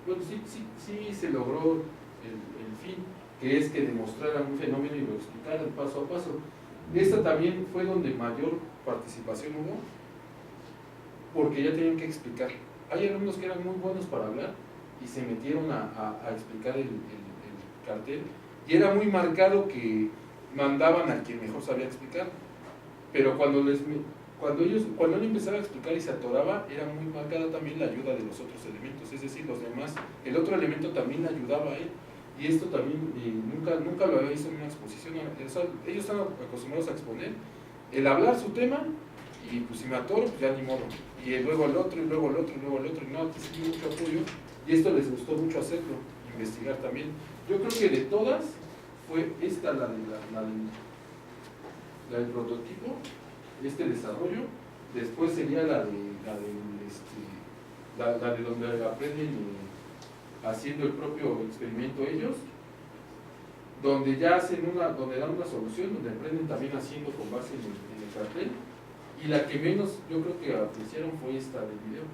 Bueno, sí se logró el fin, que es que demostrara un fenómeno y lo explicara paso a paso. Esta también fue donde mayor participación hubo, porque ya tenían que explicar. Hay alumnos que eran muy buenos para hablar y se metieron a explicar el cartel, y era muy marcado que mandaban a quien mejor sabía explicar, pero cuando él empezaba a explicar y se atoraba, era muy marcada también la ayuda de los otros elementos, es decir, los demás, el otro elemento también le ayudaba a él, y esto también nunca lo había visto en una exposición. O sea, ellos están acostumbrados a exponer, el hablar su tema, y pues si me atoro, pues ya ni modo, y luego el otro, y luego el otro, y luego el otro, y no, aquí sí mucho apoyo, y esto les gustó mucho hacerlo, investigar también. Yo creo que de todas, fue esta la del prototipo, este desarrollo, después sería la de donde aprenden haciendo el propio experimento ellos, donde ya donde dan una solución, donde aprenden también haciendo con base en el cartel, y la que menos yo creo que apreciaron fue esta del video.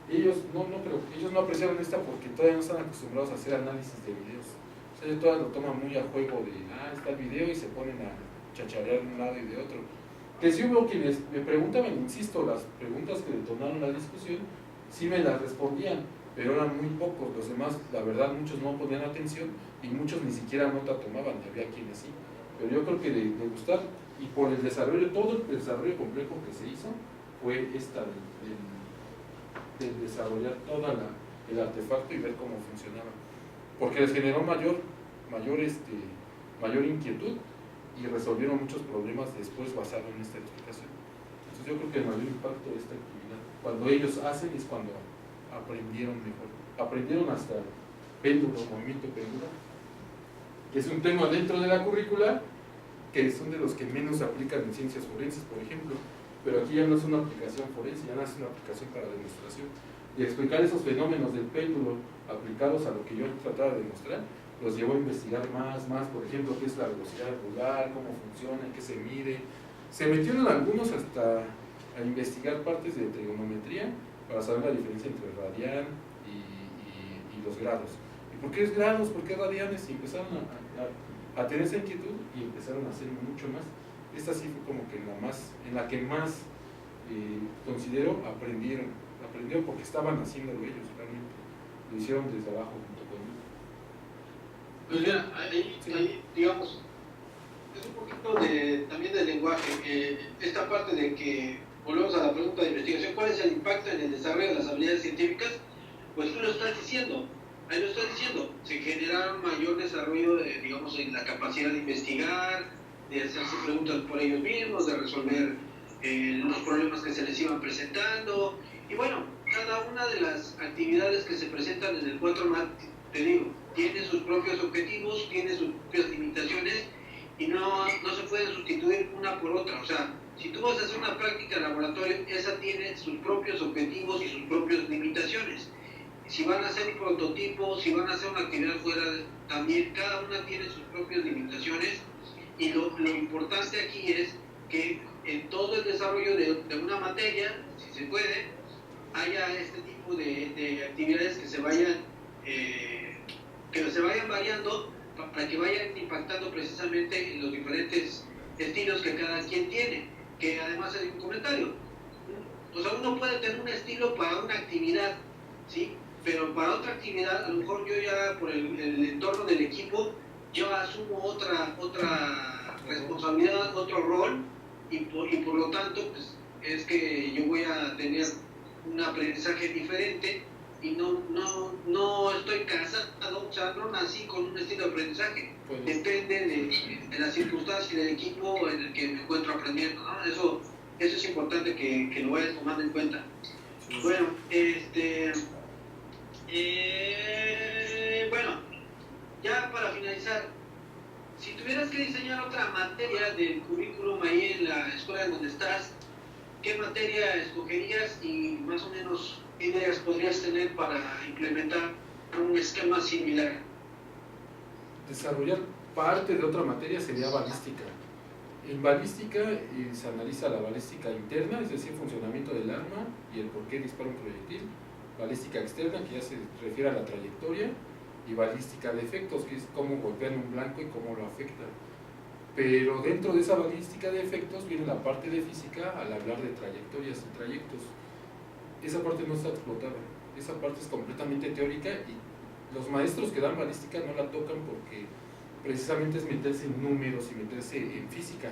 Ellos no apreciaron esta porque todavía no están acostumbrados a hacer análisis de videos. O sea, ellos todavía lo toman muy a juego de, está el video, y se ponen a chacharear de un lado y de otro. Que sí hubo quienes me preguntaban, insisto, las preguntas que detonaron la discusión, sí me las respondían, pero eran muy pocos. Los demás, la verdad, muchos no ponían atención y muchos ni siquiera nota tomaban, y había quienes sí. Pero yo creo que de gustar, y por el desarrollo, todo el desarrollo complejo que se hizo, fue esta de desarrollar todo el artefacto y ver cómo funcionaba, porque les generó mayor inquietud y resolvieron muchos problemas después basado en esta explicación. Entonces yo creo que el mayor impacto de esta actividad, cuando ellos hacen, es cuando aprendieron mejor, aprendieron hasta péndulo, movimiento péndulo, que es un tema dentro de la currícula que son de los que menos se aplican en ciencias forenses, por ejemplo. Pero aquí ya no es una aplicación forense, ya no es una aplicación para demostración. Y explicar esos fenómenos del péndulo aplicados a lo que yo trataba de demostrar, los llevó a investigar más, por ejemplo, qué es la velocidad angular, cómo funciona, qué se mide. Se metieron algunos hasta a investigar partes de trigonometría para saber la diferencia entre radian y los grados. ¿Y por qué es grados? ¿Por qué radianes? Y empezaron a tener esa inquietud y empezaron a hacer mucho más. Esta sí fue como que en la que más considero aprendieron porque estaban haciéndolo ellos realmente, lo hicieron desde abajo junto conmigo. Pues mira, ahí digamos, es un poquito también del lenguaje, esta parte de que, volvemos a la pregunta de investigación, ¿cuál es el impacto en el desarrollo de las habilidades científicas? Pues tú lo estás diciendo, ahí lo estás diciendo, se generaron mayor desarrollo, digamos, en la capacidad de investigar, de hacerse preguntas por ellos mismos, de resolver los problemas que se les iban presentando, y bueno, cada una de las actividades que se presentan en el 4MAT, te digo, tiene sus propios objetivos, tiene sus propias limitaciones, y no se pueden sustituir una por otra. O sea, si tú vas a hacer una práctica en laboratorio, esa tiene sus propios objetivos y sus propias limitaciones. Si van a hacer un prototipo, si van a hacer una actividad fuera, también cada una tiene sus propias limitaciones, y lo importante aquí es que en todo el desarrollo de una materia, si se puede, haya este tipo de actividades que se vayan variando para que vayan impactando precisamente en los diferentes estilos que cada quien tiene, que además hay un comentario. O sea, uno puede tener un estilo para una actividad, ¿sí? Pero para otra actividad, a lo mejor yo ya por el entorno del equipo, yo asumo otra responsabilidad, otro rol, y por lo tanto, pues, es que yo voy a tener un aprendizaje diferente y no estoy casado, o sea, no nací con un estilo de aprendizaje. Depende de las circunstancias y del equipo en el que me encuentro aprendiendo, ¿no? Eso es importante que lo vayas tomando en cuenta. Bueno, bueno, ya para finalizar, si tuvieras que diseñar otra materia del currículum ahí en la escuela en donde estás, ¿qué materia escogerías y más o menos qué ideas podrías tener para implementar un esquema similar? Desarrollar parte de otra materia sería balística. En balística se analiza la balística interna, es decir, funcionamiento del arma y el por qué dispara un proyectil. Balística externa, que ya se refiere a la trayectoria, y balística de efectos, que es cómo golpean un blanco y cómo lo afecta. Pero dentro de esa balística de efectos viene la parte de física al hablar de trayectorias y trayectos. Esa parte no está explotada, esa parte es completamente teórica y los maestros que dan balística no la tocan porque precisamente es meterse en números y meterse en física.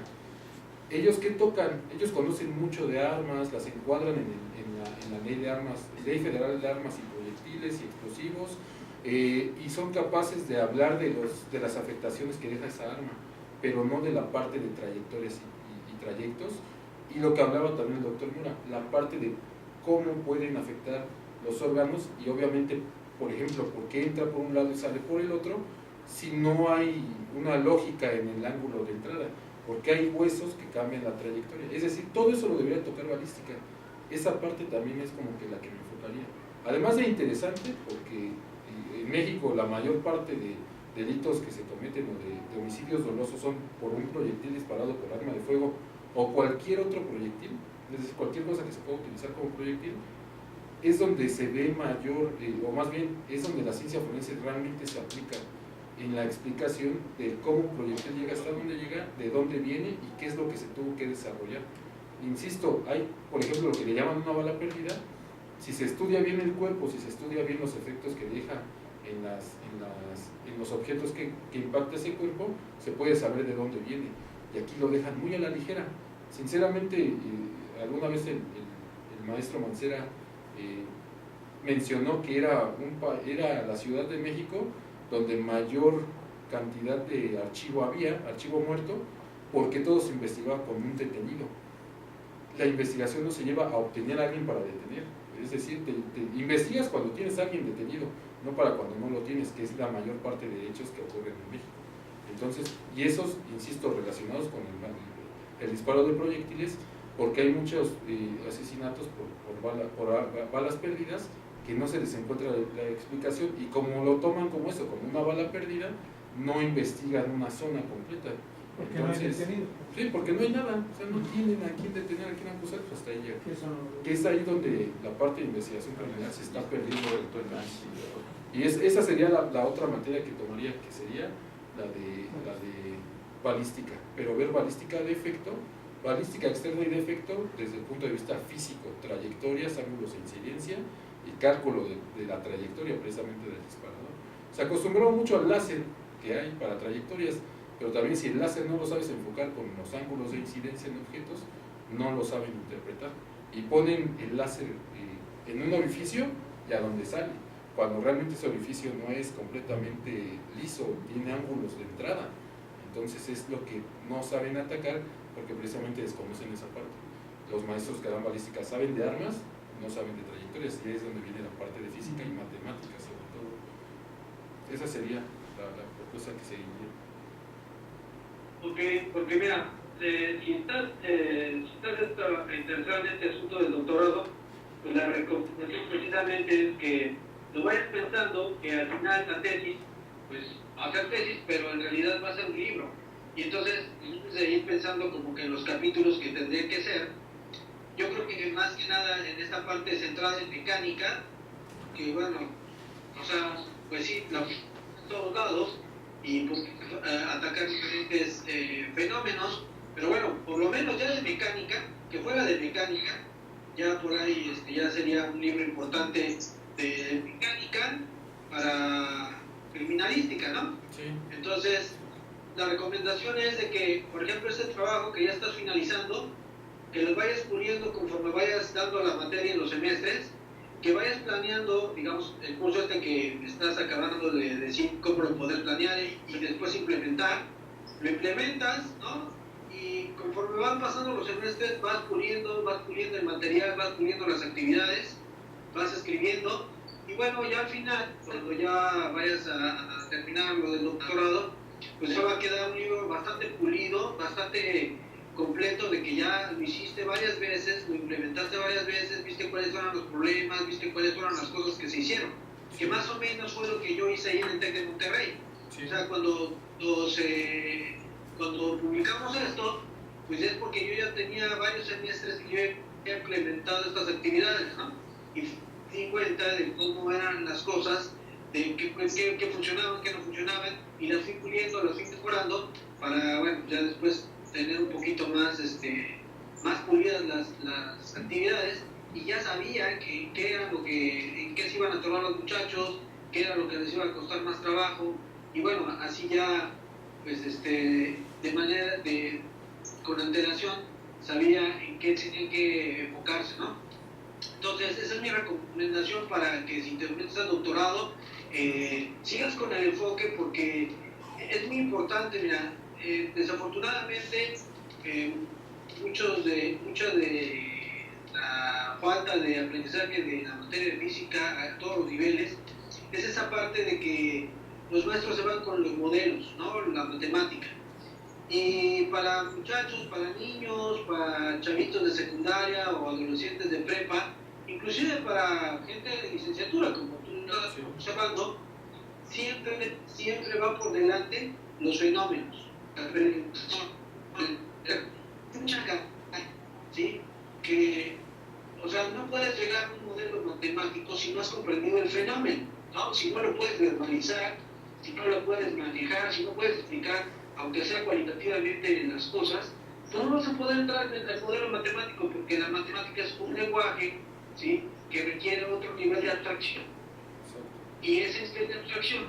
¿Ellos qué tocan? Ellos conocen mucho de armas, las encuadran en la ley de armas, ley federal de armas y proyectiles y explosivos, y son capaces de hablar de las afectaciones que deja esa arma, pero no de la parte de trayectorias y trayectos. Y lo que hablaba también el doctor Mura, la parte de cómo pueden afectar los órganos y obviamente, por ejemplo, por qué entra por un lado y sale por el otro, si no hay una lógica en el ángulo de entrada, porque hay huesos que cambian la trayectoria. Es decir, todo eso lo debería tocar balística. Esa parte también es como que la que me enfocaría. Además de interesante, porque en México la mayor parte de delitos que se cometen o de homicidios dolosos son por un proyectil disparado por arma de fuego o cualquier otro proyectil, es decir, cualquier cosa que se pueda utilizar como proyectil, es donde se ve mayor, o más bien es donde la ciencia forense realmente se aplica en la explicación de cómo un proyectil llega hasta dónde llega, de dónde viene y qué es lo que se tuvo que desarrollar. Insisto, hay, por ejemplo, lo que le llaman una bala perdida. Si se estudia bien el cuerpo, si se estudia bien los efectos que deja en los objetos que impacta ese cuerpo, se puede saber de dónde viene. Y aquí lo dejan muy a la ligera. Sinceramente, alguna vez el maestro Mancera mencionó que era la Ciudad de México donde mayor cantidad de archivo había, archivo muerto, porque todo se investigaba con un detenido. La investigación no se lleva a obtener a alguien para detener, es decir, te investigas cuando tienes a alguien detenido, no para cuando no lo tienes, que es la mayor parte de hechos que ocurren en México. Entonces, y esos, insisto, relacionados con el disparo de proyectiles, porque hay muchos asesinatos por balas perdidas que no se les encuentra la explicación, y como lo toman como eso, como una bala perdida, no investigan una zona completa. Porque entonces, no hay detenido. Sí, porque no hay nada, o sea, no tienen a quién detener, a quién acusar, pues hasta ahí llega. Que es ahí donde la parte de investigación criminal se está perdiendo del todo el mundo. Y esa sería la otra materia que tomaría, que sería la de balística, pero ver balística de efecto, balística externa y de efecto desde el punto de vista físico, trayectorias, ángulos de incidencia y cálculo de la trayectoria precisamente del disparador. Se acostumbró mucho al láser que hay para trayectorias, pero también si el láser no lo sabes enfocar con los ángulos de incidencia en objetos, no lo saben interpretar. Y ponen el láser en un orificio y a donde sale, cuando realmente ese orificio no es completamente liso, tiene ángulos de entrada. Entonces es lo que no saben atacar porque precisamente desconocen esa parte. Los maestros que dan balística saben de armas, no saben de trayectorias, y es donde viene la parte de física y matemáticas sobre todo. Esa sería la propuesta que seguiría. Porque mira, si estás interesado en este asunto del doctorado, pues la recomendación precisamente es que lo vayas pensando, que al final la tesis, pues va a ser tesis, pero en realidad va a ser un libro. Y entonces, antes de ir pensando como que en los capítulos que tendría que ser, yo creo que más que nada en esta parte centrada en mecánica, que bueno, o sea, pues sí, en todos lados, y pues, atacar diferentes fenómenos, pero bueno, por lo menos ya de mecánica, que fuera de mecánica, ya por ahí ya sería un libro importante de mecánica para criminalística, ¿no? Sí. Entonces, la recomendación es de que, por ejemplo, ese trabajo que ya estás finalizando, que lo vayas puliendo conforme vayas dando la materia en los semestres, que vayas planeando, digamos, el curso que estás acabando de decir cómo lo poder planear y después implementar, lo implementas, ¿no? Y conforme van pasando los semestres vas puliendo el material, vas puliendo las actividades, vas escribiendo, y bueno, ya al final, cuando ya vayas a terminar lo del doctorado, pues ya va a quedar un libro bastante pulido, bastante completo, de que ya lo hiciste varias veces, lo implementaste varias veces, viste cuáles eran los problemas, viste cuáles fueron las cosas que se hicieron, que más o menos fue lo que yo hice ahí en el TEC de Monterrey. Sí. O sea, cuando cuando publicamos esto, pues es porque yo ya tenía varios semestres que yo he implementado estas actividades, ¿no? Y di cuenta de cómo eran las cosas, de qué funcionaban, qué no funcionaban, y las fui puliendo, las fui mejorando para, bueno, ya después tener un poquito más, más pulidas las actividades, y ya sabía qué era en qué se iban a tomar los muchachos, qué era lo que les iba a costar más trabajo, y bueno, así ya, pues, de manera con antelación, sabía en qué tenían que enfocarse, ¿no? Entonces, esa es mi recomendación para que si te metes al doctorado, sigas con el enfoque, porque es muy importante. Mira, desafortunadamente, mucha de la falta de aprendizaje de la materia de física a todos los niveles es esa parte de que los maestros se van con los modelos, ¿no? La matemática. Y para muchachos, para niños, para chavitos de secundaria o adolescentes de prepa, inclusive para gente de licenciatura, como tú estás observando, siempre va por delante los fenómenos. ¿Sí? Que, o sea, no puedes llegar a un modelo matemático si no has comprendido el fenómeno, ¿no? Si no lo puedes verbalizar, si no lo puedes manejar, si no puedes explicar, aunque sea cualitativamente, las cosas, pues no vas a poder entrar en el modelo matemático, porque la matemática es un lenguaje, ¿sí?, que requiere otro nivel de abstracción. Y ese nivel de abstracción,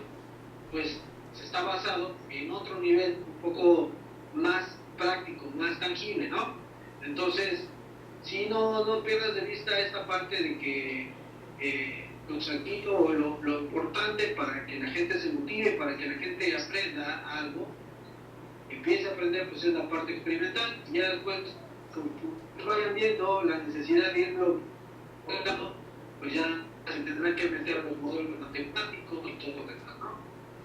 pues, está basado en otro nivel un poco más práctico, más tangible, ¿no? Entonces, si no pierdas de vista esta parte de que lo importante para que la gente se motive, para que la gente aprenda algo, empiece a aprender, pues es la parte experimental. Y ya después, como vayan viendo la necesidad de irlo, pues ya se tendrán que meter a los modelos matemáticos y todo lo demás, ¿no?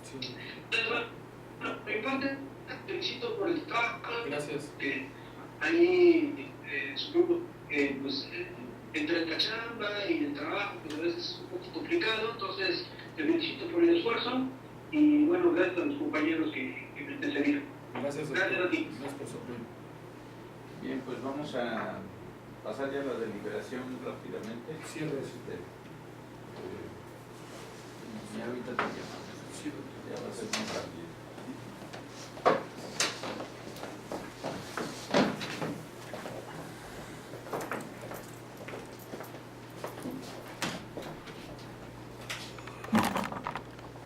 Sí. Entonces, bueno, por mi parte, te felicito por el trabajo. Gracias. Ahí, supongo que, pues, entre la chamba y el trabajo, pues a veces es un poco complicado. Entonces, te felicito por el esfuerzo y, bueno, gracias a los compañeros que me antecedieron. Gracias, doctor. Gracias a ti. Gracias por su apoyo. Bien, pues vamos a pasar ya a la deliberación rápidamente. Cierre. Este,